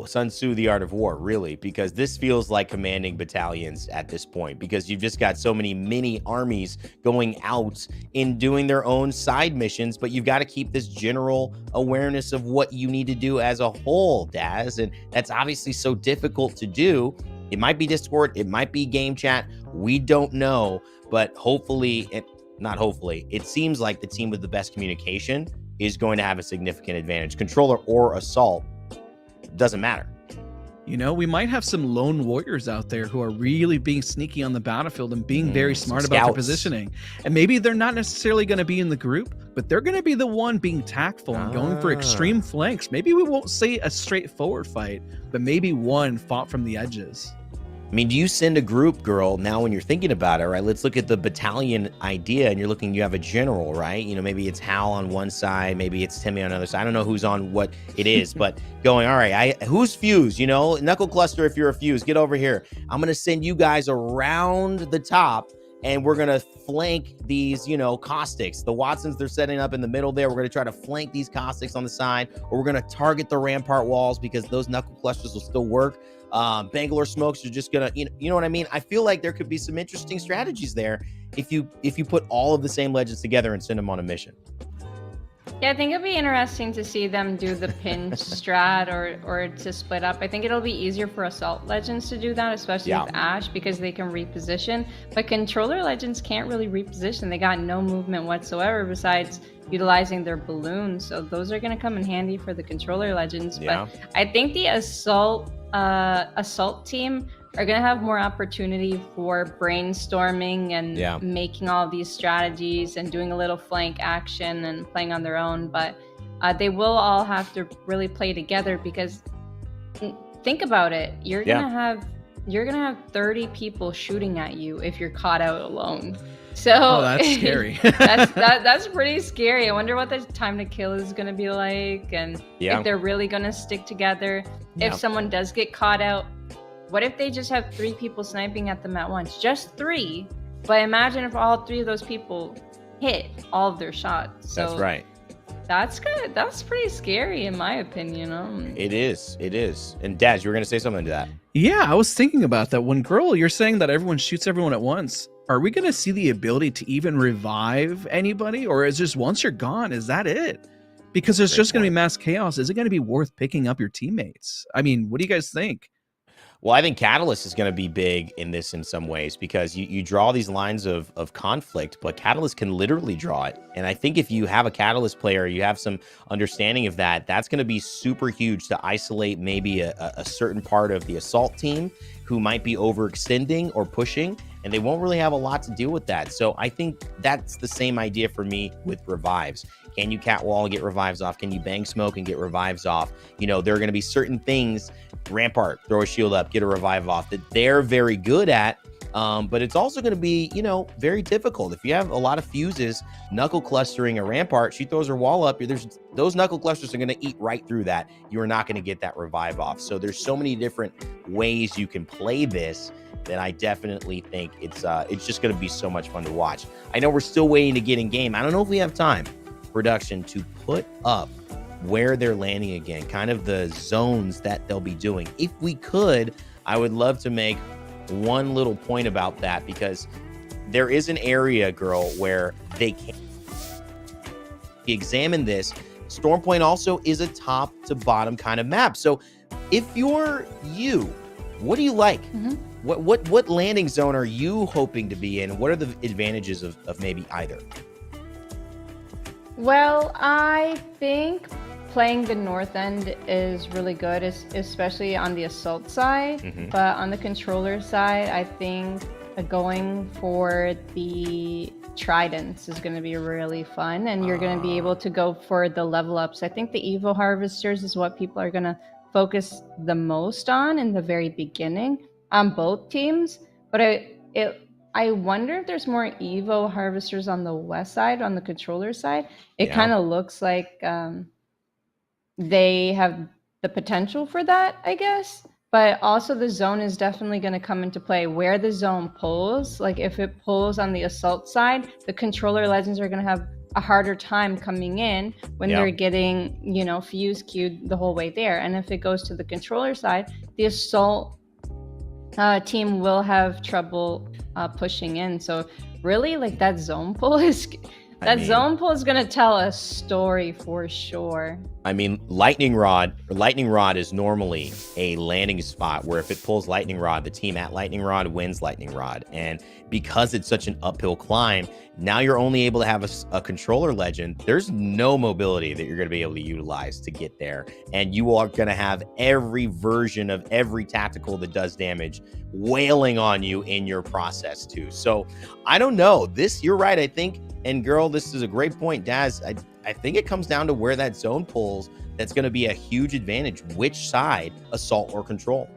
Sun Tzu, The Art of War, really? Because this feels like commanding battalions at this point, because you've just got so many mini armies going out and doing their own side missions, but you've got to keep this general awareness of what you need to do as a whole, Daz, and that's obviously so difficult to do. It might be Discord, it might be game chat, we don't know, but it seems like the team with the best communication is going to have a significant advantage. Controller or Assault, doesn't matter. You know, we might have some lone warriors out there who are really being sneaky on the battlefield and being very smart about their positioning. And maybe they're not necessarily going to be in the group, but they're going to be the one being tactful and going for extreme flanks. Maybe we won't say a straightforward fight, but maybe one fought from the edges. I mean, do you send a group, Guhrl, now when you're thinking about it, right? Let's look at the battalion idea, and you have a general, right? You know, maybe it's Hal on one side, maybe it's Timmy on the other side. I don't know who's on what it is, but going, all right, who's Fuse? You know, Knuckle Cluster, if you're a Fuse, get over here. I'm going to send you guys around the top, and we're going to flank these, Caustics. The Watsons, they're setting up in the middle there. We're going to try to flank these Caustics on the side, or we're going to target the Rampart walls because those Knuckle Clusters will still work. Bangalore smokes are just gonna, you know what I mean? I feel like there could be some interesting strategies there if you put all of the same legends together and send them on a mission. Yeah, I think it'd be interesting to see them do the pinch strat or to split up. I think it'll be easier for Assault Legends to do that, especially with Ash, because they can reposition. But Controller Legends can't really reposition. They got no movement whatsoever besides utilizing their balloons. So those are going to come in handy for the Controller Legends. Yeah. But I think the Assault team are going to have more opportunity for brainstorming and making all these strategies and doing a little flank action and playing on their own. But they will all have to really play together, because think about it. You're going to have 30 people shooting at you if you're caught out alone. So that's scary. that's pretty scary. I wonder what the time to kill is going to be like, and if they're really going to stick together. If someone does get caught out, what if they just have 3 people sniping at them at once? Just 3. But imagine if all 3 of those people hit all of their shots. So that's right. That's good. That's pretty scary in my opinion. It is. And Daz, you were gonna say something to that. Yeah, I was thinking about that. When Guhrl, you're saying that everyone shoots everyone at once. Are we going to see the ability to even revive anybody? Or is just once you're gone, is that it? Because there's just going to be mass chaos. Is it going to be worth picking up your teammates? I mean, what do you guys think? Well, I think Catalyst is going to be big in this in some ways because you draw these lines of conflict, but Catalyst can literally draw it. And I think if you have a Catalyst player, you have some understanding of that, that's going to be super huge to isolate maybe a certain part of the Assault team who might be overextending or pushing, and they won't really have a lot to deal with that. So I think that's the same idea for me with revives. Can you catwall and get revives off? Can you bang smoke and get revives off? You know, there are going to be certain things, Rampart, throw a shield up, get a revive off, that they're very good at. But it's also going to be, you know, very difficult. If you have a lot of fuses, knuckle clustering a Rampart, she throws her wall up, those knuckle clusters are going to eat right through that. You are not going to get that revive off. So there's so many different ways you can play this that I definitely think it's just going to be so much fun to watch. I know we're still waiting to get in game. I don't know if we have time, production, to put up where they're landing again, kind of the zones that they'll be doing. If we could, I would love to make one little point about that, because there is an area, Guhrl, where they can examine this. Storm Point also is a top to bottom kind of map. So if you're you, what do you like? What landing zone are you hoping to be in? What are the advantages of maybe either? Well, I think playing the north end is really good, especially on the assault side. But on the controller side, I think going for the tridents is going to be really fun, and you're going to be able to go for the level ups. I think the Evo Harvesters is what people are going to focus the most on in the very beginning on both teams. But I wonder if there's more Evo Harvesters on the west side, on the controller side. It kind of looks like they have the potential for that, I guess. But also the zone is definitely going to come into play. Where the zone pulls, like if it pulls on the assault side, the controller legends are going to have a harder time coming in when they're getting, you know, fuse queued the whole way there. And if it goes to the controller side, the assault team will have trouble pushing in. So really, like, that zone pull is zone pull is gonna tell a story for sure. I mean, Lightning Rod is normally a landing spot where if it pulls Lightning Rod, the team at Lightning Rod wins Lightning Rod. And because it's such an uphill climb, now you're only able to have a controller legend. There's no mobility that you're going to be able to utilize to get there. And you are going to have every version of every tactical that does damage wailing on you in your process too. So I don't know. You're right, I think. And Guhrl, this is a great point. Daz, I think it comes down to where that zone pulls. That's going to be a huge advantage. Which side, assault or control?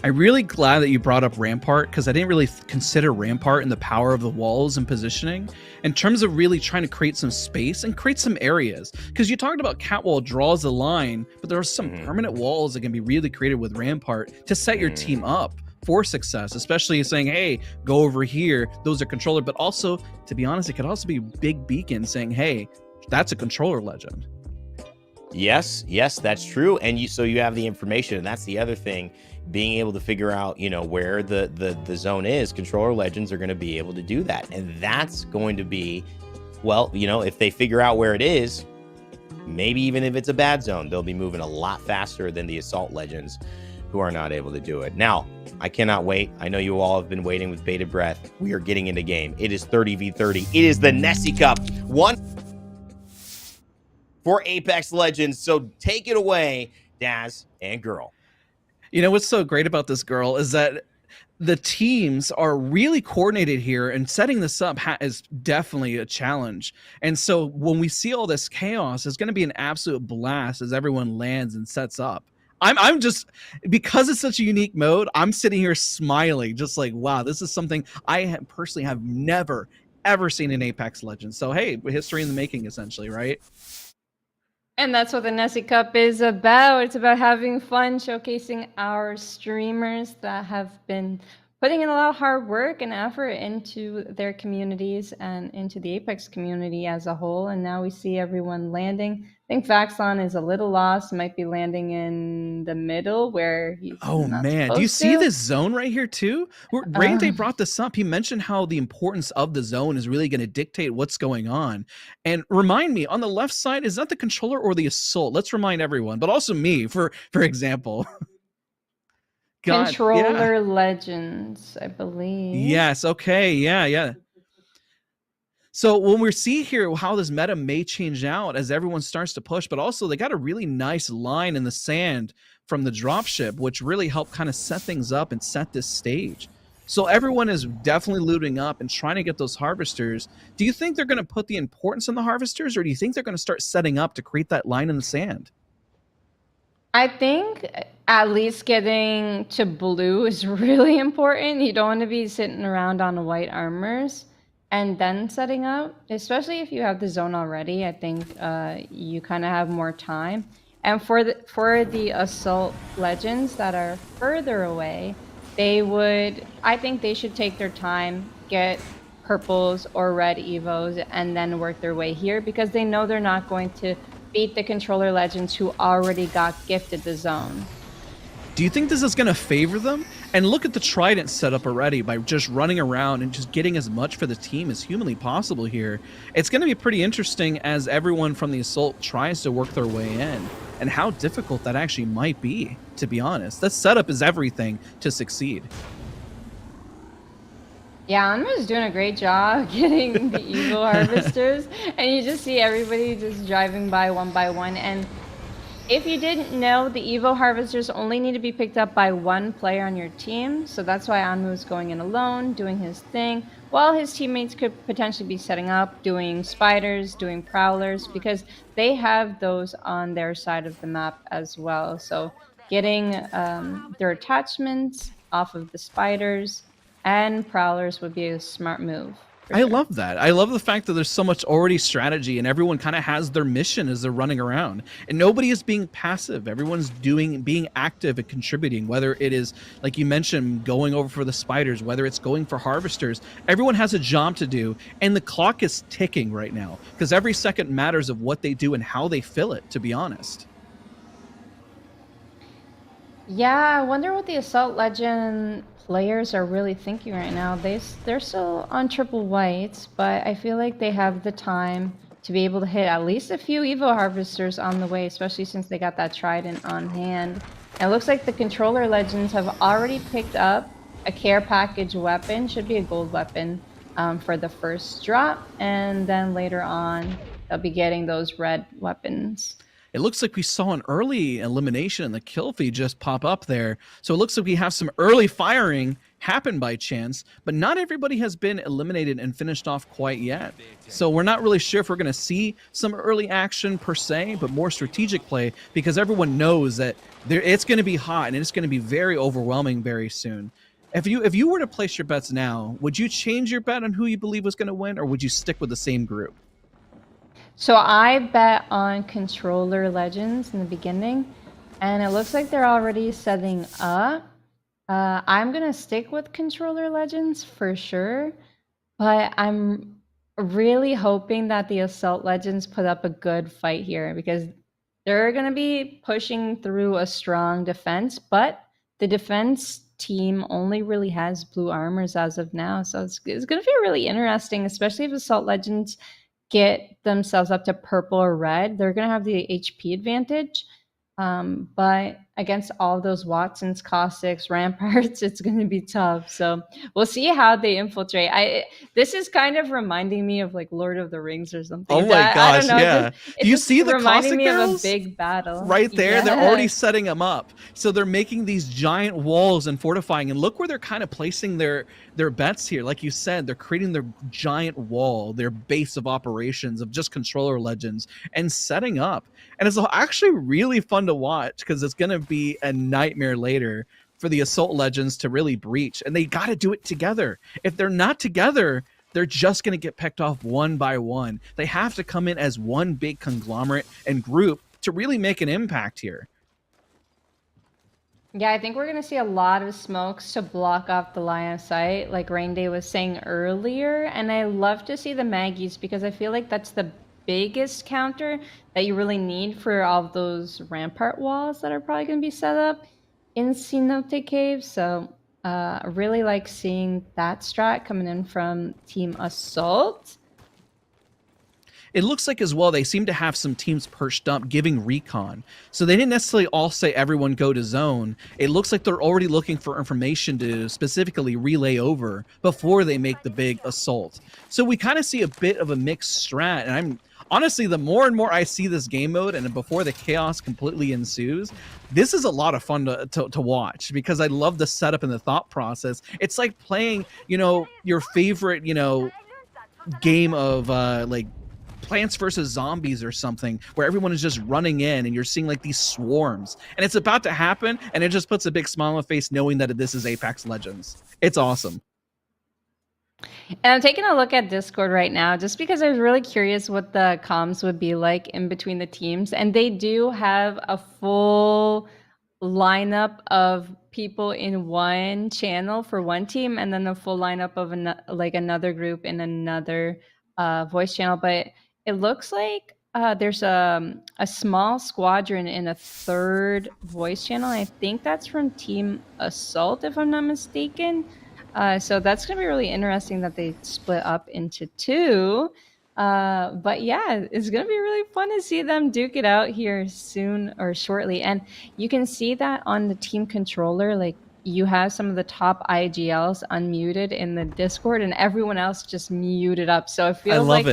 I'm really glad that you brought up Rampart, because I didn't really consider Rampart and the power of the walls and positioning in terms of really trying to create some space and create some areas. Because you talked about Catwall draws the line, but there are some permanent walls that can be really created with Rampart to set your team up for success, especially saying, hey, go over here. Those are controller, but also, to be honest, it could also be a big beacon saying, hey, that's a controller legend. Yes, that's true. And so you have the information, and that's the other thing, being able to figure out, you know, where the zone is. Controller legends are going to be able to do that. And that's going to be, well, you know, if they figure out where it is, maybe even if it's a bad zone, they'll be moving a lot faster than the assault legends who are not able to do it. Now, I cannot wait. I know you all have been waiting with bated breath. We are getting into game. It is 30v30. It is the Nessie Cup. One for Apex Legends. So take it away, Daz and Guhrl. You know what's so great about this, Guhrl, is that the teams are really coordinated here, and setting this up is definitely a challenge. And so when we see all this chaos, it's going to be an absolute blast as everyone lands and sets up. I'm just, because it's such a unique mode, I'm sitting here smiling, just like, wow, this is something I personally have never, ever seen in Apex Legends. So, hey, history in the making, essentially, right? And that's what the Nessie Cup is about. It's about having fun, showcasing our streamers that have been putting in a lot of hard work and effort into their communities and into the Apex community as a whole. And now we see everyone landing. I think Vaxlon is a little lost, might be landing in the middle where he's Oh not man, do you supposed see to. this zone right here too? Raynday brought this up. He mentioned how the importance of the zone is really going to dictate what's going on. And remind me, on the left side, is that the controller or the assault? Let's remind everyone, but also me, for example. Controller Legends, I believe. Yes. Okay. Yeah. So when we see here how this meta may change out as everyone starts to push, but also they got a really nice line in the sand from the dropship, which really helped kind of set things up and set this stage. So everyone is definitely looting up and trying to get those harvesters. Do you think they're going to put the importance on the harvesters, or do you think they're going to start setting up to create that line in the sand? I think at least getting to blue is really important. You don't want to be sitting around on the white armors and then setting up, especially if you have the zone already. I think you kind of have more time. And for the assault legends that are further away, I think they should take their time, get purples or red evos, and then work their way here, because they know they're not going to beat the controller legends who already got gifted the zone. Do you think this is going to favor them? And look at the Trident setup already by just running around and just getting as much for the team as humanly possible here. It's going to be pretty interesting as everyone from the assault tries to work their way in, and how difficult that actually might be, to be honest. That setup is everything to succeed. Yeah, Anma's doing a great job getting the evil harvesters, and you just see everybody just driving by one. And if you didn't know, the evo harvesters only need to be picked up by one player on your team, so that's why Anmu is going in alone, doing his thing, while his teammates could potentially be setting up, doing spiders, doing prowlers, because they have those on their side of the map as well. So getting their attachments off of the spiders and prowlers would be a smart move. I love that. I love the fact that there's so much already strategy and everyone kind of has their mission as they're running around, and nobody is being passive. Everyone's being active and contributing, whether it is, like you mentioned, going over for the spiders, whether it's going for harvesters. Everyone has a job to do, and the clock is ticking right now because every second matters of what they do and how they fill it, to be honest. Yeah, I wonder what the Assault Legend players are really thinking right now. They're still on triple whites, but I feel like they have the time to be able to hit at least a few Evo Harvesters on the way, especially since they got that Trident on hand. And it looks like the Controller Legends have already picked up a care package weapon, should be a gold weapon, for the first drop, and then later on they'll be getting those red weapons. It looks like we saw an early elimination in the kill feed just pop up there. So it looks like we have some early firing happen by chance, but not everybody has been eliminated and finished off quite yet. So we're not really sure if we're going to see some early action per se, but more strategic play, because everyone knows that it's going to be hot and it's going to be very overwhelming very soon. If you were to place your bets now, would you change your bet on who you believe was going to win, or would you stick with the same group? So I bet on Controller Legends in the beginning, and it looks like they're already setting up. I'm going to stick with Controller Legends for sure, but I'm really hoping that the Assault Legends put up a good fight here, because they're going to be pushing through a strong defense, but the defense team only really has blue armors as of now. So it's going to be really interesting, especially if Assault Legends get themselves up to purple or red. They're going to have the HP advantage. But against all those Watsons, Caustics, Ramparts, it's going to be tough. So we'll see how they infiltrate. This is kind of reminding me of like Lord of the Rings or something. Oh my gosh, I don't know, yeah. Do you see the reminding Caustic me barrels? of a big battle. Right there, Yeah. they're already setting them up. So they're making these giant walls and fortifying, and look where they're kind of placing their bets here. Like you said, they're creating their giant wall, their base of operations of just Controller Legends, and setting up. And it's actually really fun to watch, because it's going to be a nightmare later for the Assault Legends to really breach, and they got to do it together. If they're not together, they're just going to get picked off one by one. They have to come in as one big conglomerate and group to really make an impact here. Yeah, I think we're going to see a lot of smokes to block off the line of sight, like Raynday was saying earlier. And I love to see the Maggies because I feel like that's the biggest counter that you really need for all of those Rampart walls that are probably going to be set up in Cenote Cave. So I really like seeing that strat coming in from Team Assault. It looks like as well they seem to have some teams perched up giving recon. So they didn't necessarily all say everyone go to zone. It looks like they're already looking for information to specifically relay over before they make the big assault. So we kind of see a bit of a mixed strat. And I'm honestly, the more and more I see this game mode and before the chaos completely ensues, this is a lot of fun to watch because I love the setup and the thought process. It's like playing, you know, your favorite, you know, game of like Plants vs. Zombies or something where everyone is just running in and you're seeing like these swarms and it's about to happen and it just puts a big smile on my face knowing that this is Apex Legends. It's awesome. And I'm taking a look at Discord right now just because I was really curious what the comms would be like in between the teams. And they do have a full lineup of people in one channel for one team and then a full lineup of another group in another voice channel. But it looks like there's a small squadron in a third voice channel. I think that's from Team Assault, if I'm not mistaken. So that's going to be really interesting that they split up into two. But yeah, it's going to be really fun to see them duke it out here soon or shortly. And you can see that on the team controller, like you have some of the top IGLs unmuted in the Discord and everyone else just muted up. So I feel like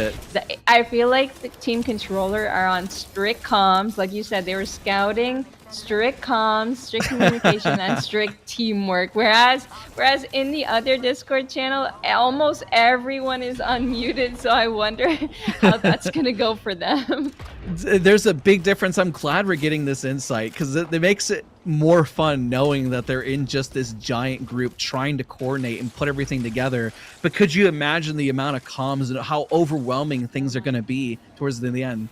I feel like the team controller are on strict comms. Like you said, they were scouting, strict comms, strict communication, and strict teamwork. Whereas in the other Discord channel, almost everyone is unmuted. So I wonder how that's going to go for them. There's a big difference. I'm glad we're getting this insight because it makes it more fun knowing that they're in just this giant group trying to coordinate and put everything together. But could you imagine the amount of comms and how overwhelming things are going to be towards the end?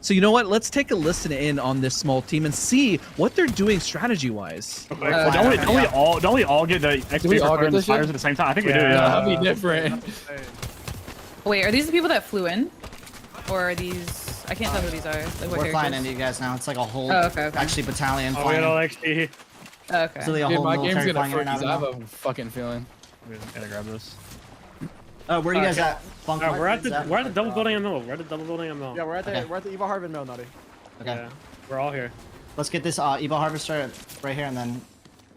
So you know what? Let's take a listen in on this small team and see what they're doing strategy-wise. Don't we all get the XP for the fires at the same time? I think we do. Yeah, that'd be different. Wait, are these the people that flew in, or are these? I can't tell who these are. Like, we're flying into you guys now. It's like a whole actually battalion flying. We got all XP. Okay. So dude, my game's gonna freeze. I have a fucking feeling. We gotta grab this. Where are you guys at? We're at the double building in the middle. We're at the double building in the middle. Yeah, we're at the Evil Harvest mill, Nutty. Okay. Yeah, we're all here. Let's get this Evil Harvester right here and then.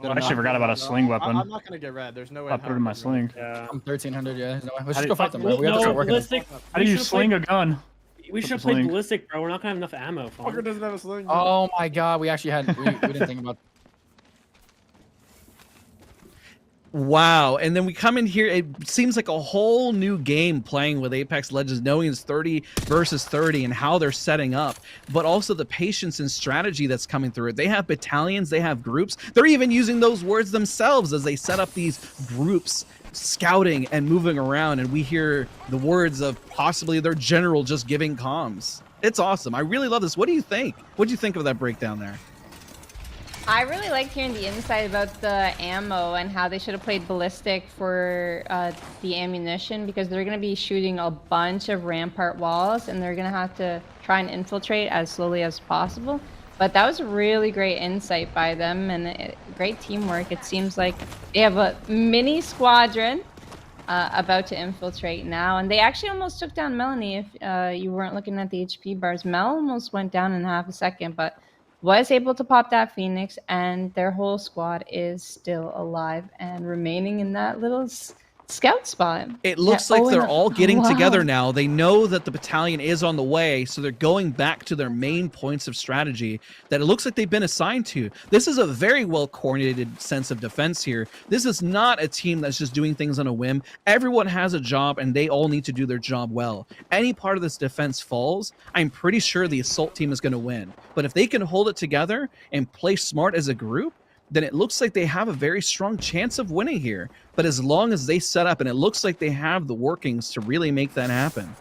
I actually forgot about a sling weapon. I'm not gonna get red. There's no way. I put it in my sling. Yeah. I'm 1300. Yeah. No, let's just go fight them, bro. We have to start working. How do you sling a gun? We should play ballistic, bro. We're not gonna have enough ammo. Fucker doesn't have a sling. Oh my god, we actually had. We didn't think about. Wow. And then we come in here. It seems like a whole new game playing with Apex Legends, knowing it's 30 versus 30 and how they're setting up, but also the patience and strategy that's coming through it. They have battalions, they have groups. They're even using those words themselves as they set up these groups, scouting and moving around. And we hear the words of possibly their general just giving comms. It's awesome. I really love this. What do you think? What do you think of that breakdown there? I really liked hearing the insight about the ammo and how they should have played ballistic for the ammunition because they're going to be shooting a bunch of Rampart walls and they're going to have to try and infiltrate as slowly as possible. But that was really great insight by them and great teamwork. It seems like they have a mini squadron about to infiltrate now. And they actually almost took down Melanie if you weren't looking at the HP bars. Mel almost went down in half a second, but was able to pop that Phoenix, and their whole squad is still alive and remaining in that little scout spot. It looks like they're all getting together now. They know that the battalion is on the way, so they're going back to their main points of strategy that it looks like they've been assigned to. This is a very well coordinated sense of defense here. This is not a team that's just doing things on a whim. Everyone has a job and they all need to do their job well. Any part of this defense falls, I'm pretty sure the assault team is going to win. But if they can hold it together and play smart as a group, then it looks like they have a very strong chance of winning here. But as long as they set up, and it looks like they have the workings to really make that happen.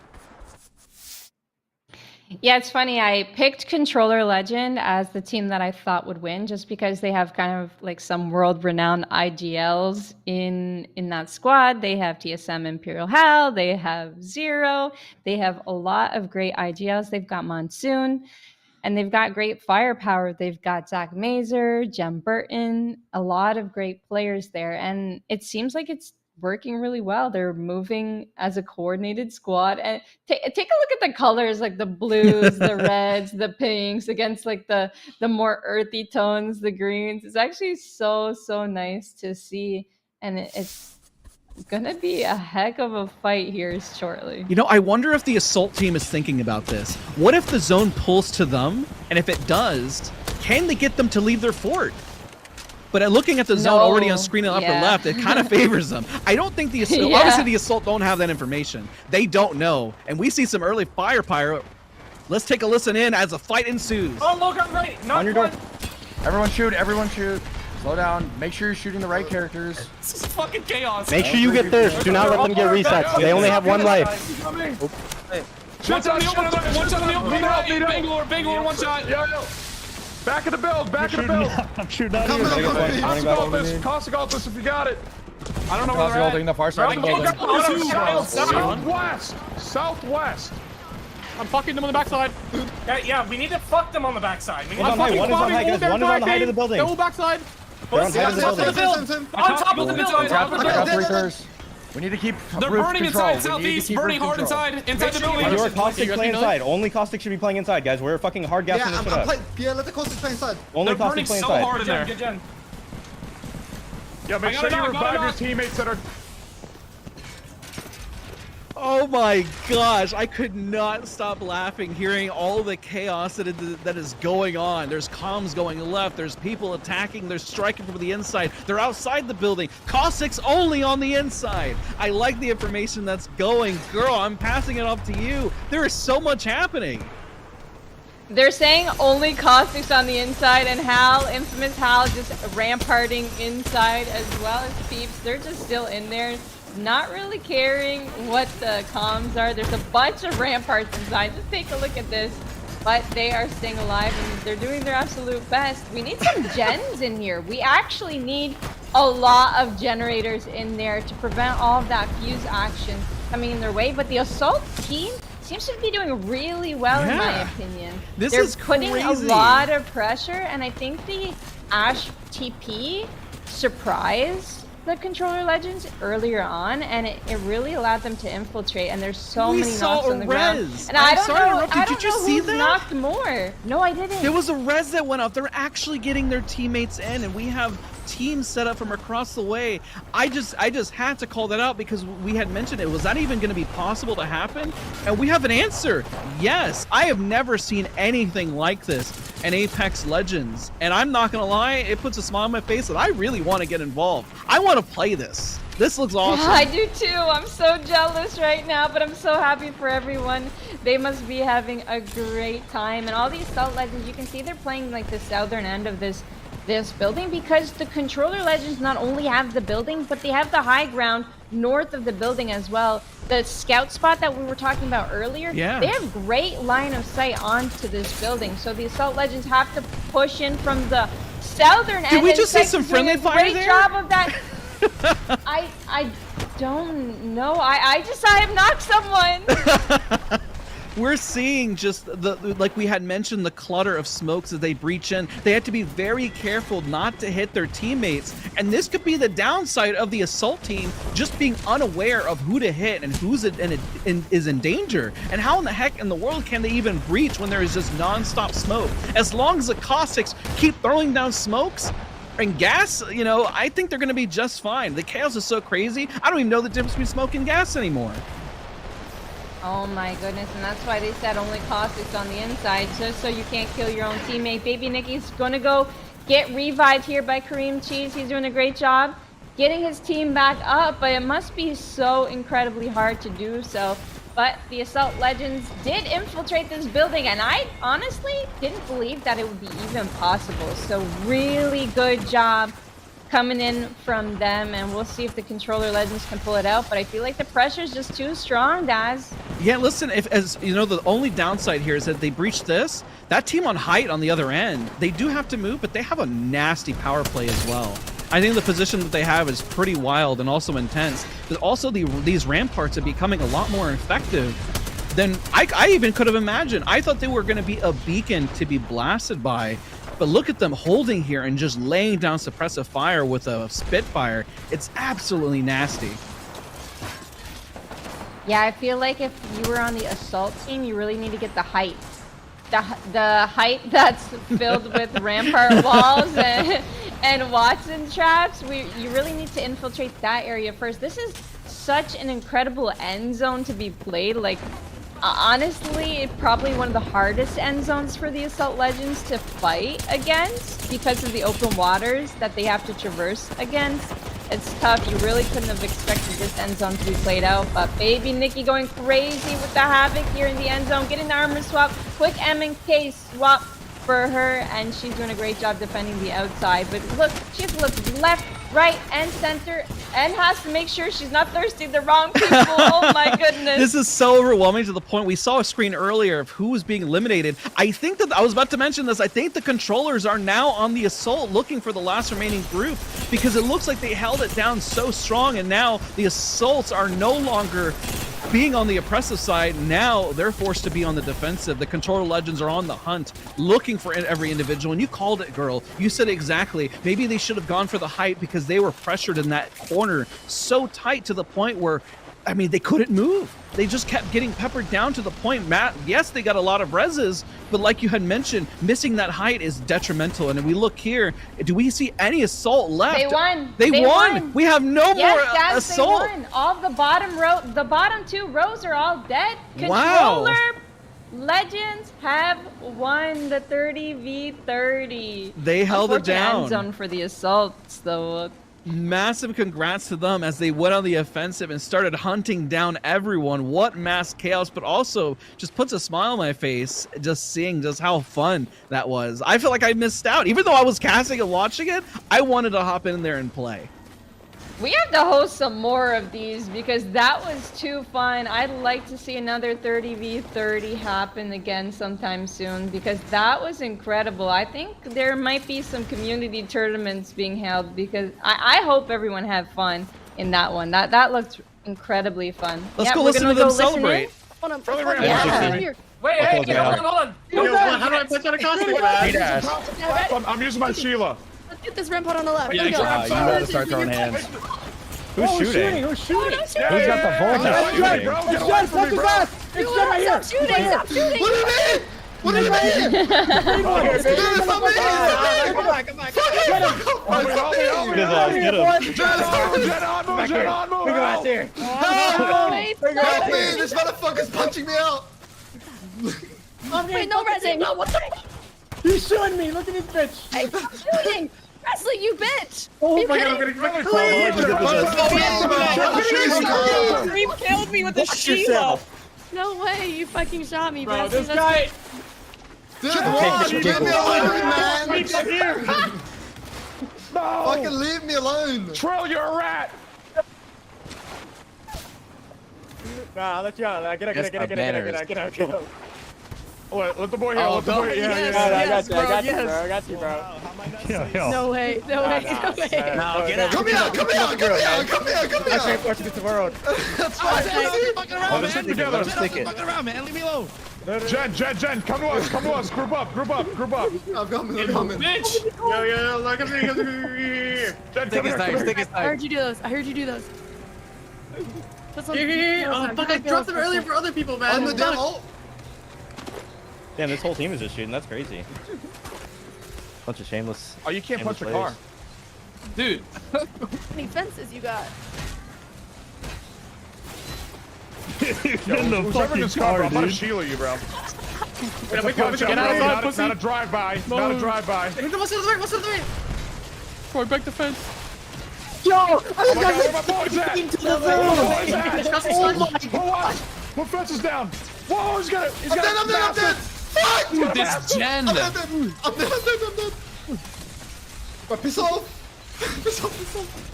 Yeah, it's funny. I picked Controller Legend as the team that I thought would win, just because they have kind of like some world-renowned IGLs in that squad. They have TSM Imperial Hell, they have Zero, they have a lot of great IGLs. They've got Monsoon, and they've got great firepower. They've got Zach Mazer, Jem Burton, a lot of great players there, and it seems like it's working really well. They're moving as a coordinated squad, and take a look at the colors, like the blues, the reds, the pinks against like the more earthy tones, the greens. It's actually so nice to see, and it's gonna be a heck of a fight here shortly. You know, I wonder if the assault team is thinking about this. What if the zone pulls to them, and if it does, can they get them to leave their fort? But looking at the zone already on screen in the upper left, it kind of favors them. I don't think the assault, obviously the assault don't have that information. They don't know. And we see some early firepower. Let's take a listen in as a fight ensues. Oh, look, I'm right. On your door. Everyone shoot, everyone shoot. Slow down. Make sure you're shooting the right characters. This is fucking chaos. Make sure you get thirst. Do not let them get resets. They only have one life. One shot on the open. One shot on the open. Bangalore, one shot. Back of the build, back of the build. I'm shooting out here. Caustic ultis if you got it. I don't know where they're at. The far side of the building. Southwest. Southwest. I'm fucking them on the backside. Yeah, we need to fuck them on the backside. We need One is on height, guys. One is on the height of the building. Go backside. They're on height of the building. On top of the building. We need to keep. They're burning inside southeast, burning hard inside the building. You're Caustic playing inside. Only Caustic should be playing inside, guys. We're fucking hard gassing this shit up. Yeah, let the Caustic play inside. Only Caustic play inside. So hard in there. Yeah, make sure you revive your teammates that are. Oh my gosh, I could not stop laughing hearing all the chaos that is going on. There's comms going left, there's people attacking, they're striking from the inside, they're outside the building. Caustic's only on the inside. I like the information that's going. Girl, I'm passing it off to you. There is so much happening. They're saying only Caustic's on the inside, and Hal, infamous Hal, just ramparting inside as well as Peeps. They're just still in there, not really caring what the comms are. There's a bunch of ramparts inside. Just take a look at this. But they are staying alive, and they're doing their absolute best. We need some gens in here. We actually need a lot of generators in there to prevent all of that fuse action coming in their way. But the assault team seems to be doing really well, in my opinion. They're putting a lot of pressure, and I think the Ash TP surprised the Controller Legends earlier on, and it really allowed them to infiltrate, and there's so many knocks on the ground. And I don't know, Did you see that? Knocked more. No, I didn't. There was a res that went off. They're actually getting their teammates in, and we have teams set up from across the way. I just had to call that out because we had mentioned it. Was that even going to be possible to happen? And we have an answer. Yes, I have never seen anything like this in Apex Legends, and I'm not gonna lie, it puts a smile on my face that I really want to get involved. I want to play this. This looks awesome. I do too. I'm so jealous right now, but I'm so happy for everyone. They must be having a great time, and all these Assault Legends, you can see they're playing like the southern end of this building, because the Controller Legends not only have the building, but they have the high ground north of the building as well. The scout spot that we were talking about earlier, they have great line of sight onto this building. So the Assault Legends have to push in from the southern end. Did we just see some friendly fire there? Great job of that. I don't know. I have knocked someone. We're seeing just like we had mentioned, the clutter of smokes as they breach in. They have to be very careful not to hit their teammates, and this could be the downside of the assault team just being unaware of who to hit and who's is in danger. And how in the heck in the world can they even breach when there is just non-stop smoke? As long as the Caustics keep throwing down smokes and gas, you know, I think they're going to be just fine. The chaos is so crazy, I don't even know the difference between smoke and gas anymore. Oh my goodness, and that's why they said only Caustic's on the inside, just so you can't kill your own teammate. Baby Nicky's gonna go get revived here by Kareem Cheese. He's doing a great job getting his team back up, but it must be so incredibly hard to do so. But the Assault Legends did infiltrate this building, and I honestly didn't believe that it would be even possible. So really good job coming in from them, and we'll see if the controller legends can pull it out. But I feel like the pressure is just too strong, Daz. Yeah, listen, as you know, the only downside here is that they breach this. That team on height on the other end, they do have to move, but they have a nasty power play as well. I think the position that they have is pretty wild and also intense. But also these ramparts are becoming a lot more effective than I even could have imagined. I thought they were going to be a beacon to be blasted by. But look at them holding here and just laying down suppressive fire with a Spitfire. It's absolutely nasty. Yeah, I feel like if you were on the assault team, you really need to get the height. The height that's filled with Rampart walls and Watson traps. You really need to infiltrate that area first. This is such an incredible end zone to be played. Like, honestly, probably one of the hardest end zones for the Assault Legends to fight against because of the open waters that they have to traverse against. It's tough. You really couldn't have expected this end zone to be played out, but baby Nikki going crazy with the Havoc here in the end zone, getting the armor swap, quick M&K swap for her, and she's doing a great job defending the outside. But look, she has to look left, right, and center, and has to make sure she's not thirsty the wrong people. Oh my goodness. This is so overwhelming to the point we saw a screen earlier of who was being eliminated. I think that I was about to mention this. I think the controllers are now on the assault looking for the last remaining group because it looks like they held it down so strong, and now the assaults are no longer being on the oppressive side. Now they're forced to be on the defensive. The controller legends are on the hunt, looking for every individual. And you called it, Guhrl. You said it exactly. Maybe they should have gone for the height because they were pressured in that corner so tight to the point where, I mean, they couldn't move. They just kept getting peppered down to the point, Matt, yes, they got a lot of reses, but like you had mentioned, missing that height is detrimental. And if we look here, do we see any assault left? They won. They won. We have no more assault. They won. All the bottom two rows are all dead. Wow. Controller Legends have won the 30v30. They held it down. End zone for the assaults, though. Massive congrats to them as they went on the offensive and started hunting down everyone. What mass chaos, but also just puts a smile on my face just seeing just how fun that was. I feel like I missed out. Even though I was casting and watching it, I wanted to hop in there and play. We have to host some more of these because that was too fun. I'd like to see another 30v30 happen again sometime soon because that was incredible. I think there might be some community tournaments being held because I hope everyone had fun in that one. That looked incredibly fun. Let's go listen to them celebrate. Yeah. Wait, hey, hold on. Yo, how do I punch out a Caustic, man? I'm using my Sheila. Let's get this Rampart on the left. Yeah, you gotta start throwing hands. Who's shooting? Who's shooting? Who's got the Voltage? It's Jen, focus us! It's Jen right here! Stop shooting! Stop shooting! What do you mean? What do you mean? Come back! Jen on, move! Help me! This motherfucker's punching me out! Wait, no resing! No, what the fuck? He's shooting me! Look at this bitch! Hey, stop shooting! Wrestling, you bitch! Oh my god, I'm gonna get He killed me with the Sheila! No way, you fucking shot me, bro. Wrestling. This guy... Leave me alone, man! No! Fucking leave me alone! Trill, you're a rat! Nah, I'll let you out. Get out. Oh, let the boy here, let the boy here. I got you, bro. No way, no way. No, get out. Come here! Actually, of course, you get the world. That's right! Fucking together. Fucking around, man. Leave me alone. Jen, come to us. Group up. I'm coming. Bitch! Yo, look at me. Jen, come here. I heard you do those. Here. Oh, fuck, I dropped them earlier for other people, man. On the demo. Damn, this whole team is just shooting. That's crazy. Bunch of shameless. Oh, you can't punch the car. Dude. How many fences you got? Who's ever in this car, I'm gonna Sheila you, bro. Get outside, pussy. Not a drive-by. Not a drive-by. What's the way? Troy, back the fence. Yo! Oh my god, where my boys at? Hold on! Put fences down! Whoa, he's got I'm dead! Fuck! Dude, this Jen! I'm dead! Piss off!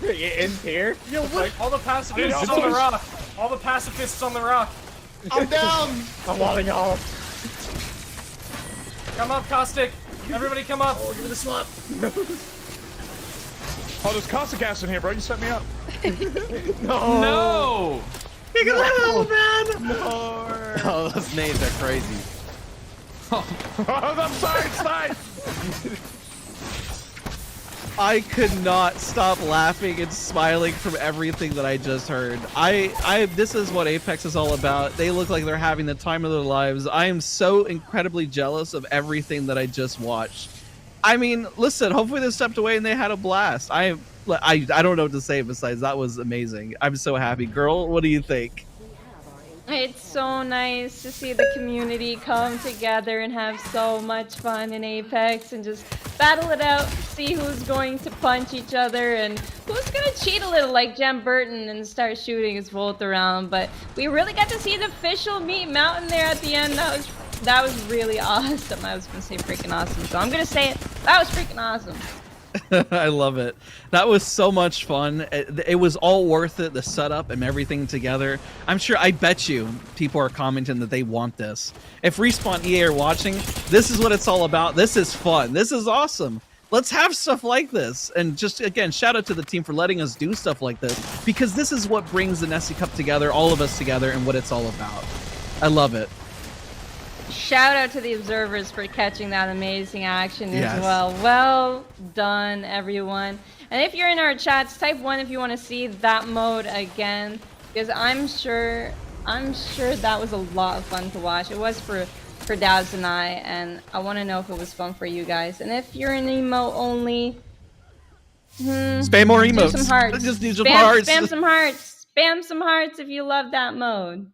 In here? Yo, what? All the pacifists on the rock. All the pacifists on the rock. I'm down. I'm wanting off. Come up, Caustic. Everybody come up. Oh, give me the slap. Oh, there's Caustic gas in here, bro. You set me up. No. You can let it out, man. No. Oh, those nades are crazy. Oh, I'm sorry, side. I could not stop laughing and smiling from everything that I just heard. This is what Apex is all about. They look like they're having the time of their lives. I am so incredibly jealous of everything that I just watched. I mean, listen, hopefully they stepped away and they had a blast. I don't know what to say besides that was amazing. I'm so happy. Guhrl, what do you think? It's so nice to see the community come together and have so much fun in Apex and just battle it out, see who's going to punch each other and who's going to cheat a little like Jem Burton and start shooting his Volt around. But we really got to see the official meet mountain there at the end. That was really awesome. I was going to say freaking awesome, so I'm going to say it. That was freaking awesome. I love it. That was so much fun. It was all worth it, the setup and everything together. I bet you people are commenting that they want this. If Respawn EA are watching, this is what it's all about. This is fun. This is awesome. Let's have stuff like this. And just, again, shout out to the team for letting us do stuff like this, because this is what brings the Nessie Cup together, all of us together, and what it's all about. I love it. Shout out to the observers for catching that amazing action as well. Well done, everyone. And if you're in our chats, type 1 if you want to see that mode again, because I'm sure that was a lot of fun to watch. It was for Dazs and I want to know if it was fun for you guys. And if you're an emo only, spam more emotes. Do some hearts. Just do some hearts. Spam some hearts. Spam some hearts if you love that mode.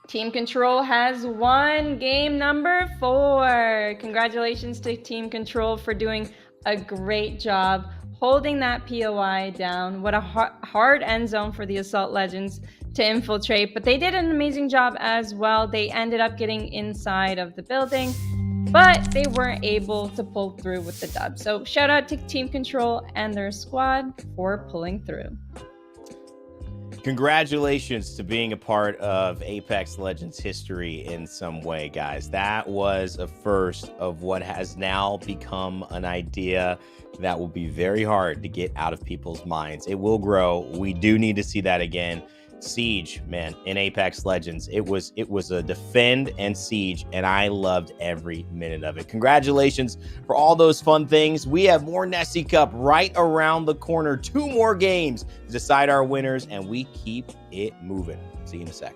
Team Control has won game number 4. Congratulations to Team Control for doing a great job holding that POI down. What a hard end zone for the Assault Legends to infiltrate, but they did an amazing job as well. They ended up getting inside of the building, but they weren't able to pull through with the dub. So shout out to Team Control and their squad for pulling through. Congratulations to being a part of Apex Legends history in some way, guys. That was a first of what has now become an idea that will be very hard to get out of people's minds. It will grow. We do need to see that again. Siege, man, in Apex Legends, it was a defend and siege, and I loved every minute of it. Congratulations for all those fun things. We have more Nessie Cup right around the corner. 2 more games to decide our winners, and we keep it moving. See you in a sec.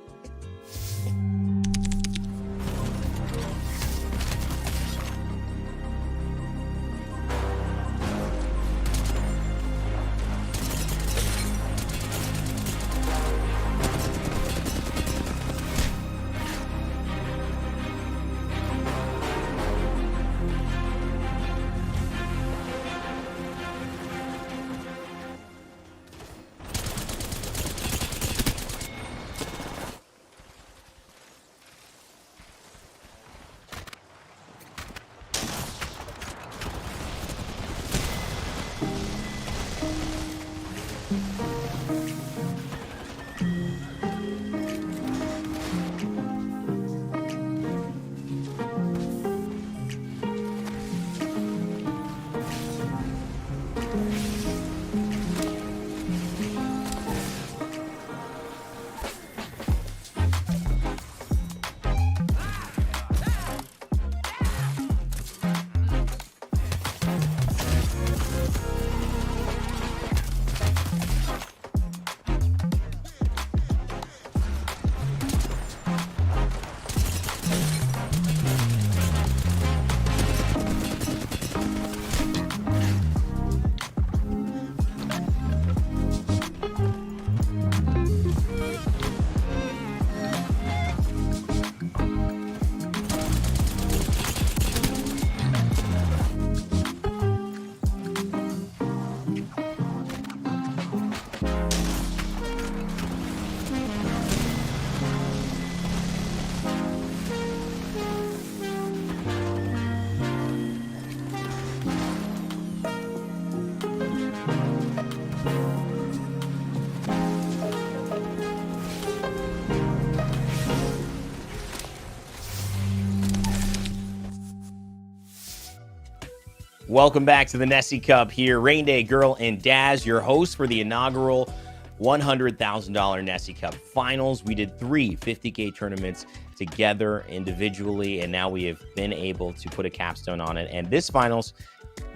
Welcome back to the Nessie Cup here. Raynday, Guhrl, and Dazs, your hosts for the inaugural $100,000 Nessie Cup Finals. We did 3 50K tournaments together individually, and now we have been able to put a capstone on it. And this Finals,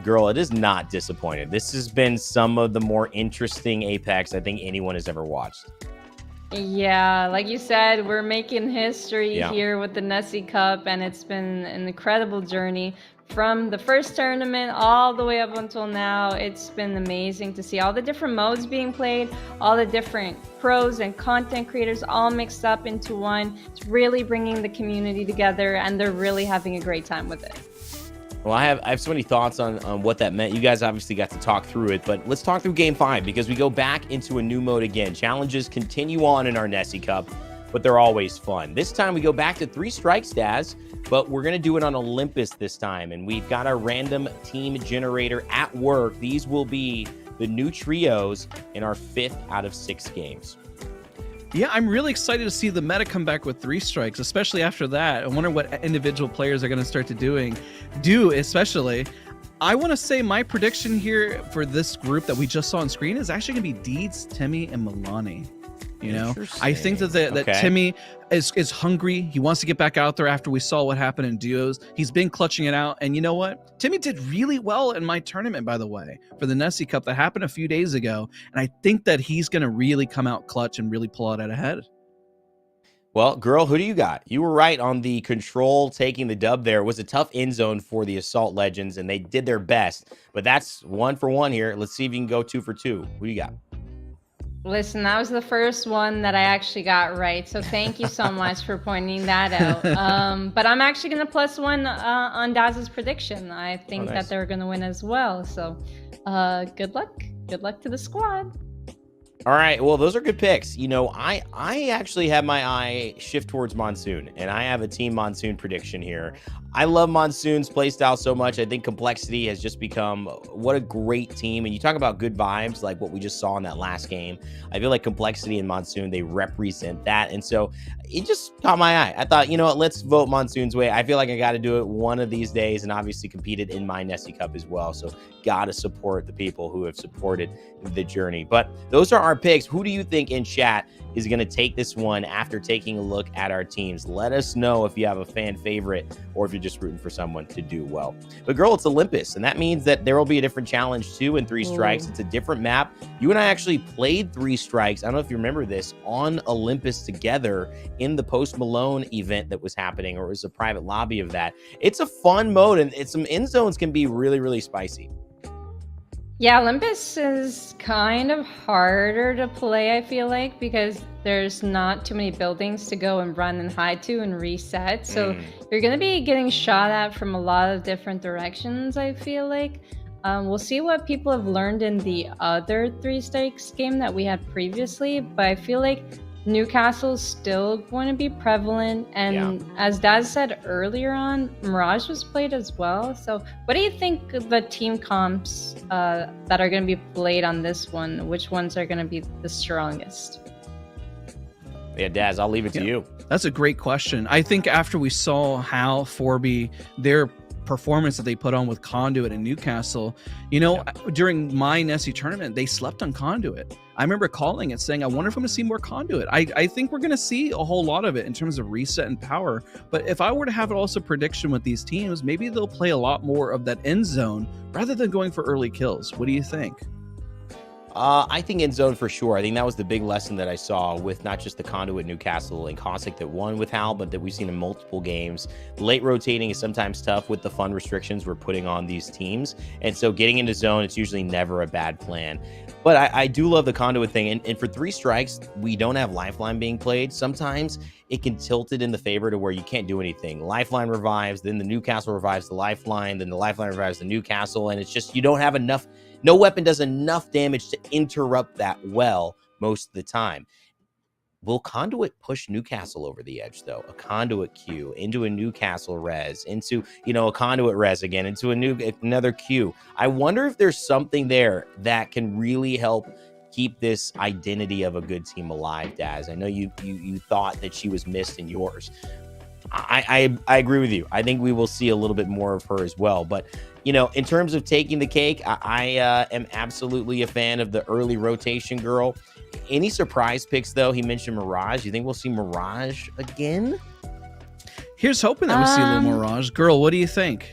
Guhrl, it is not disappointed. This has been some of the more interesting Apex I think anyone has ever watched. Yeah, like you said, we're making history here with the Nessie Cup, and it's been an incredible journey from the first tournament all the way up until now. It's been amazing to see all the different modes being played, all the different pros and content creators all mixed up into one. It's really bringing the community together, and they're really having a great time with it. Well, I have so many thoughts on what that meant. You guys obviously got to talk through it, but let's talk through Game 5 because we go back into a new mode again. Challenges continue on in our Nessie Cup, but they're always fun. This time we go back to 3 strikes, Dazs, but we're going to do it on Olympus this time, and we've got our random team generator at work. These will be the new trios in our 5th out of 6 games. Yeah, I'm really excited to see the meta come back with 3 strikes, especially after that. I wonder what individual players are going to start to do, especially. I want to say my prediction here for this group that we just saw on screen is actually going to be Deeds, Timmy, and Milani. You know, I think that Timmy is hungry. He wants to get back out there after we saw what happened in duos. He's been clutching it out. And you know what? Timmy did really well in my tournament, by the way, for the Nessie Cup that happened a few days ago. And I think that he's going to really come out clutch and really pull out ahead. Well, Guhrl, who do you got? You were right on the control taking the dub there. It was a tough end zone for the Assault Legends, and they did their best. But that's 1 for 1 here. Let's see if you can go 2 for 2. Who do you got? Listen, that was the first one that I actually got right. So thank you so much for pointing that out. But I'm actually going to +1 on Daz's prediction. I think that they're going to win as well. So good luck. Good luck to the squad. All right, well, those are good picks. You know, I actually have my eye shift towards Monsoon, and I have a Team Monsoon prediction here. I love Monsoon's playstyle so much. I think Complexity has just become what a great team. And you talk about good vibes, like what we just saw in that last game. I feel like Complexity and Monsoon, they represent that. And so it just caught my eye. I thought, you know what, let's vote Monsoon's way. I feel like I got to do it one of these days, and obviously competed in my Nessie Cup as well. So got to support the people who have supported the journey. But those are our picks. Who do you think in chat is going to take this one after taking a look at our teams? Let us know if you have a fan favorite or if you're just rooting for someone to do well. But Guhrl, it's Olympus, and that means that there will be a different challenge too in 3 strikes. It's a different map. You and I actually played 3 strikes. I don't know if you remember this, on Olympus together in the Post Malone event that was happening, or it was a private lobby of that. It's a fun mode, and some end zones can be really, really spicy. Yeah, Olympus is kind of harder to play, I feel like, because there's not too many buildings to go and run and hide to and reset. So you're going to be getting shot at from a lot of different directions, I feel like. We'll see what people have learned in the other 3 strikes game that we had previously, but I feel like Newcastle's still going to be prevalent, and as Daz said earlier on, Mirage was played as well. So what do you think the team comps that are going to be played on this one, which ones are going to be the strongest? Yeah, Daz, I'll leave it to you. That's a great question. I think after we saw how Forby, their performance that they put on with Conduit in Newcastle, you know, during my Nessie tournament, they slept on Conduit. I remember calling it saying, I wonder if I'm going to see more Conduit. I think we're going to see a whole lot of it in terms of reset and power. But if I were to have also prediction with these teams, maybe they'll play a lot more of that end zone rather than going for early kills. What do you think? I think end zone for sure. I think that was the big lesson that I saw with not just the Conduit, Newcastle, and Caustic that won with Hal, but that we've seen in multiple games. Late rotating is sometimes tough with the fun restrictions we're putting on these teams. And so getting into zone, it's usually never a bad plan. But I do love the Conduit thing. And for 3 strikes, we don't have Lifeline being played. Sometimes it can tilt it in the favor to where you can't do anything. Lifeline revives, then the Newcastle revives the Lifeline, then the Lifeline revives the Newcastle. And it's just, you don't have enough. No weapon does enough damage to interrupt that well most of the time. Will Conduit push Newcastle over the edge, though? A Conduit Q into a Newcastle res, into, you know, a Conduit res again, into another Q. I wonder if there's something there that can really help keep this identity of a good team alive, Daz. I know you thought that she was missed in yours. I agree with you. I think we will see a little bit more of her as well. But, you know, in terms of taking the cake, I am absolutely a fan of the early rotation Guhrl. Any surprise picks, though? He mentioned Mirage. You think we'll see Mirage again? Here's hoping that we see a little Mirage. Guhrl, what do you think?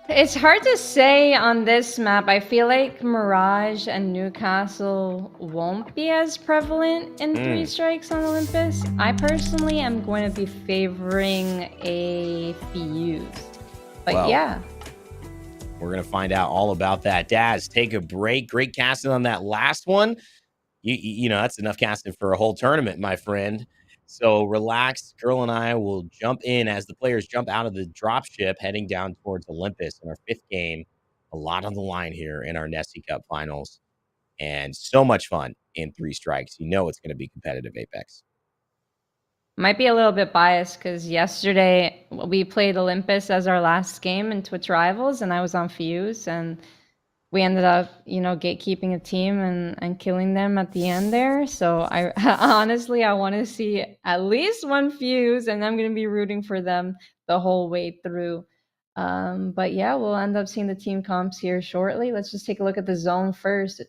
It's hard to say on this map. I feel like Mirage and Newcastle won't be as prevalent in 3 strikes on Olympus. I personally am going to be favoring a Fused. But well, yeah. We're going to find out all about that. Dazs, take a break. Great casting on that last one. You know, that's enough casting for a whole tournament, my friend. So relax. Guhrl and I will jump in as the players jump out of the dropship, heading down towards Olympus in our 5th game. A lot on the line here in our Nessie Cup finals. And so much fun in 3 strikes. You know it's going to be competitive, Apex. Might be a little bit biased because yesterday we played Olympus as our last game in Twitch Rivals, and I was on Fuse, and we ended up, you know, gatekeeping a team and killing them at the end there. So I honestly, I want to see at least one Fuse, and I'm going to be rooting for them the whole way through. But yeah, we'll end up seeing the team comps here shortly. Let's just take a look at the zone first.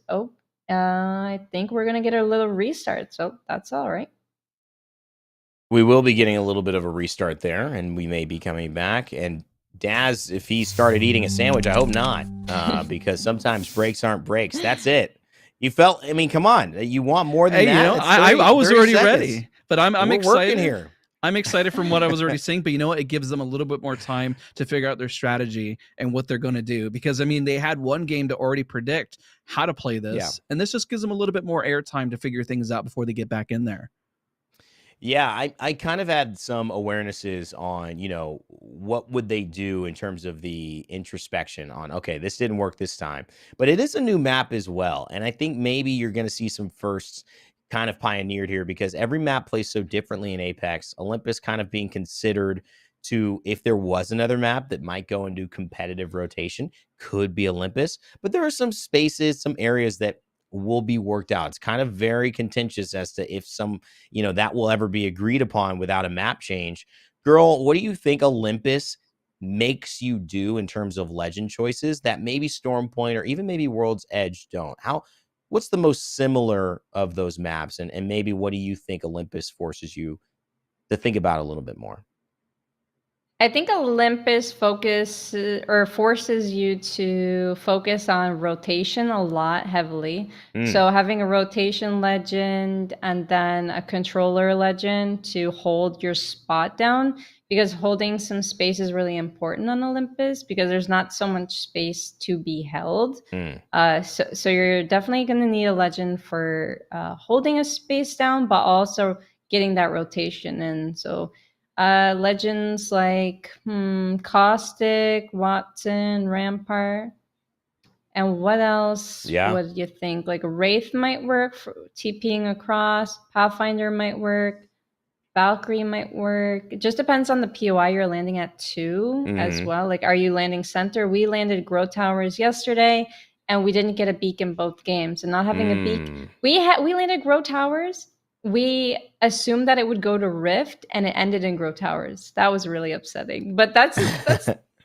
I think we're going to get a little restart. So that's all right. We will be getting a little bit of a restart there, and we may be coming back. And Dazs, if he started eating a sandwich, I hope not, because sometimes breaks aren't breaks. That's it. You felt, I mean, come on. You want more than that? You know, 30, I was already seconds. ready, but I'm We're excited here. I'm excited from what I was already saying, but you know what? It gives them a little bit more time to figure out their strategy and what they're going to do. Because, I mean, they had one game to already predict how to play this, and this just gives them a little bit more airtime to figure things out before they get back in there. Yeah, I kind of had some awarenesses on, you know, what would they do in terms of the introspection on, okay, this didn't work this time. But it is a new map as well. And I think maybe you're going to see some firsts kind of pioneered here because every map plays so differently in Apex. Olympus kind of being considered to, if there was another map that might go into competitive rotation, could be Olympus. But there are some spaces, some areas that will be worked out. It's kind of very contentious as to if some, you know, that will ever be agreed upon without a map change. Guhrl, what do you think Olympus makes you do in terms of legend choices that maybe Stormpoint or even maybe World's Edge don't? What's the most similar of those maps? And maybe what do you think Olympus forces you to think about a little bit more? I think Olympus forces you to focus on rotation a lot heavily. So having a rotation legend and then a controller legend to hold your spot down, because holding some space is really important on Olympus because there's not so much space to be held. So you're definitely going to need a legend for holding a space down, but also getting that rotation in. So legends like Caustic, Watson, Rampart, and what else would you think? Like Wraith might work for TPing across, Pathfinder might work, Valkyrie might work. It just depends on the POI you're landing at too, as well. Like, are you landing center? We landed Grow Towers yesterday, and we didn't get a beak in both games. And not having a beak, we landed Grow Towers. We assumed that it would go to Rift, and it ended in Grow Towers. That was really upsetting. But that's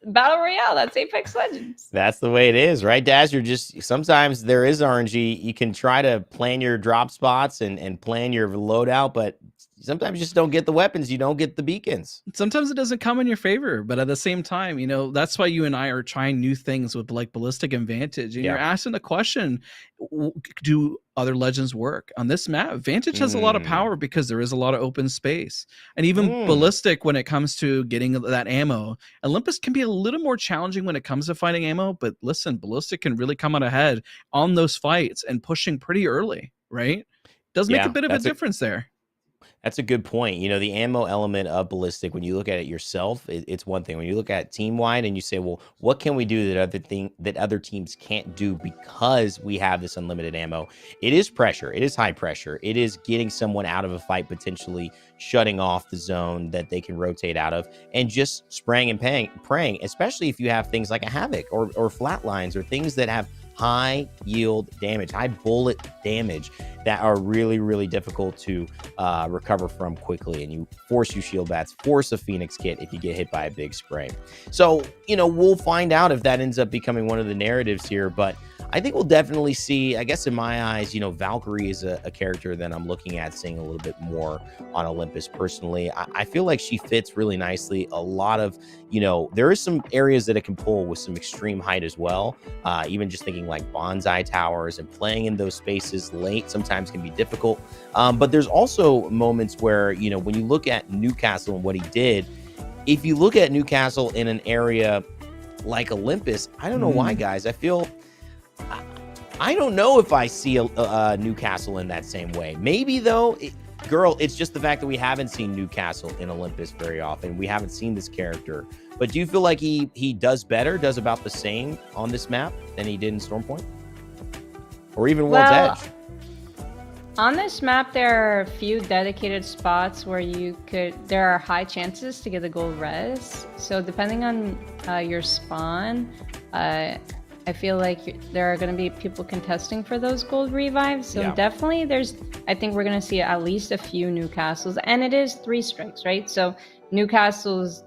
Battle Royale. That's Apex Legends. That's the way it is, right, Dazs? You're just, sometimes there is RNG. You can try to plan your drop spots and plan your loadout, but sometimes you just don't get the weapons. You don't get the beacons. Sometimes it doesn't come in your favor, but at the same time, you know, that's why you and I are trying new things with like Ballistic and Vantage. And you're asking the question, do other legends work on this map? Vantage has a lot of power because there is a lot of open space, and even Ballistic, when it comes to getting that ammo, Olympus can be a little more challenging when it comes to finding ammo. But listen, Ballistic can really come out ahead on those fights and pushing pretty early, right? Does make a bit of a difference there. That's a good point. You know, the ammo element of Ballistic, when you look at it yourself, it's one thing. When you look at it team-wide and you say, well, what can we do that other teams can't do because we have this unlimited ammo? It is pressure. It is high pressure. It is getting someone out of a fight, potentially shutting off the zone that they can rotate out of, and just spraying and praying, especially if you have things like a Havoc or Flatlines or things that have high yield damage, high bullet damage that are really, really difficult to recover from quickly. And you force shield bats, force a Phoenix kit if you get hit by a big spray. So, you know, we'll find out if that ends up becoming one of the narratives here, but I think we'll definitely see, I guess in my eyes, you know, Valkyrie is a character that I'm looking at seeing a little bit more on Olympus personally. I feel like she fits really nicely. A lot of, you know, there is some areas that it can pull with some extreme height as well. Even just thinking like bonsai towers and playing in those spaces late sometimes can be difficult. But there's also moments where, you know, when you look at Newcastle and what he did, if you look at Newcastle in an area like Olympus, I don't know why, guys. I don't know if I see a Newcastle in that same way. Maybe though, Guhrl, it's just the fact that we haven't seen Newcastle in Olympus very often. We haven't seen this character. But do you feel like he does better, does about the same on this map than he did in Stormpoint? Or even World's Edge? On this map, there are a few dedicated spots where there are high chances to get a gold res. So depending on your spawn, I feel like there are going to be people contesting for those gold revives. So definitely I think we're going to see at least a few Newcastles. And it is 3 strikes, right? So Newcastle's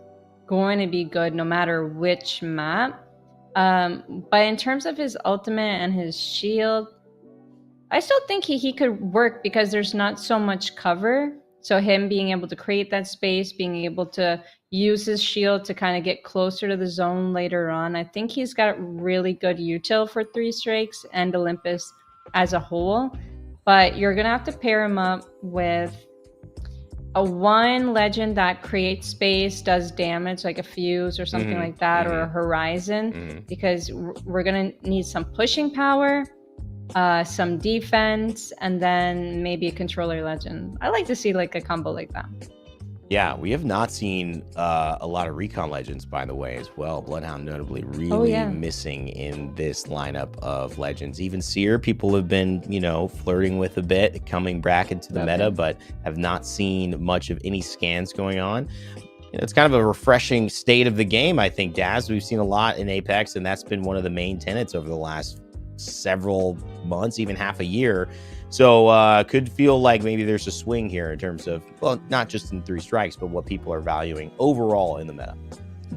going to be good no matter which map. But in terms of his ultimate and his shield, I still think he could work because there's not so much cover. So him being able to create that space, being able to use his shield to kind of get closer to the zone later on. I think he's got really good util for 3 strikes and Olympus as a whole. But you're going to have to pair him up with a 1 legend that creates space, does damage like a fuse or something like that, or a horizon, because we're going to need some pushing power, some defense, and then maybe a controller legend. I like to see like a combo like that. Yeah, we have not seen a lot of recon legends, by the way, as well. Bloodhound notably really missing in this lineup of legends. Even Seer, people have been, you know, flirting with a bit, coming back into the meta, but have not seen much of any scans going on. You know, it's kind of a refreshing state of the game, I think, Daz. We've seen a lot in Apex, and that's been one of the main tenets over the last several months, even half a year. So could feel like maybe there's a swing here in terms of, well, not just in 3 strikes, but what people are valuing overall in the meta.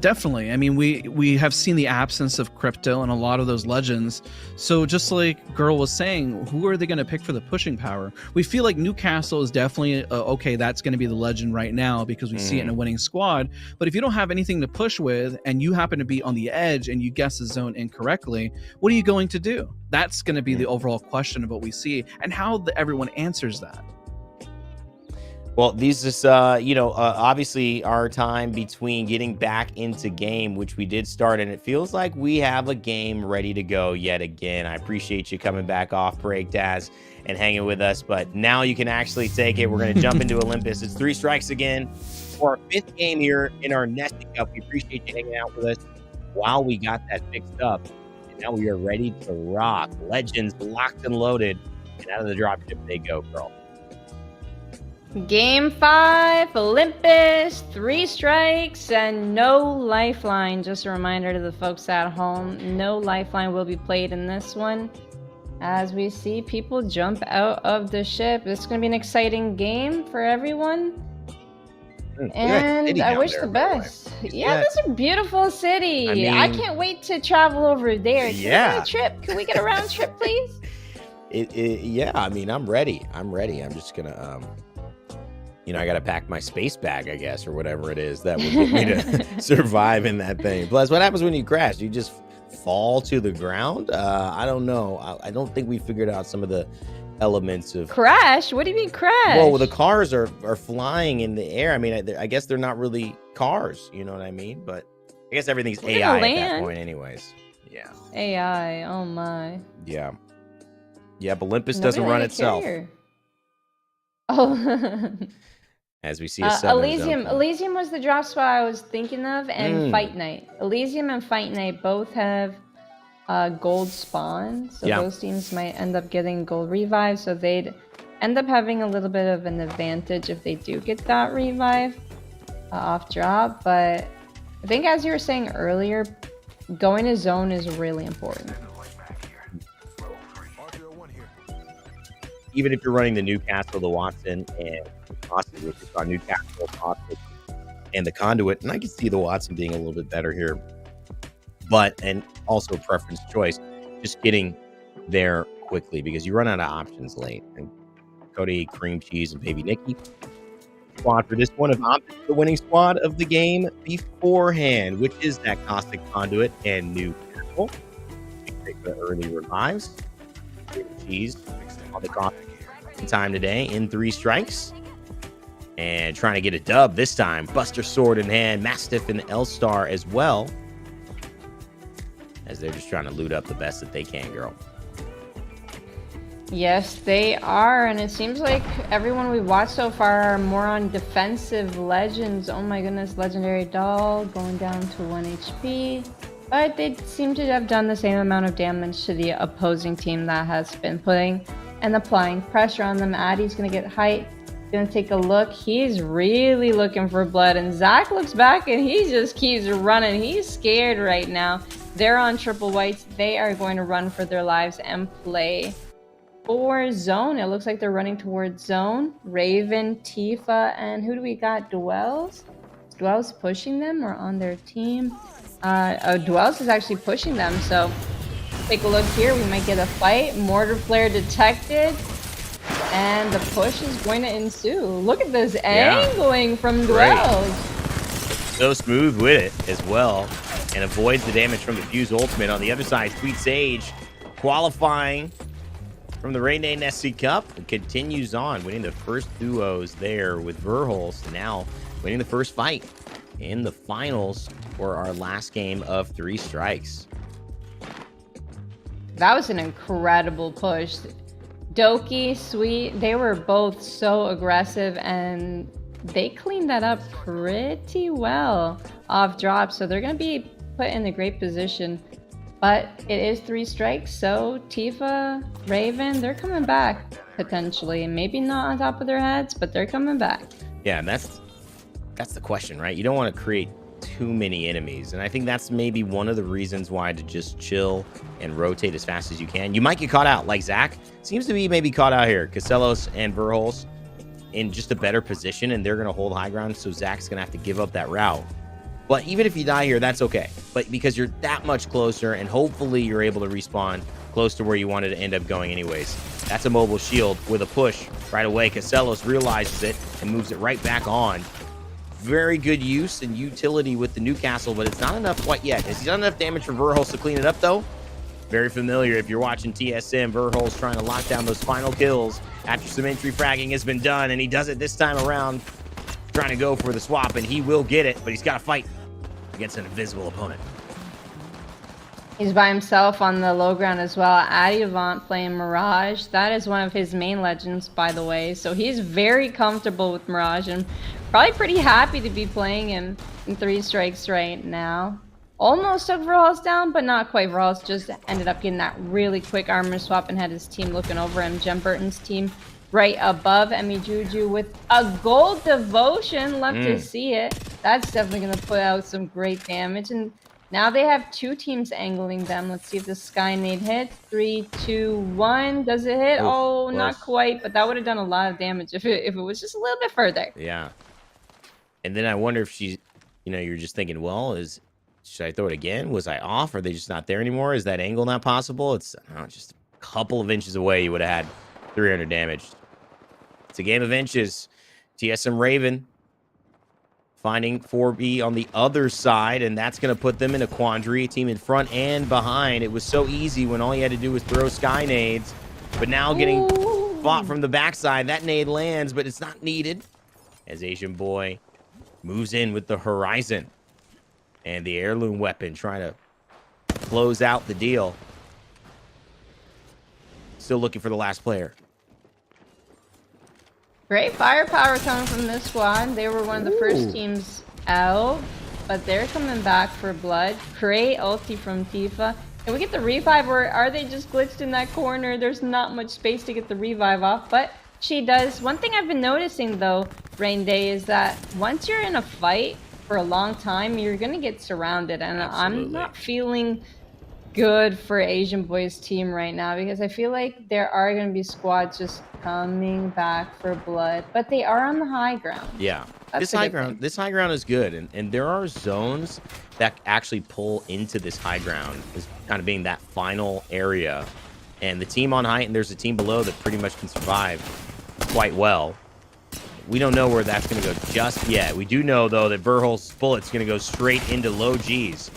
Definitely. I mean, we have seen the absence of crypto and a lot of those legends. So just like Guhrl was saying, who are they going to pick for the pushing power? We feel like Newcastle is definitely, okay, that's going to be the legend right now because we see it in a winning squad. But if you don't have anything to push with and you happen to be on the edge and you guess the zone incorrectly, what are you going to do? That's going to be the overall question of what we see and how everyone answers that. Well, these is, you know, obviously our time between getting back into game, which we did start, and it feels like we have a game ready to go yet again. I appreciate you coming back off break, Daz, and hanging with us, but now you can actually take it. We're going to jump into Olympus. It's 3 strikes again for our 5th game here in our Nessie Cup. We appreciate you hanging out with us while we got that fixed up, and now we are ready to rock. Legends locked and loaded, and out of the dropship they go, Guhrl. Game 5, Olympus, 3 strikes, and no lifeline. Just a reminder to the folks at home, no lifeline will be played in this one. As we see people jump out of the ship, this is going to be an exciting game for everyone. And I wish the best. Yeah, this is a beautiful city. I mean, I can't wait to travel over there. Can we get a trip? Can we get a round trip, please? Yeah, I mean, I'm ready. I'm just going to... you know, I got to pack my space bag, I guess, or whatever it is that would get me to survive in that thing. Plus, what happens when you crash? You just fall to the ground? I don't know. I don't think we figured out some of the elements of... Crash? What do you mean crash? Well, the cars are flying in the air. I mean, I guess they're not really cars, you know what I mean? But I guess everything's AI at that point anyways. Yeah. AI, oh my. Yeah. Yeah, but Olympus doesn't run itself. Oh. As we see Elysium was the drop spot I was thinking of, and Fight Night. Elysium and Fight Night both have gold spawn, so those teams might end up getting gold revive, so they'd end up having a little bit of an advantage if they do get that revive off drop. But I think, as you were saying earlier, going to zone is really important. even if you're running the Newcastle, the Watson, and the Caustic, which is on Newcastle, Caustic, and the Conduit, and I can see the Watson being a little bit better here, but, and also preference choice, just getting there quickly because you run out of options late. And Cody, Cream Cheese, and Baby Nikki squad for this one have opted the winning squad of the game beforehand, which is that Caustic, Conduit, and Newcastle. Take the early revives. Baby Cheese on the Caustic in time today in 3 strikes. And trying to get a dub this time. Buster Sword in hand, Mastiff and L-Star as well. As they're just trying to loot up the best that they can, girl. Yes, they are, and it seems like everyone we've watched so far are more on defensive legends. Oh my goodness, Legendary Doll going down to 1 HP. But they seem to have done the same amount of damage to the opposing team that has been putting and applying pressure on them. Addy's going to get height, going to take a look. He's really looking for blood, and Zach looks back and he just keeps running. He's scared right now. They're on triple whites. They are going to run for their lives and play for zone. It looks like they're running towards zone. Raven, Tifa, and who do we got? Dwells? Dwells pushing them or on their team? Dwells is actually pushing them, so take a look here. We might get a fight. Mortar flare detected, and the push is going to ensue. Look at this angling from Dwells. So smooth with it as well, and avoids the damage from the Fuse ultimate. On the other side, Sweet Sage qualifying from the Raynday Nessie Cup and continues on, winning the first duos there with Guhrl. Now winning the first fight in the finals for our last game of 3 strikes. That was an incredible push. Doki, Sweet, they were both so aggressive, and they cleaned that up pretty well off drop, so they're going to be put in a great position. But it is 3 strikes, so Tifa, Raven, they're coming back potentially. Maybe not on top of their heads, but they're coming back. Yeah, and that's the question, right? You don't want to create too many enemies, and I think that's maybe one of the reasons why to just chill and rotate as fast as you can. You might get caught out, like Zach seems to be maybe caught out here. Casellos and Guhrl in just a better position, and they're going to hold high ground, so Zach's going to have to give up that route. But even if you die here, that's okay. But because you're that much closer, and hopefully you're able to respawn close to where you wanted to end up going anyways. That's a mobile shield with a push right away. Casellos realizes it and moves it right back on. Very good use and utility with the Newcastle, but it's not enough quite yet. Has he done enough damage for Guhrl to clean it up, though? Very familiar if you're watching TSM. Guhrl's trying to lock down those final kills after some entry fragging has been done, and he does it this time around, trying to go for the swap, and he will get it, but he's got to fight against an invisible opponent. He's by himself on the low ground as well. Adjuvant playing Mirage. That is one of his main legends, by the way. So he's very comfortable with Mirage and probably pretty happy to be playing him in 3 strikes right now. Almost took Guhrl down, but not quite. Guhrl just ended up getting that really quick armor swap and had his team looking over him. Jem Burton's team right above Emmy Juju with a gold devotion. Love to see it. That's definitely going to put out some great damage. And now they have 2 teams angling them. Let's see if the Sky Nade hits. 3, 2, 1. Does it hit? Oh, not quite, but that would have done a lot of damage if it was just a little bit further. Yeah. And then I wonder if she's, you're just thinking, well, should I throw it again? Was I off? Are they just not there anymore? Is that angle not possible? It's just a couple of inches away. You would have had 300 damage. It's a game of inches. TSM Raven finding 4B on the other side, and that's going to put them in a quandary. Team in front and behind. It was so easy when all you had to do was throw sky nades, but now getting fought from the backside. That nade lands, but it's not needed as Asian Boy moves in with the Horizon and the heirloom weapon, trying to close out the deal. Still looking for the last player. Great firepower coming from this squad. They were one of the first teams out, but they're coming back for blood. Great ulti from Tifa. Can we get the revive, or are they just glitched in that corner? There's not much space to get the revive off, but she does. One thing I've been noticing, though, Raynday, is that once you're in a fight for a long time, you're going to get surrounded, and I'm not feeling good for Asian Boys team right now because I feel like there are going to be squads just coming back for blood, but they are on the high ground. Yeah. That's This high ground is good, and there are zones that actually pull into this high ground as kind of being that final area. And the team on height and there's a team below that pretty much can survive quite well. We don't know where that's going to go just yet. We do know, though, that Guhrl's bullet's going to go straight into low G's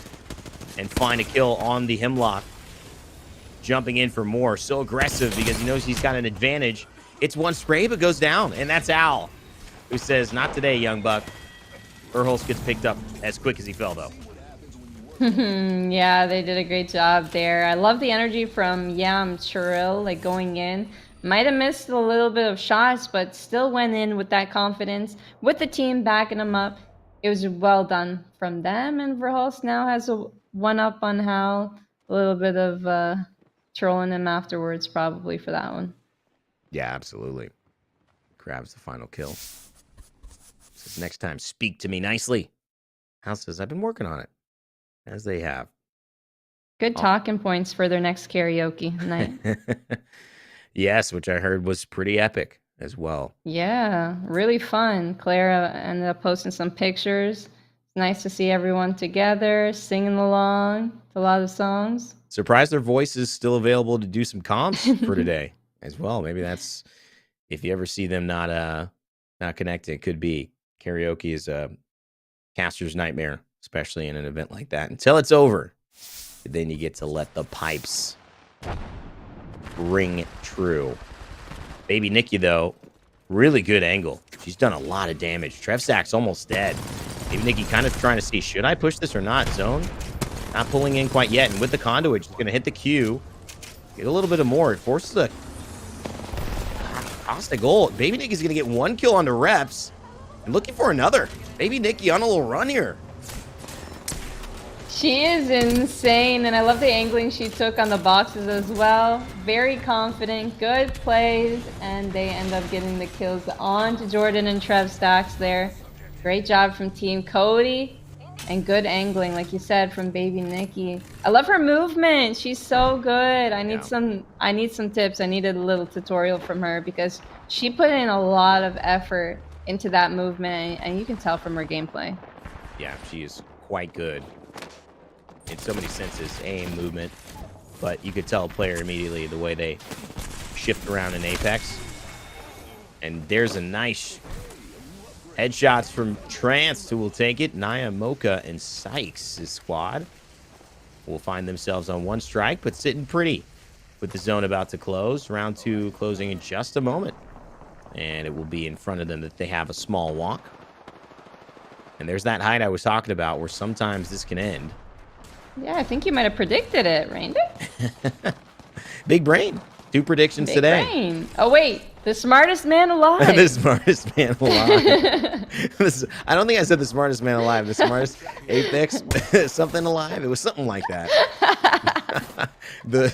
and find a kill on the Hemlock. Jumping in for more. So aggressive because he knows he's got an advantage. It's one spray, but goes down. And that's Al, who says, not today, young buck. Guhrl gets picked up as quick as he fell, though. Yeah, they did a great job there. I love the energy from Yam Churil, like going in. Might have missed a little bit of shots, but still went in with that confidence, with the team backing him up. It was well done from them, and Guhrl now has a one-up on Hal. A little bit of trolling him afterwards, probably, for that one. Yeah, absolutely. Grabs the final kill. Says, next time, speak to me nicely. Hal says, I've been working on it. As they have. Good talking points for their next karaoke night. Yes, which I heard was pretty epic as well. Yeah, really fun. Clara ended up posting some pictures. It's nice to see everyone together, singing along to a lot of songs. Surprised their voice is still available to do some comps for today as well. Maybe that's, if you ever see them not connected, it could be. Karaoke is a caster's nightmare, especially in an event like that, until it's over. Then you get to let the pipes ring true. Baby Nikki, though, really good angle. She's done a lot of damage. Trevsak's almost dead. Baby Nikki kind of trying to see, should I push this or not? Zone not pulling in quite yet. And with the conduit, she's going to hit the Q. Get a little bit of more. It forces a Caustic ult. Baby Nikki's going to get one kill on the reps. And looking for another. Baby Nikki on a little run here. She is insane, and I love the angling she took on the boxes as well. Very confident, good plays, and they end up getting the kills on to Jordan and Trev stacks there. Great job from Team Cody, and good angling, like you said, from Baby Nikki. I love her movement. She's so good. I need some tips. I needed a little tutorial from her because she put in a lot of effort into that movement, and you can tell from her gameplay. Yeah, she is quite good in so many senses, aim, movement, but you could tell a player immediately the way they shift around in Apex. And there's a nice headshots from Trance, who will take it. Naya, Mocha, and Sykes' squad will find themselves on one strike, but sitting pretty with the zone about to close. Round 2 closing in just a moment. And it will be in front of them that they have a small walk. And there's that height I was talking about where sometimes this can end. Yeah, I think you might have predicted it, Raynday. Big brain. 2 predictions Big today. brain. Oh, wait. The smartest man alive. The smartest man alive. I don't think I said the smartest man alive. The smartest Apex something alive. It was something like that. That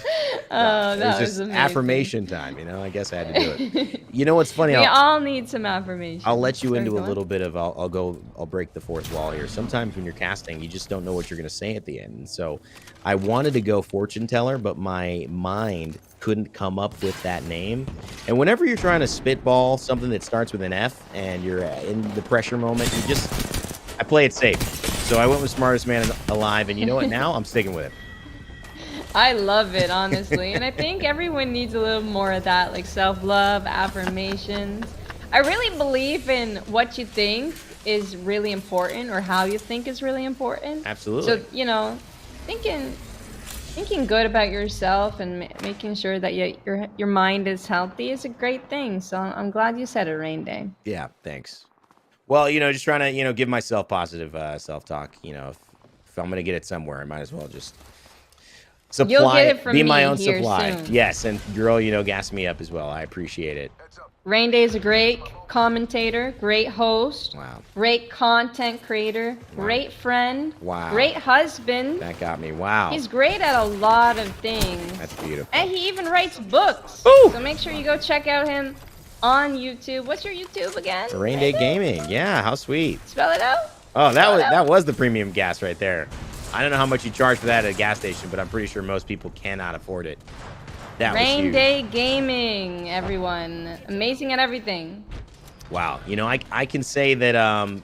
was just amazing. affirmation time, you know? I guess I had to do it. You know what's funny? We all need some affirmation. I'll let you into a little bit of, I'll break the fourth wall here. Sometimes when you're casting, you just don't know what you're going to say at the end. And so I wanted to go fortune teller, but my mind couldn't come up with that name. And whenever you're trying to spitball something that starts with an F and you're in the pressure moment, I play it safe. So I went with smartest man alive, and you know what? Now I'm sticking with it. I love it, honestly. And I think everyone needs a little more of that, like self-love, affirmations. I really believe in what you think is really important, or how you think is really important. Absolutely. So, you know, thinking good about yourself and making sure that your mind is healthy is a great thing. So I'm glad you said it, Raynday. Yeah, thanks. Well, you know, just trying to, you know, give myself positive self-talk. You know, if I'm going to get it somewhere, I might as well just supply, you'll get it from be my me own here supply. soon. Yes, and Guhrl, you know, gas me up as well. I appreciate it. Raynday is a great commentator, great host, wow, great content creator, wow, great friend, wow, great husband. That got me. Wow. He's great at a lot of things. That's beautiful. And he even writes books. Ooh. So make sure you go check out him on YouTube. What's your YouTube again? Raynday Gaming. Yeah, how sweet. Spell it out. Oh, that was the premium gas right there. I don't know how much you charge for that at a gas station, but I'm pretty sure most people cannot afford it. That was huge. Raynday Gaming, everyone. Amazing at everything. Wow. You know, I can say that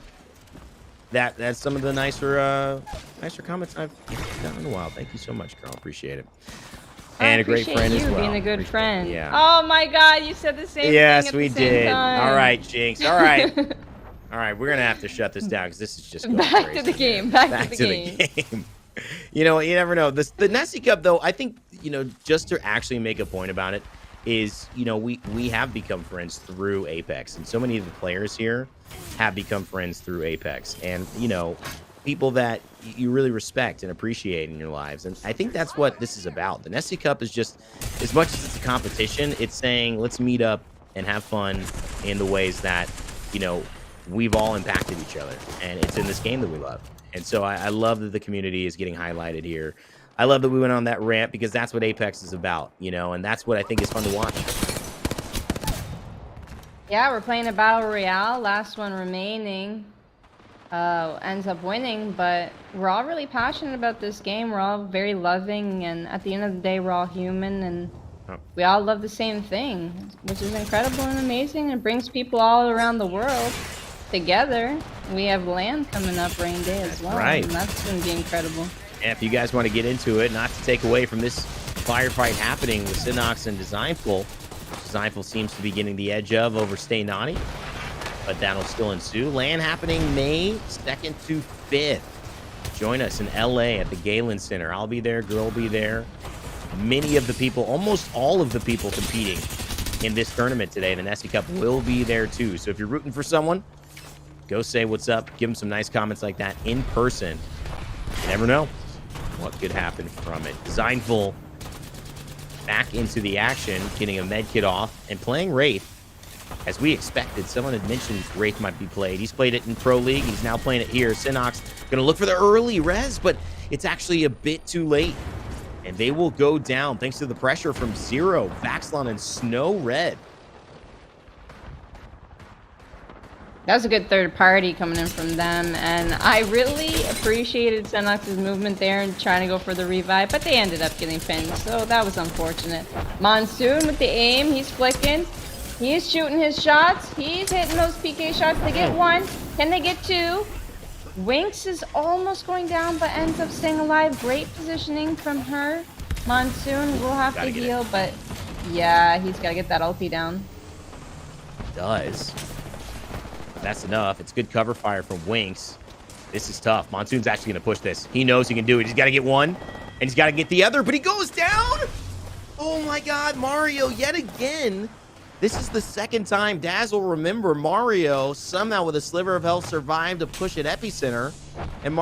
that's some of the nicer comments I've gotten in a while. Thank you so much, girl. Appreciate it. And a great friend as well. Being a good friend. Yeah. Oh my God, you said the same thing Yes, at we the same did. time. All right, Jinx. All right. All right, we're gonna have to shut this down because this is just going Back crazy. to the game. Back to the game. You know, you never know. The Nessie Cup, though, I think, you know, just to actually make a point about it is, you know, we have become friends through Apex, and so many of the players here have become friends through Apex, and you know, people that you really respect and appreciate in your lives. And I think that's what this is about. The Nessie Cup is just, as much as it's a competition, it's saying let's meet up and have fun in the ways that, you know, we've all impacted each other, and it's in this game that we love. And so I love that the community is getting highlighted here. I love that we went on that rant because that's what Apex is about, you know, and that's what I think is fun to watch. Yeah, we're playing a battle royale. Last one remaining ends up winning, but we're all really passionate about this game. We're all very loving, and at the end of the day, we're all human, and we all love the same thing, which is incredible and amazing. It brings people all around the world together. We have land coming up Raynday as well, right. And that's going to be incredible. And if you guys want to get into it, not to take away from this firefight happening with Synox and Designful, Designful seems to be getting the edge of over Stay Naughty, but that'll still ensue. LAN happening May 2nd to 5th. Join us in LA at the Guhrl Center. I'll be there, Guhrl will be there. Many of the people, almost all of the people competing in this tournament today, the Nessie Cup, will be there too. So if you're rooting for someone, go say what's up. Give them some nice comments like that in person. You never know what could happen from it. Designful back into the action, getting a med kit off and playing Wraith as we expected. Someone had mentioned Wraith might be played. He's played it in Pro League. He's now playing it here. Synox gonna look for the early res, but it's actually a bit too late. And they will go down thanks to the pressure from Zero, Vaxlon, and Snow Red. That was a good third party coming in from them, and I really appreciated Synox's movement there and trying to go for the revive, but they ended up getting pinned, so that was unfortunate. Monsoon with the aim, he's flicking, he's shooting his shots, he's hitting those PK shots. They get one, can they get two? Winx is almost going down, but ends up staying alive. Great positioning from her. Monsoon will have to heal, but yeah, he's got to get that ulti down. Does. That's enough. It's good cover fire from Winx. This is tough. Monsoon's actually going to push this. He knows he can do it. He's got to get one, and he's got to get the other, but he goes down! Oh my god, Mario yet again. This is the second time Dazs will remember Mario somehow with a sliver of health survived a push at Epicenter, and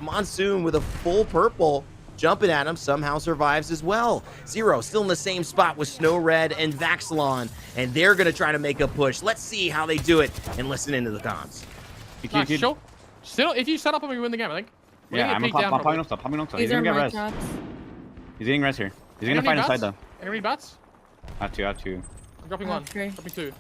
Monsoon with a full purple jumping at him somehow survives as well. Zero still in the same spot with Snow Red and Vaxlon, and they're going to try to make a push. Let's see how they do it and listen into the comms. Still, if you set up and we win the game, I think. Yeah, I'm popping up. He's gonna get res. He's getting res here. He's gonna fight inside though. Any read bats? I have to. I'm dropping one. Dropping two.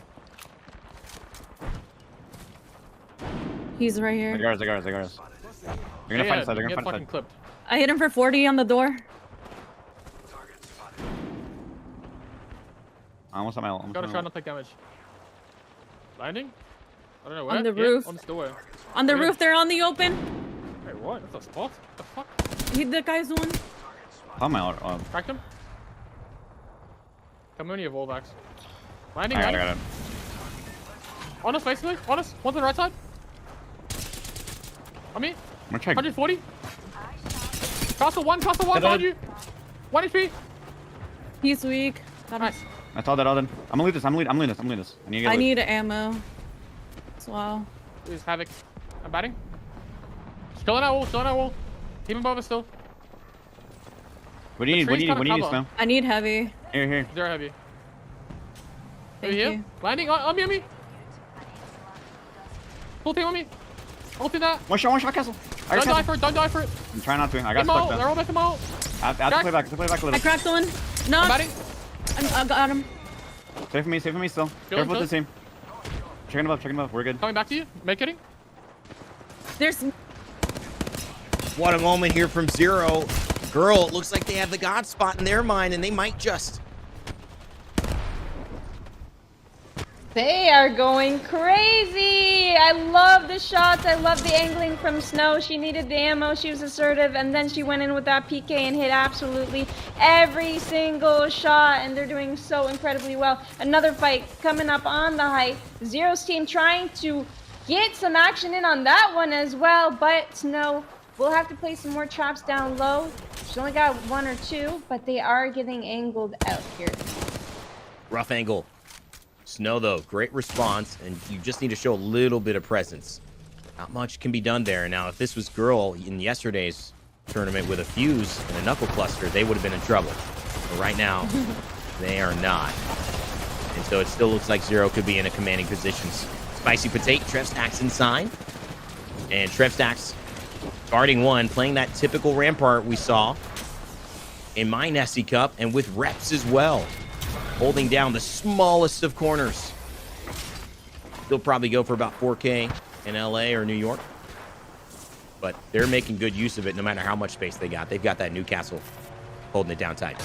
He's right here. I got us. They're gonna fight inside. They're gonna fight inside. Clipped. I hit him for 40 on the door. I almost have my ult. Gotta try not to take damage. Landing? I don't know where. On the roof. On the door. On the roof, they're on the open. Wait, what? That's a spot? The fuck? The guy's one. How my ult? Cracked him. Come on, you have wallbacks. Landing. I got him. On us, basically. On us. One to the right side. On me. I'm gonna check. 140. Castle one behind you. 1 HP. He's weak. Nice. I saw that all then. I'm gonna lead this. I'm leading this. I need ammo as well. There's Havoc. I'm batting. Still in our wall. Keep him above us still. What do you need, Snow? I need heavy. Here. Zero heavy. Thank you. Landing on me. Full team on me. Ulti that. One shot, Castle. Don't die for it. I'm trying not to. I got stuck though. They're all back in ult. I have to play back a little. I cracked one. No. I'm batting. I got him. Save for me still. Careful with the team. Checking him up. We're good. Coming back to you. Make hitting. There's. What a moment here from Zero. Guhrl, it looks like they have the God spot in their mind, and they might just. They are going crazy. I love the shots. I love the angling from Snow. She needed the ammo. She was assertive, and then she went in with that PK and hit absolutely every single shot, and they're doing so incredibly well. Another fight coming up on the height. Zero's team trying to get some action in on that one as well, but Snow will have to play some more traps down low. She's only got 1 or 2, but they are getting angled out here. Rough angle. Snow, though, great response, and you just need to show a little bit of presence. Not much can be done there. Now, if this was Guhrl in yesterday's tournament with a fuse and a knuckle cluster, they would have been in trouble. But right now, they are not. And so it still looks like Zero could be in a commanding position. Spicy Potato, Trevstacks inside. And Trevstacks guarding one, playing that typical Rampart we saw in my Nessie Cup, and with reps as well. Holding down the smallest of corners. They'll probably go for about 4K in LA or New York. But they're making good use of it no matter how much space they got. They've got that Newcastle holding it down tight.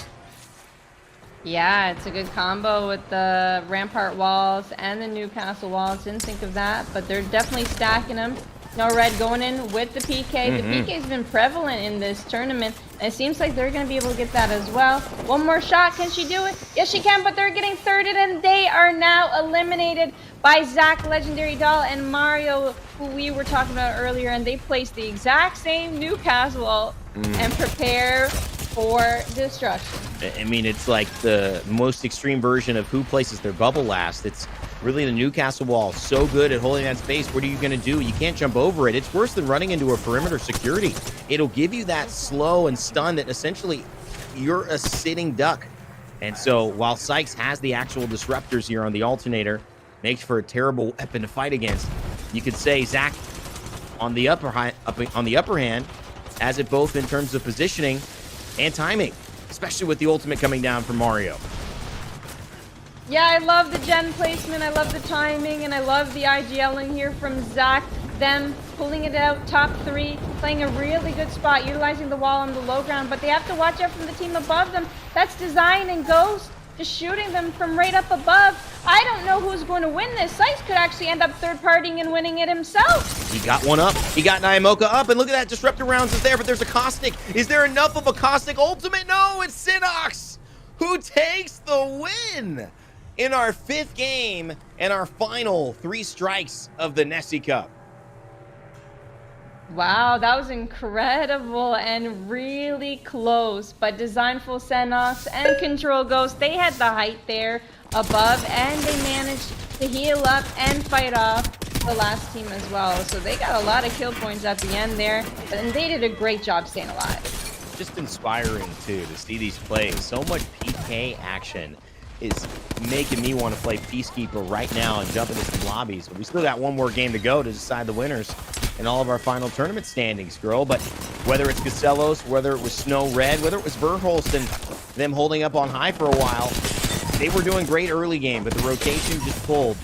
Yeah, it's a good combo with the Rampart walls and the Newcastle walls. Didn't think of that, but they're definitely stacking them. No red going in with the PK. The PK's been prevalent in this tournament, and it seems like they're going to be able to get that as well. One more shot. Can she do it? Yes, she can, but they're getting thirded, and they are now eliminated by Zach, Legendary Doll, and Mario, who we were talking about earlier, and they placed the exact same Newcastle and prepare for destruction. I mean, it's like the most extreme version of who places their bubble last. It's really the Newcastle wall, so good at holding that space. What are you going to do? You can't jump over it. It's worse than running into a perimeter security. It'll give you that slow and stun that essentially you're a sitting duck. And so while Sykes has the actual disruptors here on the alternator, makes for a terrible weapon to fight against, you could say Zach on the upper hand has it both in terms of positioning and timing, especially with the ultimate coming down from Mario. Yeah, I love the gen placement, I love the timing, and I love the IGLing here from Zach. Them pulling it out, top 3, playing a really good spot, utilizing the wall on the low ground, but they have to watch out from the team above them. That's Design and Ghost, just shooting them from right up above. I don't know who's going to win this. Sykes could actually end up third-partying and winning it himself. He got one up. He got Nyamoka up, and look at that. Disruptor rounds is there, but there's a Caustic. Is there enough of a Caustic ultimate? No, it's Sinox who takes the win in our 5th game and our final 3 strikes of the Nessie Cup. Wow, that was incredible and really close. But Designful Senox and Control Ghost, they had the height there above, and they managed to heal up and fight off the last team as well. So they got a lot of kill points at the end there, and they did a great job staying alive. Just inspiring, too, to see these plays. So much PK action is making me want to play Peacekeeper right now and jump into some lobbies. But we still got one more game to go to decide the winners in all of our final tournament standings, Guhrl. But whether it's Gacellos, whether it was Snow Red, whether it was Verholst and them holding up on high for a while, they were doing great early game, but the rotation just pulled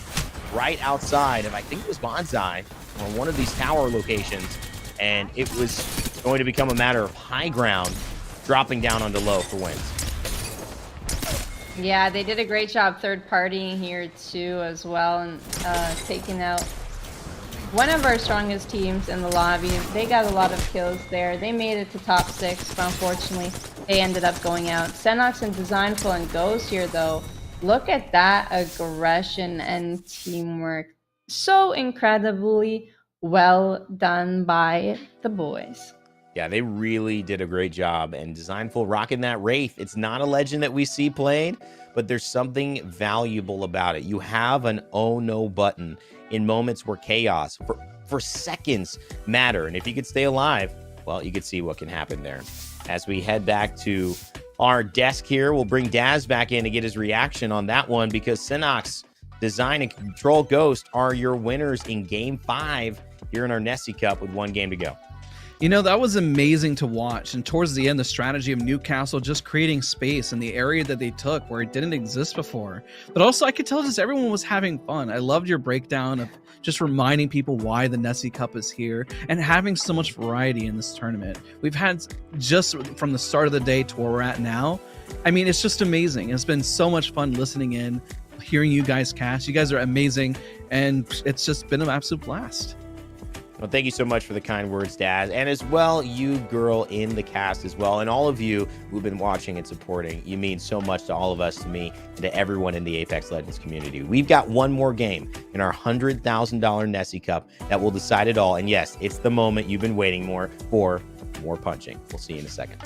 right outside of, I think it was Bonsai, on one of these tower locations, and it was going to become a matter of high ground dropping down onto low for wins. Yeah, they did a great job third-partying here too as well, and taking out one of our strongest teams in the lobby. They got a lot of kills there. They made it to top 6, but unfortunately they ended up going out. Senox and Designful and Ghost here though. Look at that aggression and teamwork. So incredibly well done by the boys. Yeah, they really did a great job, and Designful rocking that Wraith. It's not a legend that we see played, but there's something valuable about it. You have an oh no button in moments where chaos for seconds matter, and if you could stay alive, well, you could see what can happen there. As we head back to our desk here, we'll bring Dazs back in to get his reaction on that one, because Sinox, Design, and Control Ghost are your winners in Game 5 here in our Nessie Cup with 1 game to go. You know, that was amazing to watch. And towards the end, the strategy of Newcastle just creating space in the area that they took where it didn't exist before. But also, I could tell just everyone was having fun. I loved your breakdown of just reminding people why the Nessie Cup is here and having so much variety in this tournament. We've had just from the start of the day to where we're at now. I mean, it's just amazing. It's been so much fun listening in, hearing you guys cast. You guys are amazing. And it's just been an absolute blast. Well, thank you so much for the kind words, Daz, and as well, you, Guhrl, in the cast as well, and all of you who've been watching and supporting. You mean so much to all of us, to me, and to everyone in the Apex Legends community. We've got one more game in our $100,000 Nessie Cup that will decide it all, and yes, it's the moment you've been waiting for more punching. We'll see you in a second.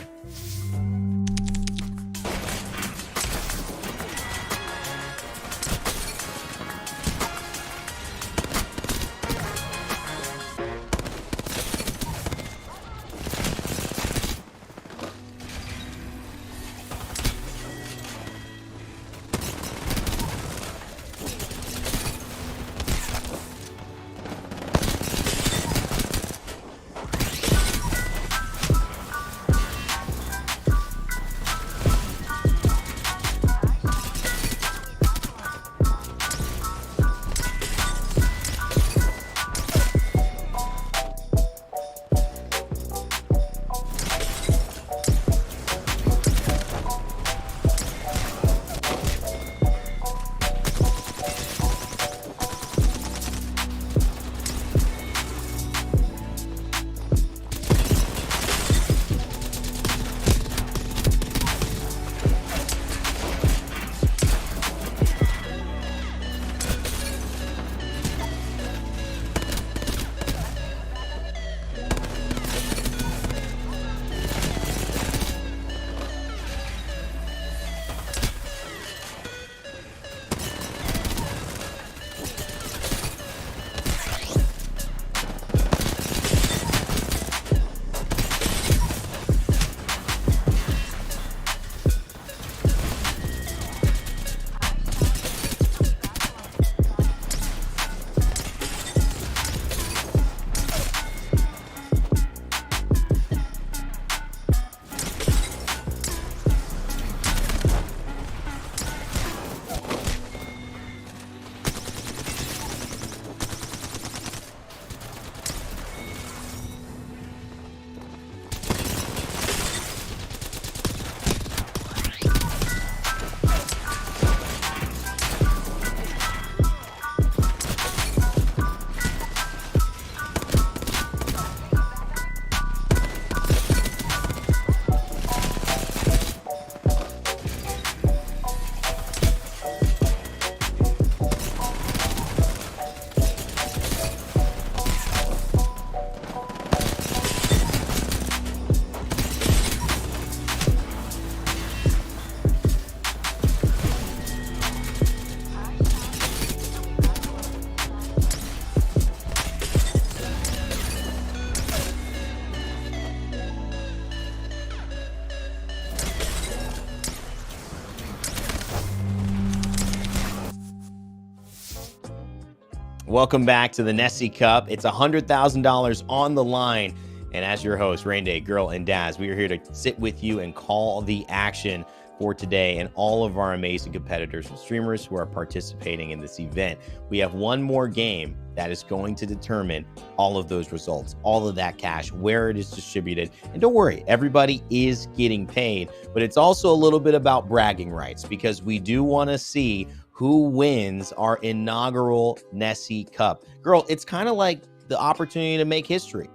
Welcome back to the Nessie Cup. It's $100,000 on the line. And as your host, Raynday, Guhrl, and Dazs, we are here to sit with you and call the action for today and all of our amazing competitors and streamers who are participating in this event. We have one more game that is going to determine all of those results, all of that cash, where it is distributed. And don't worry, everybody is getting paid, but it's also a little bit about bragging rights because we do want to see who wins our inaugural Nessie Cup. Guhrl, it's kind of like the opportunity to make history.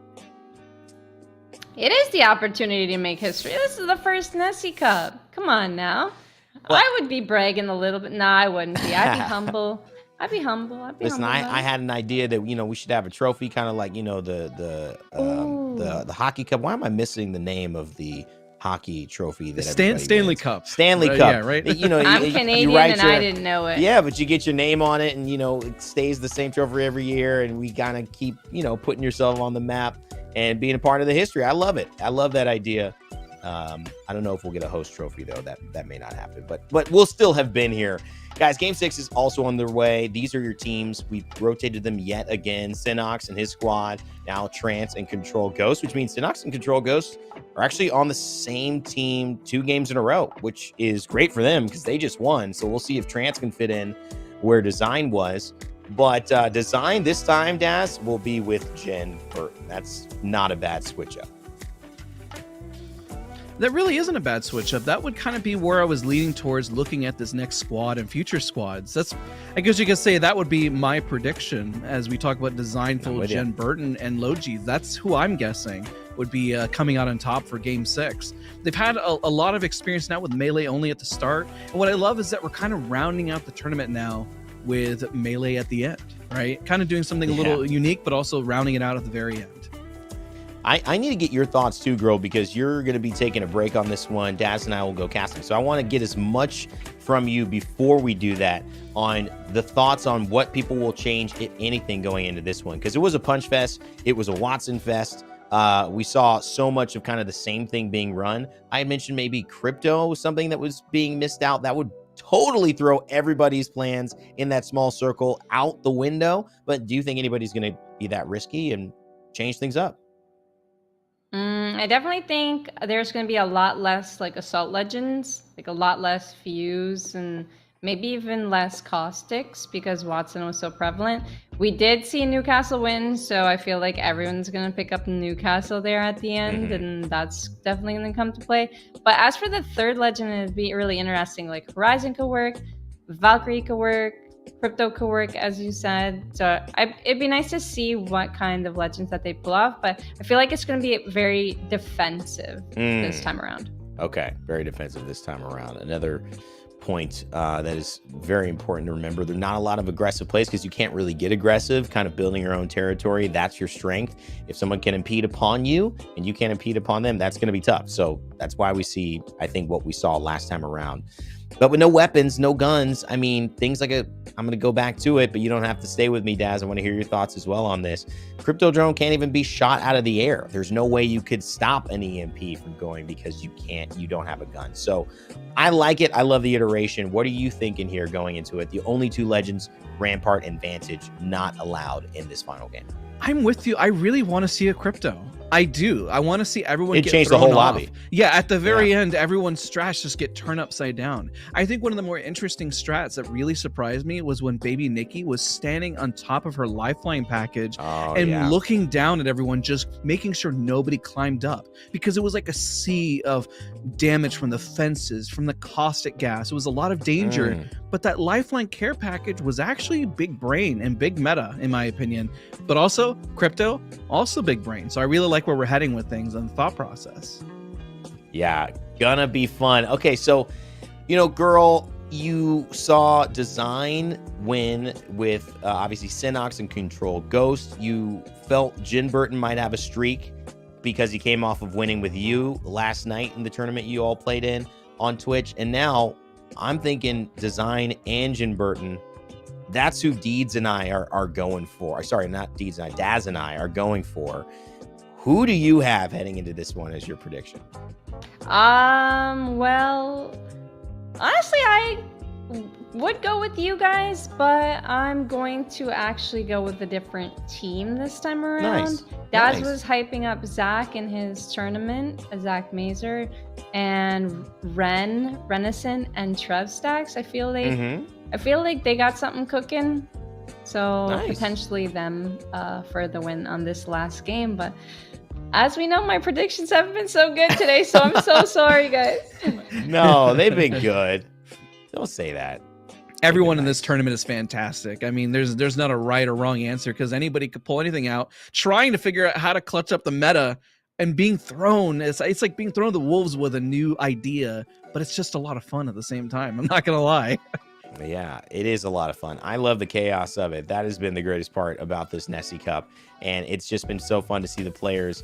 It is the opportunity to make history. This is the first Nessie Cup. Come on now. Well, I would be bragging a little bit. Nah, I wouldn't be. I'd be humble. I'd be humble. Listen, I had an idea that, we should have a trophy, kind of like, the hockey cup. Why am I missing the name of the hockey trophy? That Stanley Cup. Stanley Cup. Yeah, right. I'm Canadian and I didn't know it. Yeah, but you get your name on it and, it stays the same trophy every year. And we kind of keep, putting yourself on the map and being a part of the history. I love it. I love that idea. I don't know if we'll get a host trophy though. That may not happen, but we'll still have been here. Guys, Game 6 is also on their way. These are your teams. We've rotated them yet again. Synox and his squad, now Trance and Control Ghost, which means Synox and Control Ghost are actually on the same team 2 games in a row, which is great for them because they just won. So we'll see if Trance can fit in where Design was. But Design this time, Daz, will be with Jen Burton. That's not a bad switch up. That really isn't a bad switch up. That would kind of be where I was leaning towards looking at this next squad and future squads. I guess you could say that would be my prediction as we talk about Design full of Jen Burton and Logi. That's who I'm guessing would be coming out on top for Game 6. They've had a lot of experience now with Melee only at the start. And what I love is that we're kind of rounding out the tournament now with Melee at the end, right? Kind of doing something a little unique, but also rounding it out at the very end. I need to get your thoughts too, Guhrl, because you're going to be taking a break on this one. Daz and I will go casting. So I want to get as much from you before we do that on the thoughts on what people will change, if anything, going into this one. Because it was a punch fest. It was a Watson fest. We saw so much of kind of the same thing being run. I had mentioned maybe crypto was something that was being missed out. That would totally throw everybody's plans in that small circle out the window. But do you think anybody's going to be that risky and change things up? I definitely think there's going to be a lot less like Assault Legends, like a lot less Fuse, and maybe even less Caustics because Watson was so prevalent. We did see Newcastle win, so I feel like everyone's going to pick up Newcastle there at the end, and that's definitely going to come to play. But as for the third legend, it'd be really interesting. Like Horizon could work, Valkyrie could work, Crypto could work, as you said. So it'd be nice to see what kind of legends that they pull off, but I feel like it's going to be very defensive this time around. Okay, very defensive this time around. Another point that is very important to remember. There's not a lot of aggressive plays because you can't really get aggressive, kind of building your own territory. That's your strength. If someone can impede upon you and you can't impede upon them, that's going to be tough. So that's why we see, I think, what we saw last time around. But with no weapons, no guns, I mean, things like I'm going to go back to it, but you don't have to stay with me, Daz. I want to hear your thoughts as well on this. Crypto drone can't even be shot out of the air. There's no way you could stop an EMP from going because you don't have a gun. So I like it. I love the iteration. What are you thinking here going into it? The only 2 legends, Rampart and Vantage, not allowed in this final game. I'm with you. I really want to see a crypto. I do. I want to see everyone get changed the thrown whole off. lobby. Yeah, at the very end, everyone's strats just get turned upside down. I think one of the more interesting strats that really surprised me was when Baby Nikki was standing on top of her Lifeline package and looking down at everyone, just making sure nobody climbed up, because it was like a sea of damage from the fences, from the caustic gas. It was a lot of danger, but that Lifeline care package was actually big brain and big meta, in my opinion. But also, crypto, also big brain. So I really like where we're heading with things and the thought process. Yeah, gonna be fun. Okay, so, Guhrl, you saw Design win with obviously Synox and Control Ghost. You felt Jen Burton might have a streak because he came off of winning with you last night in the tournament you all played in on Twitch. And now I'm thinking Design and Jen Burton. That's who Deeds and I are going for. Sorry, not Deeds and I, Daz and I are going for. Who do you have heading into this one as your prediction? Well, honestly, I would go with you guys, but I'm going to actually go with a different team this time around. Daz was hyping up Zach in his tournament, Zach Mazer, and Renison and Trev Stacks. I feel like they got something cooking. So potentially them for the win on this last game. But as we know, my predictions haven't been so good today, so I'm so sorry, guys. No, they've been good. Don't say that. Everyone in this tournament is fantastic. I mean, there's not a right or wrong answer because anybody could pull anything out. Trying to figure out how to clutch up the meta and being thrown, it's like being thrown to the wolves with a new idea, but it's just a lot of fun at the same time. I'm not gonna lie. Yeah, it is a lot of fun. I love the chaos of it. That has been the greatest part about this Nessie Cup. And it's just been so fun to see the players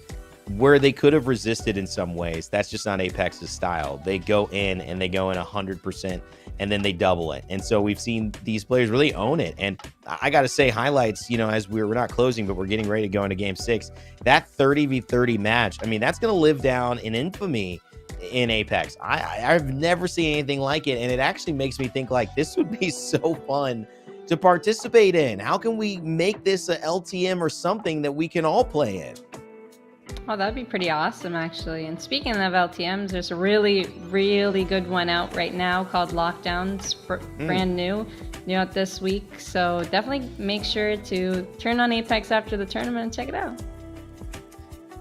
where they could have resisted in some ways. That's just not Apex's style. They go in and they go in 100% and then they double it. And so we've seen these players really own it. And I got to say, highlights, as we're not closing, but we're getting ready to go into game 6. That 30v30 match, I mean, that's going to live down in infamy in Apex. I've never seen anything like it, and it actually makes me think like this would be so fun to participate in. How can we make this a LTM or something that we can all play in? Oh, that'd be pretty awesome, actually. And speaking of LTMs, there's a really, really good one out right now called Lockdown. It's brand new out this week. So definitely make sure to turn on Apex after the tournament and check it out.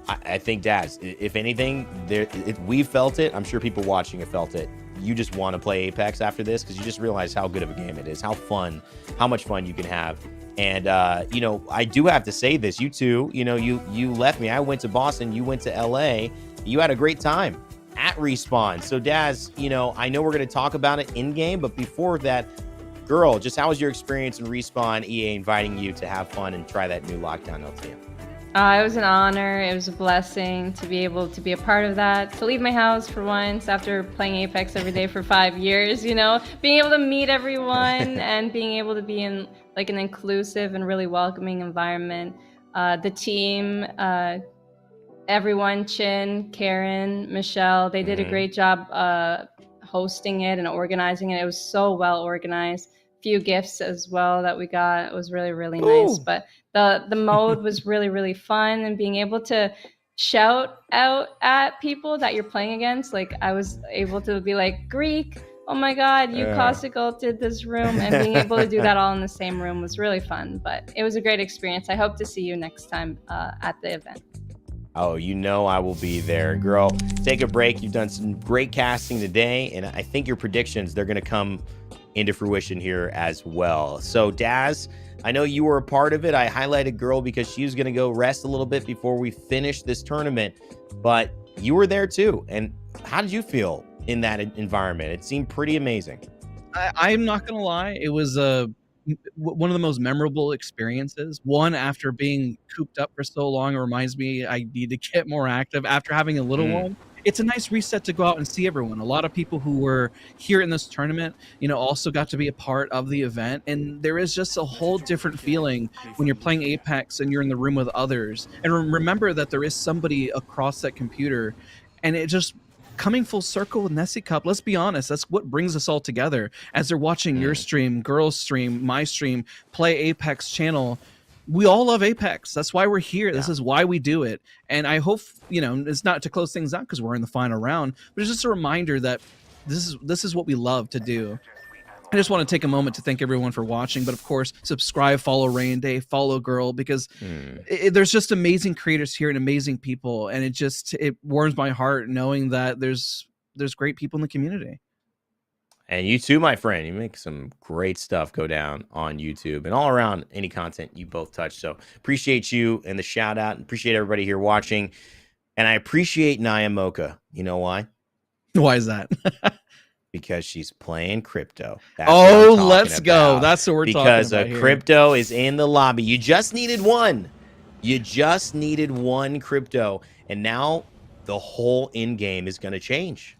I think, Daz, if anything, if we felt it, I'm sure people watching have felt it. You just want to play Apex after this because you just realize how good of a game it is, how much fun you can have. And, you know, I do have to say this. You two, you know, you left me. I went to Boston. You went to LA. You had a great time at Respawn. So, Daz, you know, I know we're going to talk about it in game, but before that, Guhrl, just how was your experience in Respawn, EA inviting you to have fun and try that new Lockdown LTM? It was an honor. It was a blessing to be able to be a part of that, to leave my house for once after playing Apex every day for 5 years, you know, being able to meet everyone and being able to be in like an inclusive and really welcoming environment. The team, everyone, Chin, Karen, Michelle, they did a great job hosting it and organizing it. It was so well organized. Few gifts as well that we got. It was really, really nice. But the mode was really, really fun, and being able to shout out at people that you're playing against. Like I was able to be like, Greek, oh my God, you Caustic ulted this room, and being able to do that all in the same room was really fun. But it was a great experience. I hope to see you next time at the event. Oh, you know I will be there. Girl, take a break. You've done some great casting today, and I think your predictions, they're going to come into fruition here as well. So, Daz, I know you were a part of it. I highlighted Guhrl because she was going to go rest a little bit before we finish this tournament, but you were there too. And how did you feel in that environment? It seemed pretty amazing. I'm not going to lie. It was one of the most memorable experiences. One, after being cooped up for so long, it reminds me I need to get more active. After having a little one, it's a nice reset to go out and see everyone. A lot of people who were here in this tournament, you know, also got to be a part of the event. And there is just a whole different feeling when you're playing Apex and you're in the room with others. And remember that there is somebody across that computer, and it just coming full circle with Nessie Cup. Let's be honest, that's what brings us all together. As they're watching your stream, Guhrl's stream, my stream, play Apex channel, we all love Apex. That's why we're here. This is why we do it. And I hope, you know, it's not to close things out because we're in the final round, but it's just a reminder that this is what we love to do. I just want to take a moment to thank everyone for watching, but of course, subscribe, follow Raynday, follow Guhrl, because there's just amazing creators here and amazing people, and it warms my heart knowing that there's great people in the community. And you too, my friend. You make some great stuff go down on YouTube and all around any content you both touch. So appreciate you and the shout out, and appreciate everybody here watching. And I appreciate Naya Mocha. You know why? Why is that? Because she's playing crypto. That's let's go. That's what we're talking about. Because crypto is in the lobby. You just needed one. You just needed one crypto. And now the whole in game is going to change.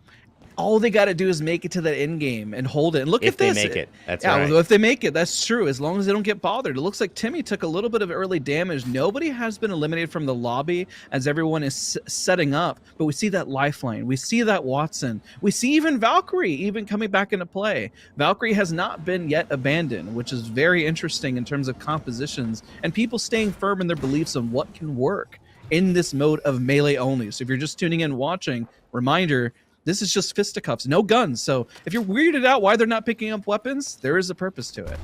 All they got to do is make it to that end game and hold it. And look at this. If they make it. That's right. If they make it, that's true. As long as they don't get bothered. It looks like Timmy took a little bit of early damage. Nobody has been eliminated from the lobby as everyone is setting up. But we see that Lifeline. We see that Watson. We see even Valkyrie even coming back into play. Valkyrie has not been yet abandoned, which is very interesting in terms of compositions and people staying firm in their beliefs of what can work in this mode of melee only. So if you're just tuning in watching, reminder, this is just fisticuffs, no guns. So if you're weirded out why they're not picking up weapons, there is a purpose to it.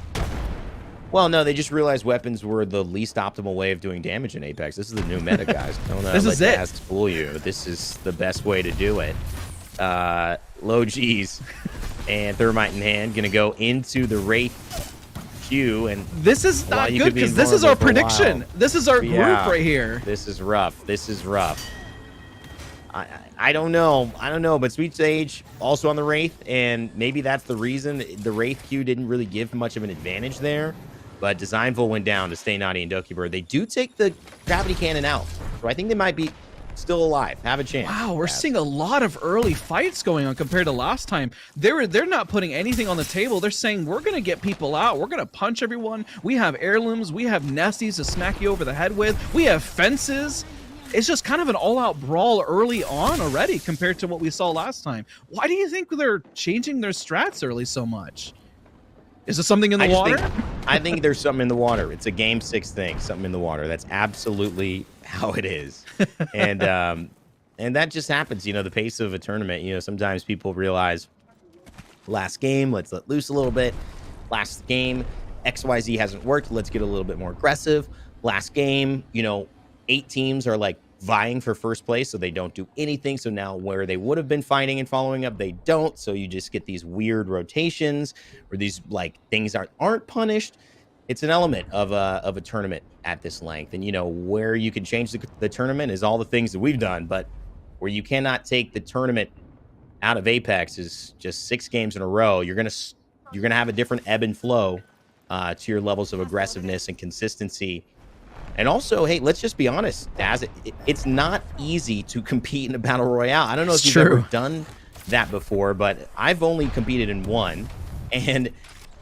Well, no, they just realized weapons were the least optimal way of doing damage in Apex. This is the new meta, guys. Don't this is it. Dazs fool you. This is the best way to do it. Low G's and Thermite in hand, gonna go into the Wraith queue, and this is not good because this is our prediction. This is our group right here. This is rough. This is rough. I don't know. But Sweet Sage also on the Wraith, and maybe that's the reason the Wraith queue didn't really give much of an advantage there. But Designful went down to Stay Naughty and Dokibird. They do take the Gravity Cannon out, so I think they might be still alive, have a chance. Wow, we're seeing a lot of early fights going on compared to last time. They're not putting anything on the table. They're saying we're gonna get people out. We're gonna punch everyone. We have heirlooms. We have Nessies to smack you over the head with. We have fences. it's just kind of an all-out brawl early on already compared to what we saw last time. Why do you think they're changing their strats early so much? Is there something in the water? I think there's something in the water. It's a game 6 thing, something in the water. That's absolutely how it is. And that just happens, you know, the pace of a tournament. You know, sometimes people realize last game, let's let loose a little bit. Last game, XYZ hasn't worked. Let's get a little bit more aggressive. Last game, you know, 8 teams are like vying for first place, so they don't do anything. So now where they would have been fighting and following up, they don't. So you just get these weird rotations where these like things aren't punished. It's an element of a tournament at this length. And, you know, where you can change the tournament is all the things that we've done. But where you cannot take the tournament out of Apex is just 6 games in a row. You're gonna have a different ebb and flow to your levels of aggressiveness and consistency. And also, hey, let's just be honest, Dazs, it's not easy to compete in a battle royale. I don't know if you've ever done that before, but I've only competed in one, and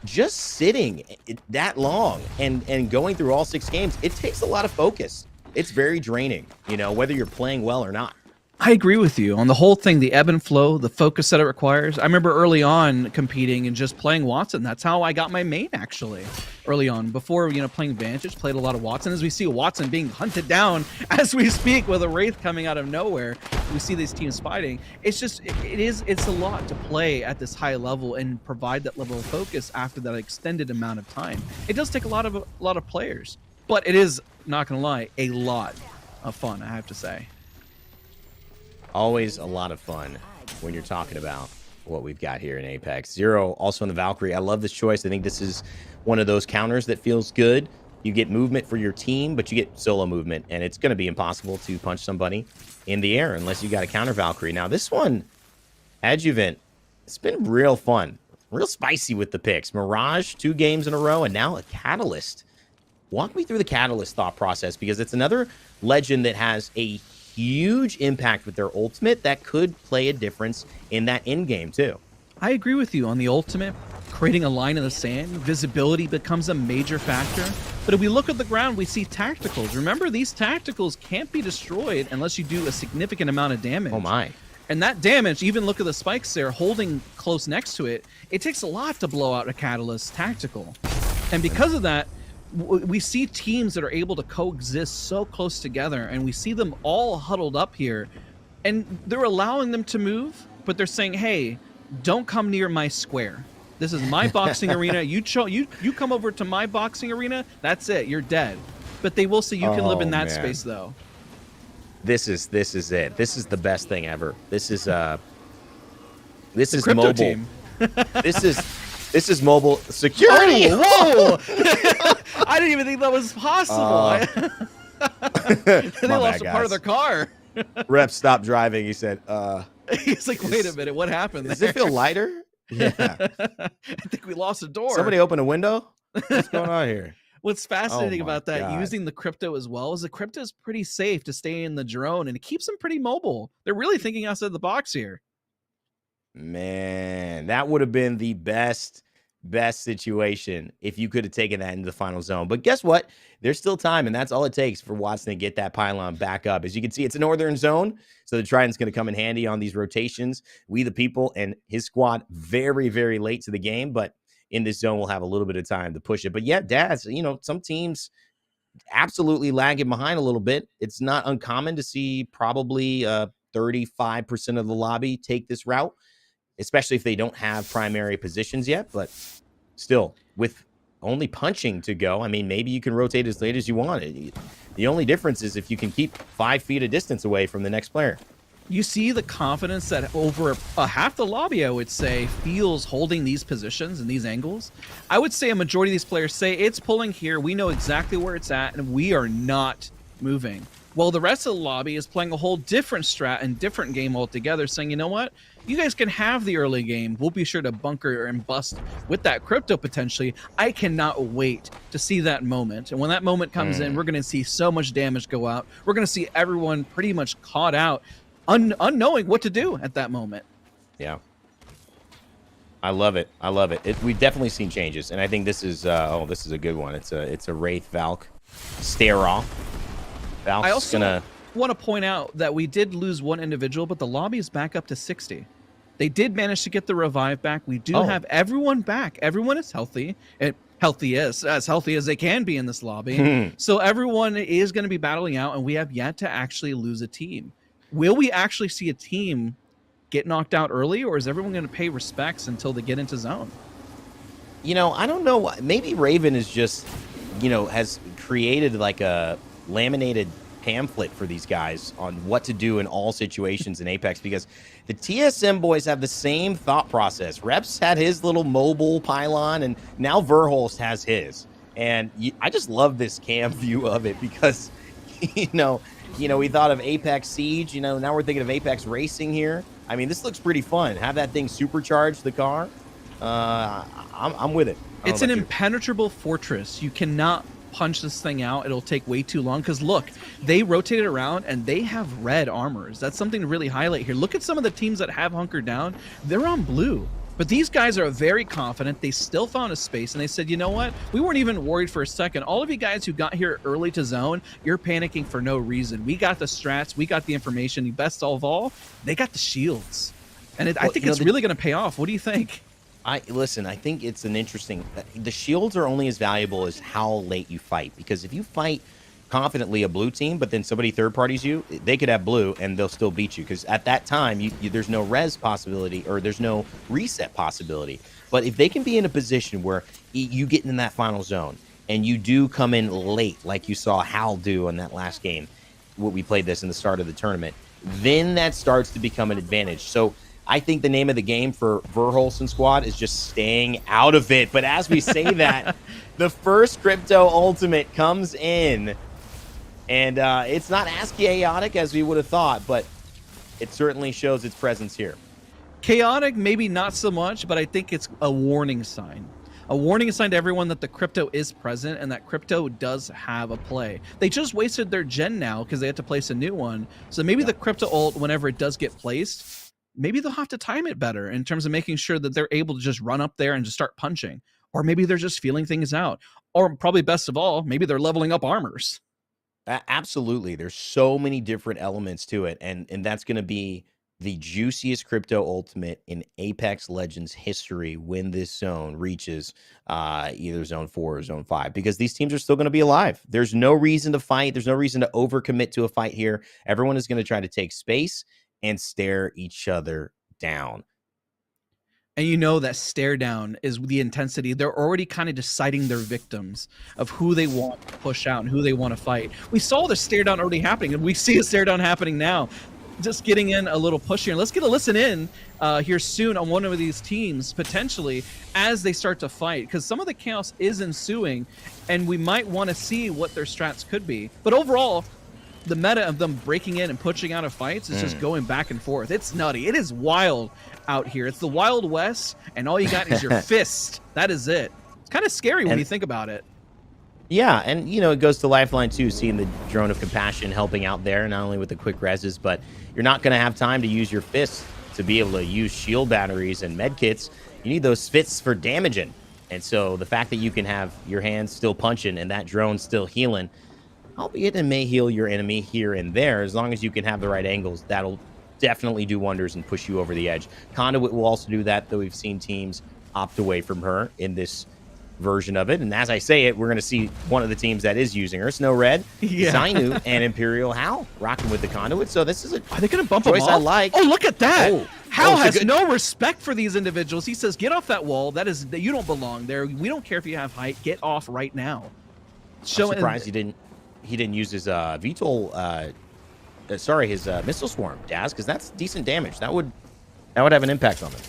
just sitting that long and going through all 6 games, it takes a lot of focus. It's very draining, you know, whether you're playing well or not. I agree with you on the whole thing, the ebb and flow, the focus that it requires. I remember early on competing and just playing Wattson. That's how I got my main, actually, early on. Before, you know, playing Vantage, played a lot of Wattson. As we see Wattson being hunted down as we speak with a Wraith coming out of nowhere, we see these teams fighting. It's just, it's a lot to play at this high level and provide that level of focus after that extended amount of time. It does take a lot of players, but it is, not gonna lie, a lot of fun, I have to say. Always a lot of fun when you're talking about what we've got here in Apex. Zero also on the Valkyrie. I love this choice. I think this is one of those counters that feels good. You get movement for your team, but you get solo movement, and it's going to be impossible to punch somebody in the air unless you got a counter Valkyrie. Now, this one, Adjuvant, it's been real fun, real spicy with the picks. Mirage, 2 games in a row, and now a Catalyst. Walk me through the Catalyst thought process, because it's another legend that has a huge impact with their ultimate that could play a difference in that end game too. I agree with you on the ultimate. Creating a line in the sand, visibility becomes a major factor. But if we look at the ground, we see tacticals. Remember, these tacticals can't be destroyed unless you do a significant amount of damage. Oh my. And that damage, even look at the spikes there, holding close next to it, it takes a lot to blow out a Catalyst tactical. And because of that, we see teams that are able to coexist so close together, and we see them all huddled up here, and they're allowing them to move, but they're saying, hey, don't come near my square. This is my boxing arena. You come over to my boxing arena, that's it, you're dead. But they will say you can live in that space though. This is it. This is the best thing ever. This is Crypto mobile. team. This is mobile security. Oh, whoa! I didn't even think that was possible. They lost a part of their car. Rep stopped driving. He said, He's like, wait a minute, what happened does there? it feel lighter? Yeah. I think we lost a door. Somebody open a window? What's going on here? What's fascinating about that, God. using the crypto as well, is the crypto is pretty safe to stay in the drone, and it keeps them pretty mobile. They're really thinking outside the box here. Man, that would have been the best situation if you could have taken that into the final zone. But guess what? There's still time, and that's all it takes for Wattson to get that pylon back up. As you can see, it's a northern zone, so the Trident's going to come in handy on these rotations. We the People and his squad very, very late to the game, but in this zone, we'll have a little bit of time to push it. But yeah, Dazs, you know, some teams absolutely lagging behind a little bit. It's not uncommon to see probably 35% of the lobby take this route, especially if they don't have primary positions yet. But still, with only punching to go, I mean, maybe you can rotate as late as you want. The only difference is if you can keep 5 feet of distance away from the next player. You see the confidence that over half the lobby, I would say, feels holding these positions and these angles. I would say a majority of these players say it's pulling here. We know exactly where it's at, and we are not moving. Well, the rest of the lobby is playing a whole different strat and different game altogether, saying, you know what? You guys can have the early game. We'll be sure to bunker and bust with that crypto potentially. I cannot wait to see that moment. And when that moment comes in, we're going to see so much damage go out. We're going to see everyone pretty much caught out, unknowing what to do at that moment. Yeah. I love it. I love it. We've definitely seen changes, and I think this is this is a good one. It's a Wraith Valk stare off. Valk's gonna want to point out that we did lose one individual, but the lobby is back up to 60. They did manage to get the revive back. We do have everyone back. Everyone is healthy. As healthy as they can be in this lobby. So everyone is going to be battling out, and we have yet to actually lose a team. Will we actually see a team get knocked out early, or is everyone going to pay respects until they get into zone? You know, I don't know. Maybe Raven is just, you know, has created like a laminated pamphlet for these guys on what to do in all situations in Apex, because the TSM boys have the same thought process. Reps had his little mobile pylon, and now Guhrl has his. And I just love this cam view of it because, you know, we thought of Apex Siege. You know, now we're thinking of Apex Racing here. I mean, this looks pretty fun. Have that thing supercharge the car. I'm with it. It's an impenetrable fortress. You cannot punch this thing out. It'll take way too long because look, they rotate it around and they have red armors. That's something to really highlight here. Look at some of the teams that have hunkered down. They're on blue. But these guys are very confident. They still found a space, and they said, you know what? We weren't even worried for a second. All of you guys who got here early to zone, you're panicking for no reason. We got the strats. We got the information. Best of all, they got the shields. And I think it's really going to pay off. What do you think? Listen, I think it's an interesting... The shields are only as valuable as how late you fight. Because if you fight confidently a blue team, but then somebody third parties you, they could have blue and they'll still beat you. Because at that time, there's no res possibility or there's no reset possibility. But if they can be in a position where you get in that final zone and you do come in late, like you saw Hal do in that last game, we played this in the start of the tournament, then that starts to become an advantage. So I think the name of the game for Guhrl squad is just staying out of it. But as we say that, the first crypto ultimate comes in. And it's not as chaotic as we would have thought, but it certainly shows its presence here. Chaotic, maybe not so much, but I think it's a warning sign. A warning sign to everyone that the crypto is present and that crypto does have a play. They just wasted their gen now because they had to place a new one. So maybe the crypto ult, whenever it does get placed, maybe they'll have to time it better in terms of making sure that they're able to just run up there and just start punching. Or maybe they're just feeling things out. Or probably best of all, maybe they're leveling up armors. Absolutely. There's so many different elements to it. And that's going to be the juiciest crypto ultimate in Apex Legends history when this zone reaches either zone 4 or zone 5, because these teams are still going to be alive. There's no reason to fight. There's no reason to overcommit to a fight here. Everyone is going to try to take space and stare each other down. And you know that stare down is the intensity. They're already kind of deciding their victims of who they want to push out and who they want to fight. We saw the stare down already happening, and we see a stare down happening now. Just getting in a little push here. Let's get a listen in here soon on one of these teams, potentially, as they start to fight. Because some of the chaos is ensuing, and we might want to see what their strats could be. But overall, the meta of them breaking in and pushing out of fights is just going back and forth. It's nutty. It is wild out here. It's the Wild West, and all you got is your fist. That is it. It's kind of scary when you think about it. Yeah, and, you know, it goes to Lifeline, too, seeing the Drone of Compassion helping out there, not only with the quick reses, but you're not going to have time to use your fists to be able to use shield batteries and med kits. You need those fists for damaging. And so the fact that you can have your hands still punching and that drone still healing, albeit it may heal your enemy here and there, as long as you can have the right angles, that'll definitely do wonders and push you over the edge. Conduit will also do that, though we've seen teams opt away from her in this version of it. And as I say it, we're going to see one of the teams that is using her. Snow Red, Zainu, and Imperial Hal rocking with the Conduit. So this is a Are they going to bump choice them off? I like. Oh, look at that. Hal has good... no respect for these individuals. He says, get off that wall. That you don't belong there. We don't care if you have height. Get off right now. I'm surprised he didn't use his VTOL his missile swarm, Dazs, because that's decent damage. That would have an impact on him.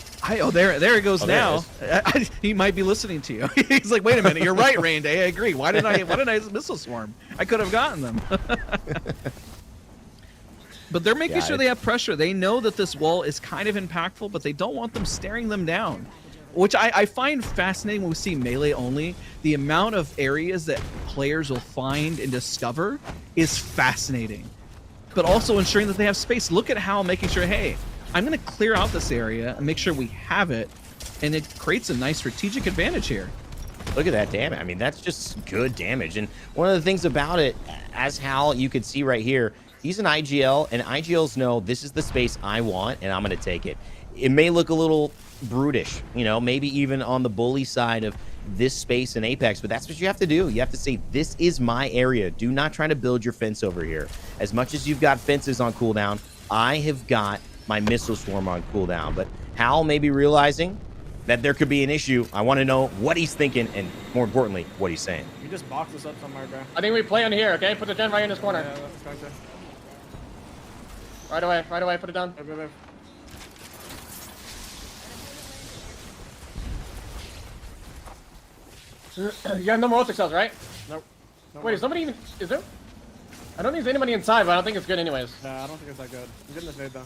There it goes now. He might be listening to you. He's like, wait a minute, you're right, Raynday. I agree. Why didn't I missile swarm? I could have gotten them. But they're making sure they have pressure. They know that this wall is kind of impactful, but they don't want them staring them down, which I find fascinating when we see melee only. The amount of areas that players will find and discover is fascinating, but also ensuring that they have space. Look at how making sure, hey, I'm going to clear out this area and make sure we have it, and it creates a nice strategic advantage here. Look at that damage. I mean, that's just good damage. And one of the things about it, as Hal, you could see right here, he's an IGL, and IGLs know this is the space I want, and I'm going to take it. It may look a little brutish, you know, maybe even on the bully side of this space in Apex, but that's what you have to do. You have to say, this is my area. Do not try to build your fence over here. As much as you've got fences on cooldown, I have got my missile swarm on cooldown. But Hal may be realizing that there could be an issue. I want to know what he's thinking, and more importantly, what he's saying. You just box us up somewhere, bro. I think we play in here, okay? Put the gen right in this corner. Yeah, that's going to. Right away, put it down. Move. You got no more ultra cells, right? Nope. Wait, is somebody even... Is there... I don't think there's anybody inside, but I don't think it's good anyways. Nah, I don't think it's that good. I'm getting this nade, though.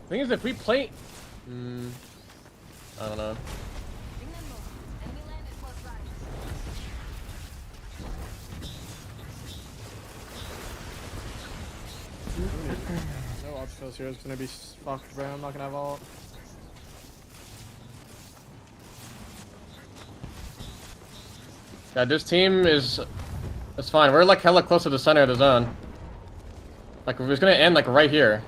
Thing is, if we play... I don't know. No obstacles here. It's gonna be fucked, bro. I'm not gonna have all. Yeah, this team is... It's fine. We're like hella close to the center of the zone. Like, it's gonna end like right here.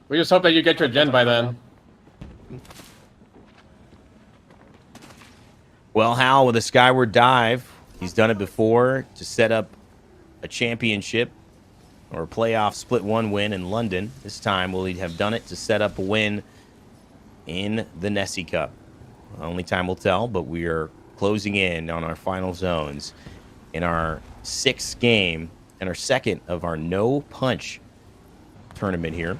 We just hope that you get your gen by then. Well, Hal with a skyward dive, he's done it before to set up a championship or a playoff split one win in London. This time, will he have done it to set up a win in the Nessie Cup? Only time will tell, but we are closing in on our final zones in our 6th game and our 2nd of our no punch tournament here.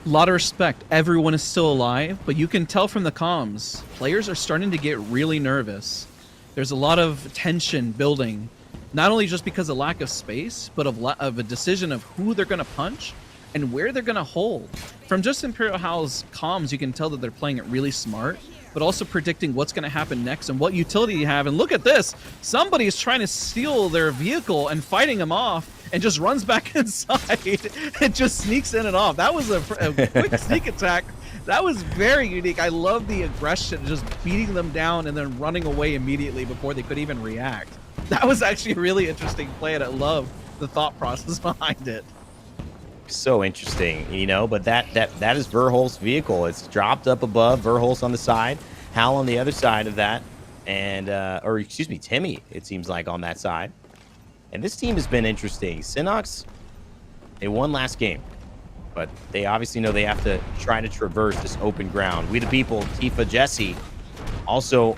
A lot of respect. Everyone is still alive, but you can tell from the comms, players are starting to get really nervous. There's a lot of tension building, not only just because of lack of space, but of a decision of who they're going to punch and where they're going to hold. From just Imperial Hal's comms, you can tell that they're playing it really smart, but also predicting what's going to happen next and what utility you have. And look at this. Somebody's trying to steal their vehicle and fighting them off, and just runs back inside and just sneaks in and off. That was a quick sneak attack. That was very unique. I love the aggression, just beating them down and then running away immediately before they could even react. That was actually a really interesting play, and I love the thought process behind it. So interesting, you know, but that is Guhrl's vehicle. It's dropped up above, Guhrl's on the side, Hal on the other side of that, and or excuse me, Timmy, it seems like, on that side. And this team has been interesting. Synox, they won last game, but they obviously know they have to try to traverse this open ground. We the people, Tifa, Jesse, also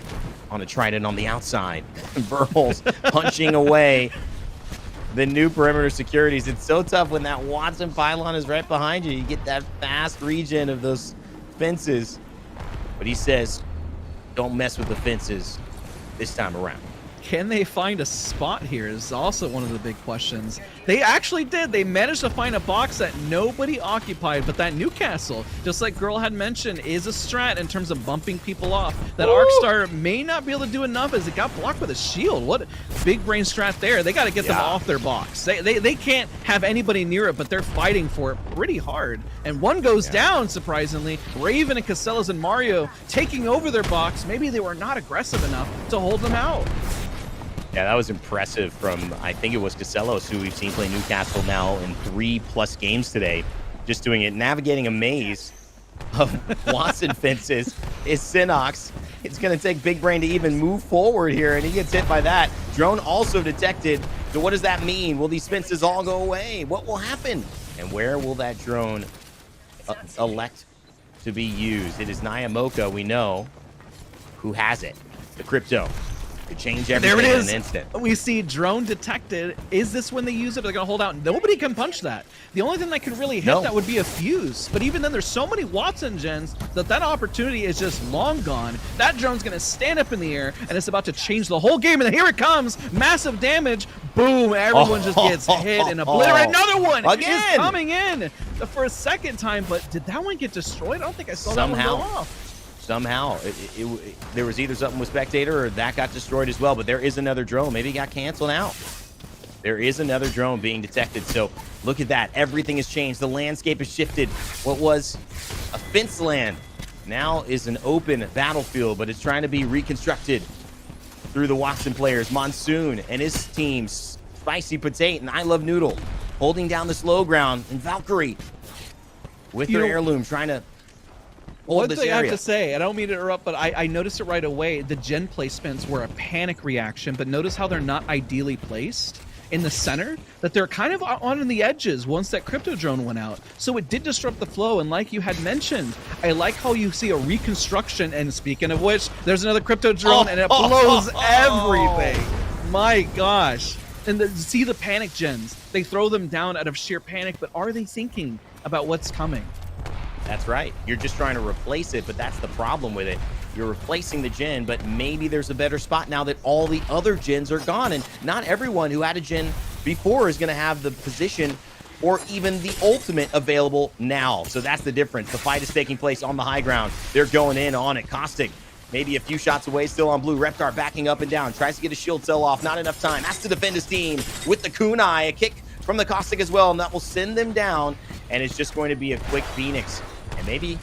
on a trident on the outside. Guhrl's punching away the new perimeter securities. It's so tough when that Watson pylon is right behind you. You get that fast regen of those fences. But he says, don't mess with the fences this time around. Can they find a spot here is also one of the big questions. They actually did. They managed to find a box that nobody occupied, but that Newcastle, just like Guhrl had mentioned, is a strat in terms of bumping people off. That Arcstar may not be able to do enough as it got blocked with a shield. What big brain strat there. They got to get them off their box. They can't have anybody near it, but they're fighting for it pretty hard. And one goes down, surprisingly. Raven and Casellas and Mario taking over their box. Maybe they were not aggressive enough to hold them out. Yeah, that was impressive from, I think it was Casellas, who we've seen play Newcastle now in 3+ games today. Just doing it, navigating a maze of Watson fences is Synox. It's going to take Big Brain to even move forward here, and he gets hit by that. Drone also detected. So what does that mean? Will these fences all go away? What will happen? And where will that drone elect to be used? It is Nyamoka, we know, who has it. The crypto. Could change everything there it is. In an instant. We see drone detected. Is this when they use it? They're going to hold out. Nobody can punch that. The only thing that could really hit that would be a fuse. But even then, there's so many Watson gens that opportunity is just long gone. That drone's going to stand up in the air, and it's about to change the whole game. And here it comes. Massive damage. Boom. Everyone just gets hit and obliterated. Another one is coming in for a second time. But did that one get destroyed? I don't think I saw that one go off. Somehow, there was either something with Spectator or that got destroyed as well, but there is another drone. Maybe it got canceled out. There is another drone being detected, so look at that. Everything has changed. The landscape has shifted. What was A fence land now is an open battlefield, but it's trying to be reconstructed through the Watson players. Monsoon and his teams, Spicy Potato and I Love Noodle, holding down the slow ground, and Valkyrie with their heirloom trying to hold this area. I have to say, I don't mean to interrupt, but I noticed it right away. The gen placements were a panic reaction, but notice how they're not ideally placed in the center, that they're kind of on the edges once that crypto drone went out. So it did disrupt the flow, and like you had mentioned, I like how you see a reconstruction, and speaking of which, there's another crypto drone, and it blows everything. My gosh. And see the panic gens. They throw them down out of sheer panic, but are they thinking about what's coming? That's right. You're just trying to replace it, but that's the problem with it. You're replacing the gen, but maybe there's a better spot now that all the other gens are gone. And not everyone who had a gen before is going to have the position or even the ultimate available now. So that's the difference. The fight is taking place on the high ground. They're going in on it. Caustic, maybe a few shots away, still on blue. Reptar backing up and down. Tries to get a shield cell off. Not enough time. Has to defend his team with the kunai. A kick from the Caustic as well, and that will send them down. And it's just going to be a quick Phoenix. And maybe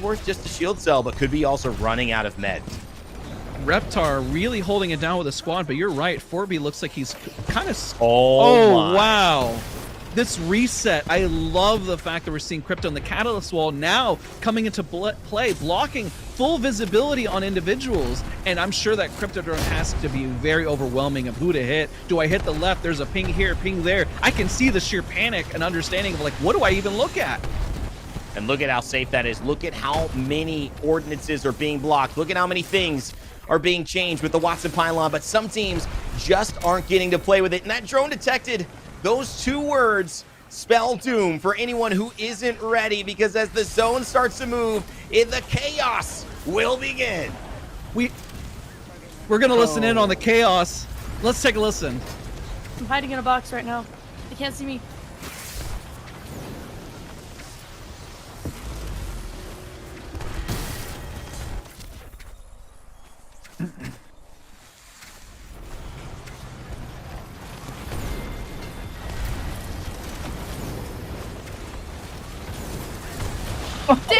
worth just a shield cell, but could be also running out of meds. Reptar really holding it down with a squad, but you're right. 4B looks like he's kind of... Oh wow. This reset, I love the fact that we're seeing Crypto on the Catalyst wall now coming into play, blocking full visibility on individuals. And I'm sure that Crypto drone has to be very overwhelming of who to hit. Do I hit the left? There's a ping here, ping there. I can see the sheer panic and understanding of like, what do I even look at? And look at how safe that is. Look at how many ordinances are being blocked. Look at how many things are being changed with the Watson pylon, but some teams just aren't getting to play with it. And that drone detected, those two words spell doom for anyone who isn't ready, because as the zone starts to move, the chaos will begin. We're going to listen in on the chaos. Let's take a listen. I'm hiding in a box right now. They can't see me. What the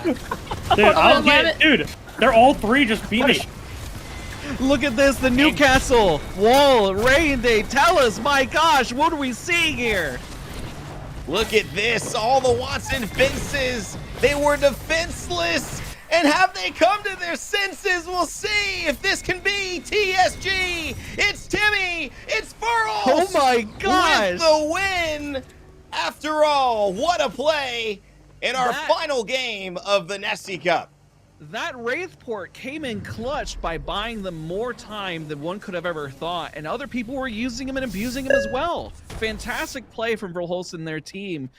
fuck? Dude, I'll get, dude, they're all three just beat me. Look at this, the Newcastle wall, Raynday, tell us, my gosh, what are we seeing here? Look at this, all the Watson fences, they were defenseless, and have they come to their senses? We'll see if this can be TSG. It's Timmy, it's Guhrl. Oh my gosh. With the win. After all, what a play in our final game of the Nessie Cup. That Wraith port came in clutch by buying them more time than one could have ever thought, and other people were using him and abusing him as well. Fantastic play from Verholst and their team.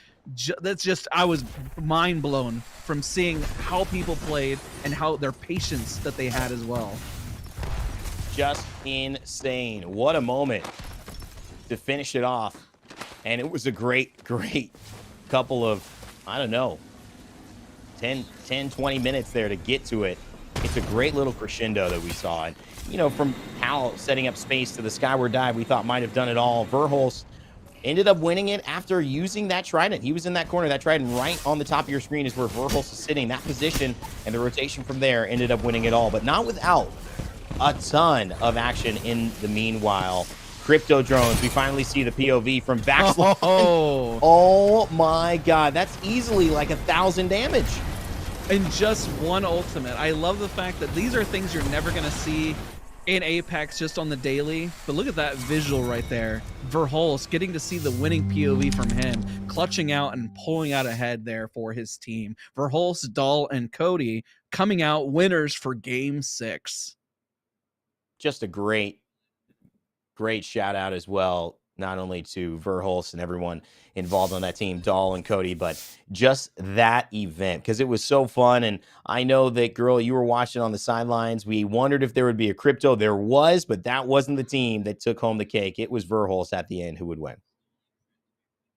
That's just, I was mind blown from seeing how people played and how their patience that they had as well. Just insane. What a moment to finish it off. And it was a great couple of, I don't know, 10, 20 minutes there to get to it. It's a great little crescendo that we saw. And, you know, from Hal setting up space to the skyward dive, we thought might have done it all. Verholst ended up winning it after using that trident. He was in that corner. That trident right on the top of your screen is where Verholst is sitting. That position and the rotation from there ended up winning it all, but not without a ton of action in the meanwhile. Crypto drones, we finally see the POV from backslide. Oh my god, that's easily like 1,000 damage. And just one ultimate. I love the fact that these are things you're never going to see in Apex just on the daily. But look at that visual right there. Verholst getting to see the winning POV from him, clutching out and pulling out ahead there for his team. Verholst, Dahl, and Cody coming out winners for Game 6. Just a great shout out as well, not only to Verholst and everyone involved on that team, Dahl and Cody, but just that event, because it was so fun. And I know that, Guhrl, you were watching on the sidelines. We wondered if there would be a crypto. There was, but that wasn't the team that took home the cake. It was Verholst at the end who would win.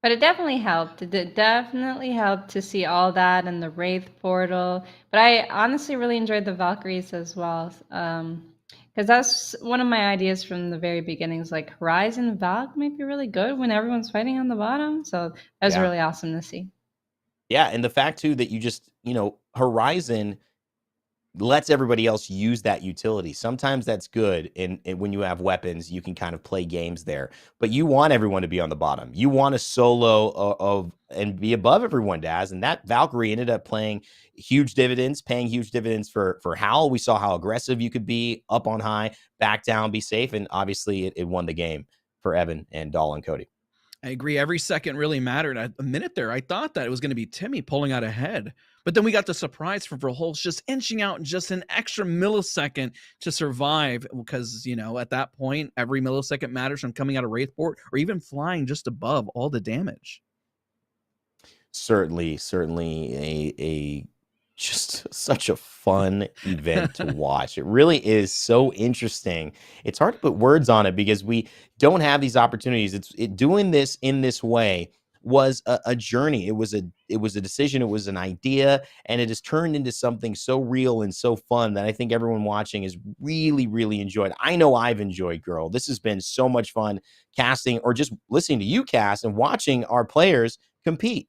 But it definitely helped. It definitely helped to see all that and the Wraith portal. But I honestly really enjoyed the Valkyries as well. Because that's one of my ideas from the very beginnings, like Horizon Valk might be really good when everyone's fighting on the bottom. So that was really awesome to see. Yeah, and the fact too that you just, Horizon lets everybody else use that utility. Sometimes that's good, and when you have weapons, you can kind of play games there. But you want everyone to be on the bottom. You want a solo of and be above everyone, Daz. And that Valkyrie ended up paying huge dividends for Howl. We saw how aggressive you could be, up on high, back down, be safe, and obviously it won the game for Evan and Doll and Cody. I agree. Every second really mattered. A minute there, I thought that it was going to be Timmy pulling out ahead. But then we got the surprise for Verholz just inching out just an extra millisecond to survive. Because, at that point, every millisecond matters from coming out of Wraithport or even flying just above all the damage. Certainly a just such a fun event to watch. It really is so interesting. It's hard to put words on it because we don't have these opportunities. Doing this in this way was a journey. It was a decision. It was an idea, and it has turned into something so real and so fun that I think everyone watching has really, really enjoyed. I know I've enjoyed, Guhrl. This has been so much fun casting or just listening to you cast and watching our players compete.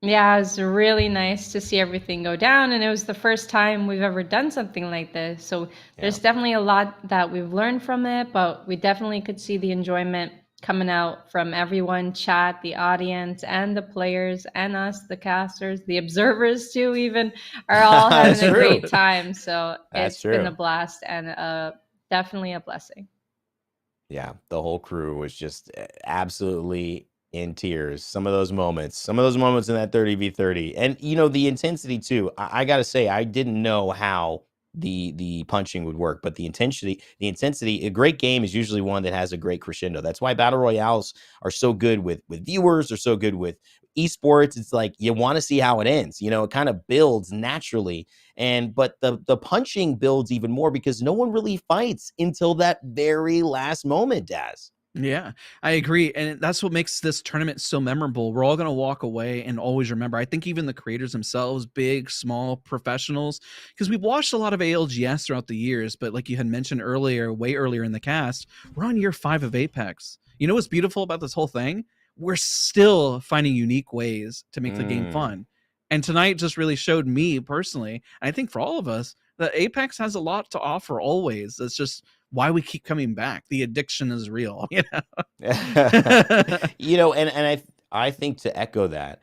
Yeah, it was really nice to see everything go down, and it was the first time we've ever done something like this. So there's definitely a lot that we've learned from it, but we definitely could see the enjoyment coming out from everyone, chat, the audience, and the players, and us, the casters, the observers too, even are all having a great time. So it's been a blast and definitely a blessing. Yeah, the whole crew was just absolutely in tears. Some of those moments in that 30v30, and the intensity too. I gotta say, I didn't know how the punching would work, but the intensity, a great game is usually one that has a great crescendo. That's why battle royales are so good with viewers, are so good with esports. It's like you want to see how it ends. It kind of builds naturally, but the punching builds even more because no one really fights until that very last moment, Daz. Yeah, I agree. And that's what makes this tournament so memorable. We're all going to walk away and always remember. I think even the creators themselves, big, small, professionals, because we've watched a lot of ALGS throughout the years. But like you had mentioned earlier, way earlier in the cast, we're on year 5 of Apex. You know what's beautiful about this whole thing? We're still finding unique ways to make the game fun. And tonight just really showed me personally, and I think for all of us, that Apex has a lot to offer always. It's just why we keep coming back. The addiction is real. And I think to echo that,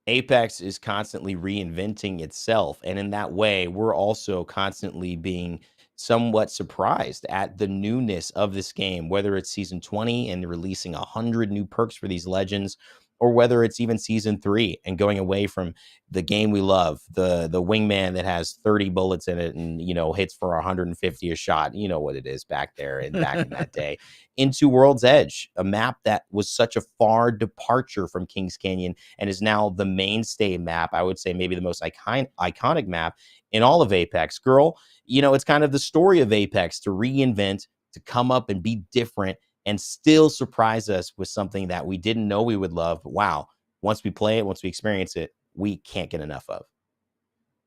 Apex is constantly reinventing itself. And in that way, we're also constantly being somewhat surprised at the newness of this game, whether it's season 20 and releasing 100 new perks for these legends, or whether it's even season 3 and going away from the game we love, the wingman that has 30 bullets in it and, hits for 150 a shot. You know what it is back there and back in that day, into World's Edge, a map that was such a far departure from Kings Canyon and is now the mainstay map. I would say maybe the most iconic map in all of Apex. Guhrl, it's kind of the story of Apex to reinvent, to come up and be different, and still surprise us with something that we didn't know we would love. But wow, once we play it, once we experience it, we can't get enough of.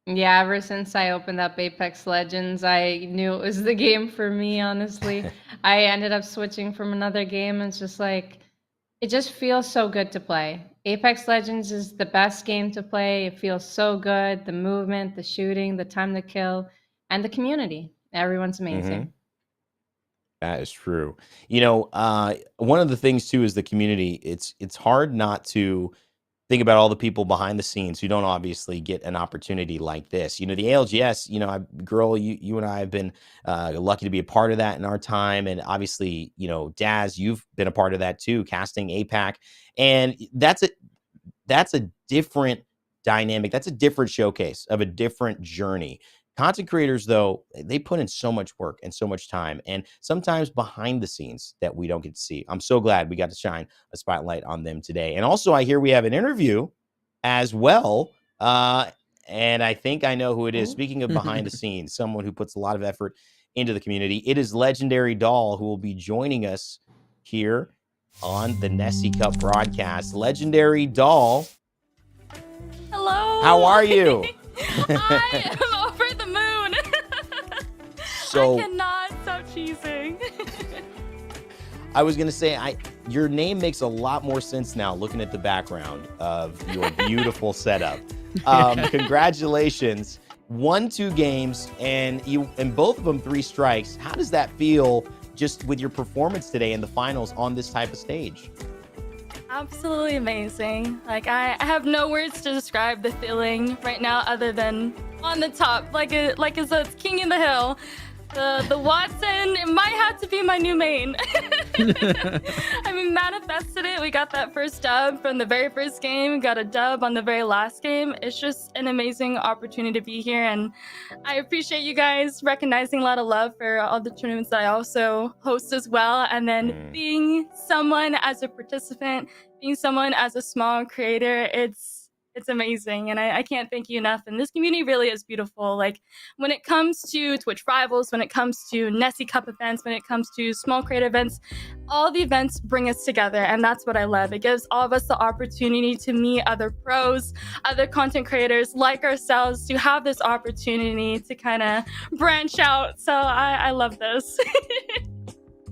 Yeah, ever since I opened up Apex Legends, I knew it was the game for me, honestly. I ended up switching from another game. It's just like, it just feels so good to play. Apex Legends is the best game to play. It feels so good. The movement, the shooting, the time to kill, and the community. Everyone's amazing. That is true. One of the things too is the community. It's hard not to think about all the people behind the scenes who don't obviously get an opportunity like this. The ALGS, Guhrl, you and I have been lucky to be a part of that in our time. And obviously, Daz, you've been a part of that too, casting APAC. And that's a different dynamic. That's a different showcase of a different journey. Content creators, though, they put in so much work and so much time, and sometimes behind the scenes that we don't get to see. I'm so glad we got to shine a spotlight on them today. And also, I hear we have an interview as well, and I think I know who it is. Speaking of behind the scenes, someone who puts a lot of effort into the community, it is legendary Doll who will be joining us here on the Nessie Cup broadcast. Legendary Doll. Hello. How are you? I am over the moon. So I cannot stop cheesing. I was gonna say, your name makes a lot more sense now looking at the background of your beautiful setup. Congratulations. 1-2 games, and you in both of them 3 strikes. How does that feel just with your performance today in the finals on this type of stage? Absolutely amazing. Like I have no words to describe the feeling right now other than on the top, like it's a king in the hill. The Watson, it might have to be my new main. I mean, manifested it. We got that first dub from the very first game. We got a dub on the very last game. It's just an amazing opportunity to be here. And I appreciate you guys recognizing a lot of love for all the tournaments that I also host as well. And then being someone as a participant, being someone as a small creator, it's amazing, and I can't thank you enough. And this community really is beautiful. Like when it comes to Twitch Rivals, when it comes to Nessie Cup events, when it comes to small creator events, all the events bring us together, and that's what I love. It gives all of us the opportunity to meet other pros, other content creators like ourselves, to have this opportunity to kind of branch out. So I love this.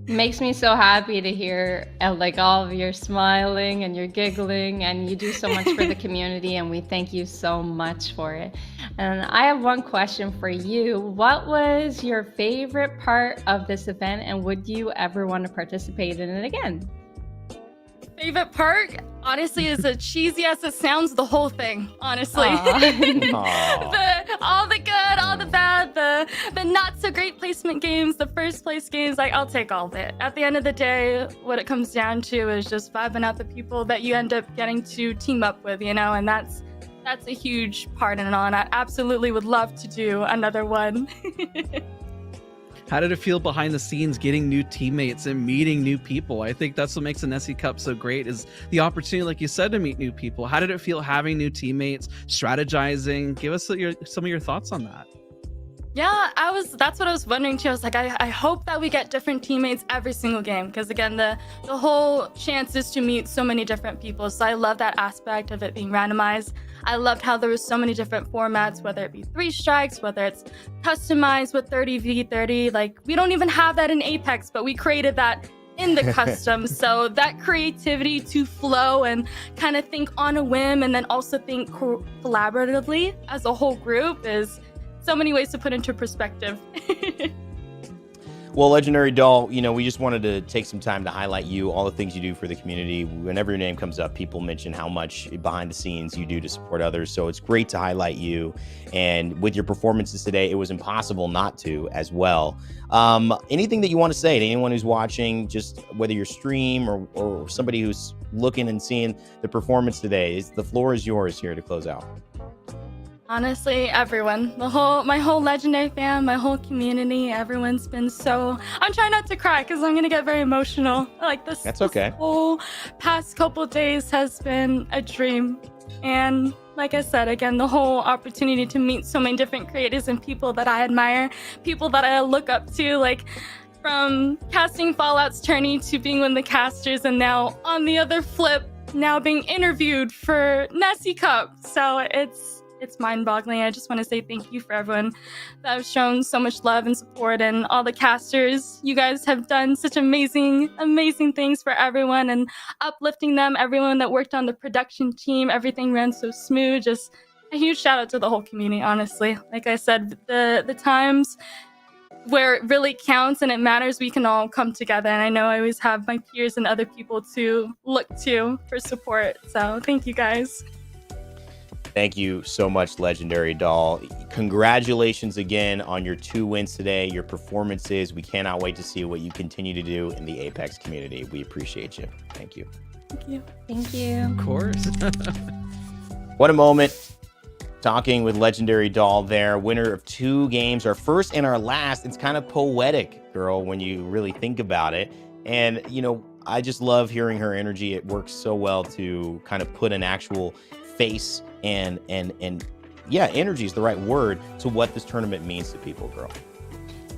Makes me so happy to hear like all of your smiling and your giggling, and you do so much for the community, and we thank you so much for it. And I have one question for you. What was your favorite part of this event, and would you ever want to participate in it again? Favorite part, honestly, is as cheesy as it sounds, the whole thing, honestly. All the good, all the bad, the not so great placement games, the first place games, like I'll take all of it. At the end of the day, what it comes down to is just vibing out the people that you end up getting to team up with, you know, and that's a huge part in it all, and I absolutely would love to do another one. How did it feel behind the scenes getting new teammates and meeting new people? I think that's what makes the Nessie Cup so great, is the opportunity, like you said, to meet new people. How did it feel having new teammates, strategizing? Give us some of your thoughts on that. Yeah, that's what I was wondering too. I was like, I hope that we get different teammates every single game, because again, the whole chance is to meet so many different people. So I love that aspect of it being randomized. I loved how there was so many different formats, whether it be 3 strikes, whether it's customized with 30v30. Like we don't even have that in Apex, but we created that in the custom. So that creativity to flow and kind of think on a whim, and then also think collaboratively as a whole group, is so many ways to put into perspective. Well, Legendary Doll, you know, we just wanted to take some time to highlight you, all the things you do for the community. Whenever your name comes up, people mention how much behind the scenes you do to support others. So it's great to highlight you. And with your performances today, it was impossible not to as well. Anything that you want to say to anyone who's watching, just whether your stream or somebody who's looking and seeing the performance today, the floor is yours here to close out. Honestly, everyone, my whole Legendary fam, my whole community, everyone's been so. I'm trying not to cry because I'm gonna get very emotional. Like this. That's okay. This whole past couple days has been a dream, and like I said, again, the whole opportunity to meet so many different creators and people that I admire, people that I look up to, like from casting Fallout's tourney to being one of the casters, and now on the other flip, now being interviewed for Nessie Cup. So it's mind-boggling. I just want to say thank you for everyone that has shown so much love and support, and all the casters. You guys have done such amazing things for everyone and uplifting them. Everyone that worked on the production team, everything ran so smooth. Just a huge shout out to the whole community, honestly. Like I said, the times where it really counts and it matters, we can all come together. And I know I always have my peers and other people to look to for support. So thank you guys. Thank you so much, Legendary Doll. Congratulations again on your 2 wins today, your performances. We cannot wait to see what you continue to do in the Apex community. We appreciate you. Thank you. Thank you. Thank you. Of course. What a moment. Talking with Legendary Doll there, winner of 2 games, our first and our last. It's kind of poetic, girl, when you really think about it. And, you know, I just love hearing her energy. It works so well to kind of put an actual face and yeah, energy is the right word to what this tournament means to people, girl.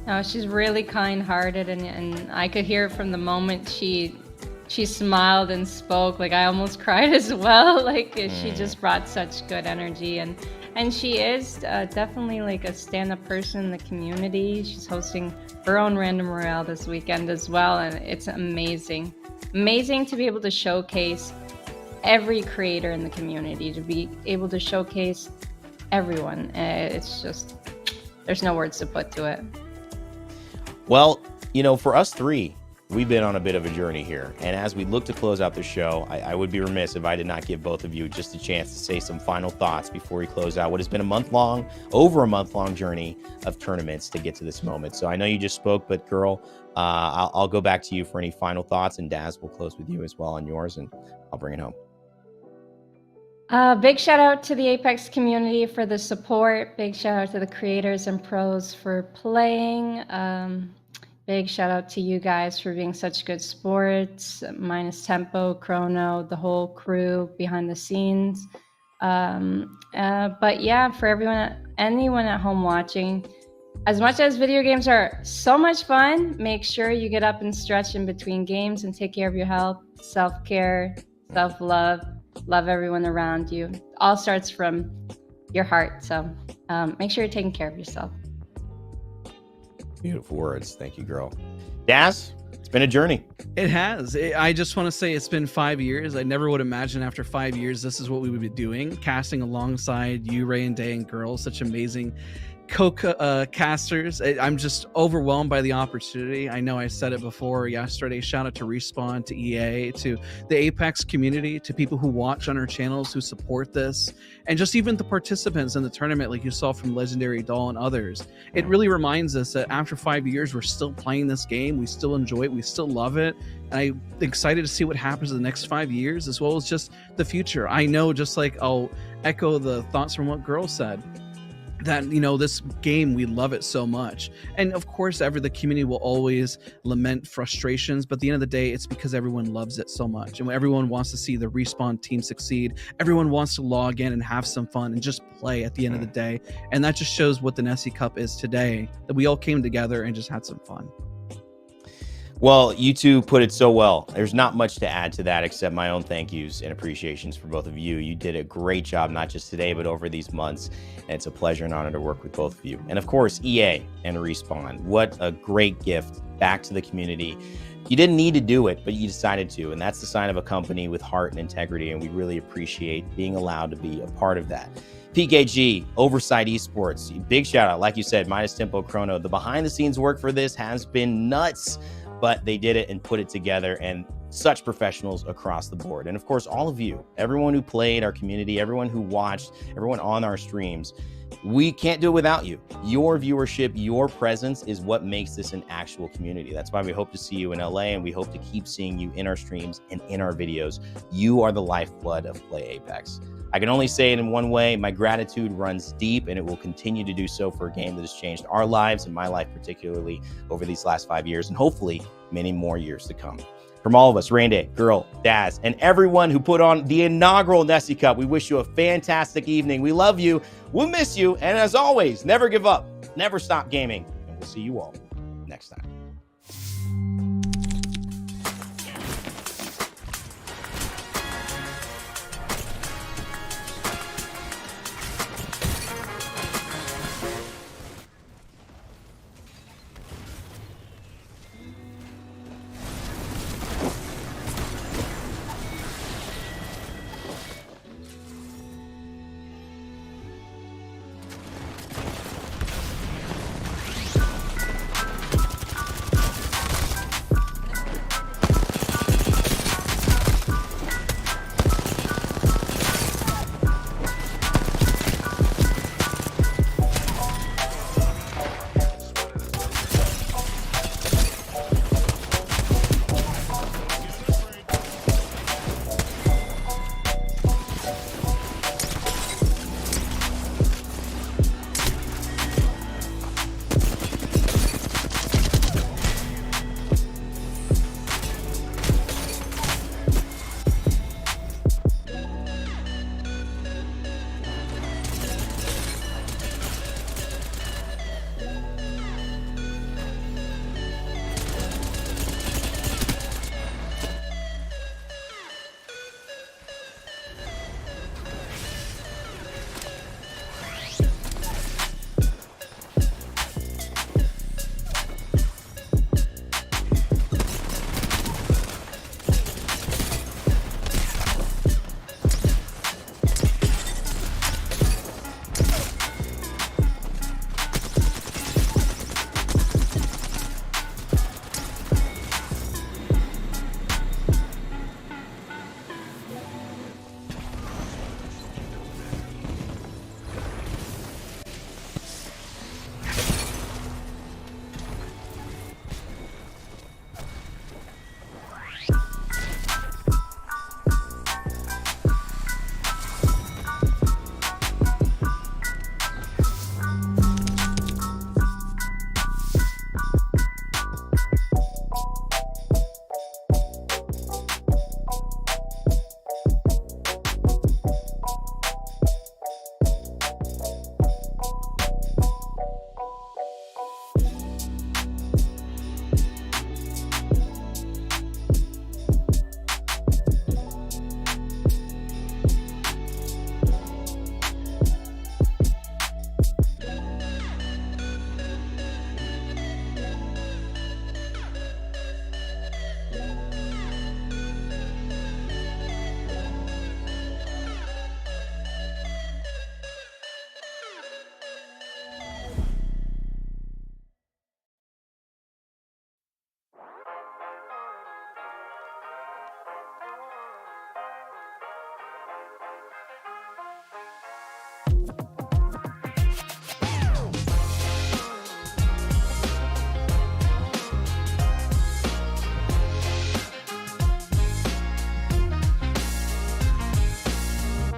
No, she's really kind-hearted, and I could hear from the moment she smiled and spoke. Like I almost cried as well. Like she just brought such good energy, and And she is definitely like a stand-up person in the community. She's hosting her own Random Royale this weekend as well, and it's amazing. Amazing to be able to showcase every creator in the community, to be able to showcase everyone. It's just, there's no words to put to it. Well, you know, for us three, we've been on a bit of a journey here. And as we look to close out the show, I would be remiss if I did not give both of you just a chance to say some final thoughts before we close out what has been over a month-long journey of tournaments to get to this moment. So I know you just spoke, but Guhrl, I'll go back to you for any final thoughts, and Dazs will close with you as well on yours, and I'll bring it home. Big shout out to the Apex community for the support. Big shout out to the creators and pros for playing. Big shout out to you guys for being such good sports, minus Tempo, Chrono, the whole crew behind the scenes. But yeah, for anyone at home watching, as much as video games are so much fun, make sure you get up and stretch in between games and take care of your health, self-care, self-love, love everyone around you. It all starts from your heart. So make sure you're taking care of yourself. Beautiful words. Thank you, Guhrl. Dazs, it's been a journey. It has. I just want to say it's been 5 years. I never would imagine after 5 years this is what we would be doing, casting alongside you, Raynday, and Guhrl, such amazing casters. I'm just overwhelmed by the opportunity. I know I said it before yesterday. Shout out to Respawn, to EA, to the Apex community, to people who watch on our channels, who support this, and just even the participants in the tournament, like you saw from Legendary Doll and others. It really reminds us that after 5 years, we're still playing this game. We still enjoy it. We still love it. And I'm excited to see what happens in the next 5 years, as well as just the future. I know, just like I'll echo the thoughts from what Guhrl said, that, you know, this game, we love it so much. And of course, the community will always lament frustrations, but at the end of the day, it's because everyone loves it so much. And everyone wants to see the Respawn team succeed. Everyone wants to log in and have some fun and just play at the end of the day. And that just shows what the Nessie Cup is today, that we all came together and just had some fun. Well, you two put it so well. There's not much to add to that except my own thank yous and appreciations for both of you. You did a great job, not just today, but over these months. And it's a pleasure and honor to work with both of you. And of course, EA and Respawn. What a great gift back to the community. You didn't need to do it, but you decided to. And that's the sign of a company with heart and integrity. And we really appreciate being allowed to be a part of that. PKG, Oversight Esports, big shout out. Like you said, minus Tempo, Chrono. The behind the scenes work for this has been nuts, but they did it and put it together, and such professionals across the board. And of course, all of you, everyone who played, our community, everyone who watched, everyone on our streams, we can't do it without you. Your viewership, your presence is what makes this an actual community. That's why we hope to see you in LA, and we hope to keep seeing you in our streams and in our videos. You are the lifeblood of Play Apex. I can only say it in one way. My gratitude runs deep, and it will continue to do so for a game that has changed our lives, and my life particularly, over these last 5 years, and hopefully many more years to come. From all of us, Raynday, Guhrl, Dazs, and everyone who put on the inaugural Nessie Cup, we wish you a fantastic evening. We love you. We'll miss you. And as always, never give up. Never stop gaming. And we'll see you all next time.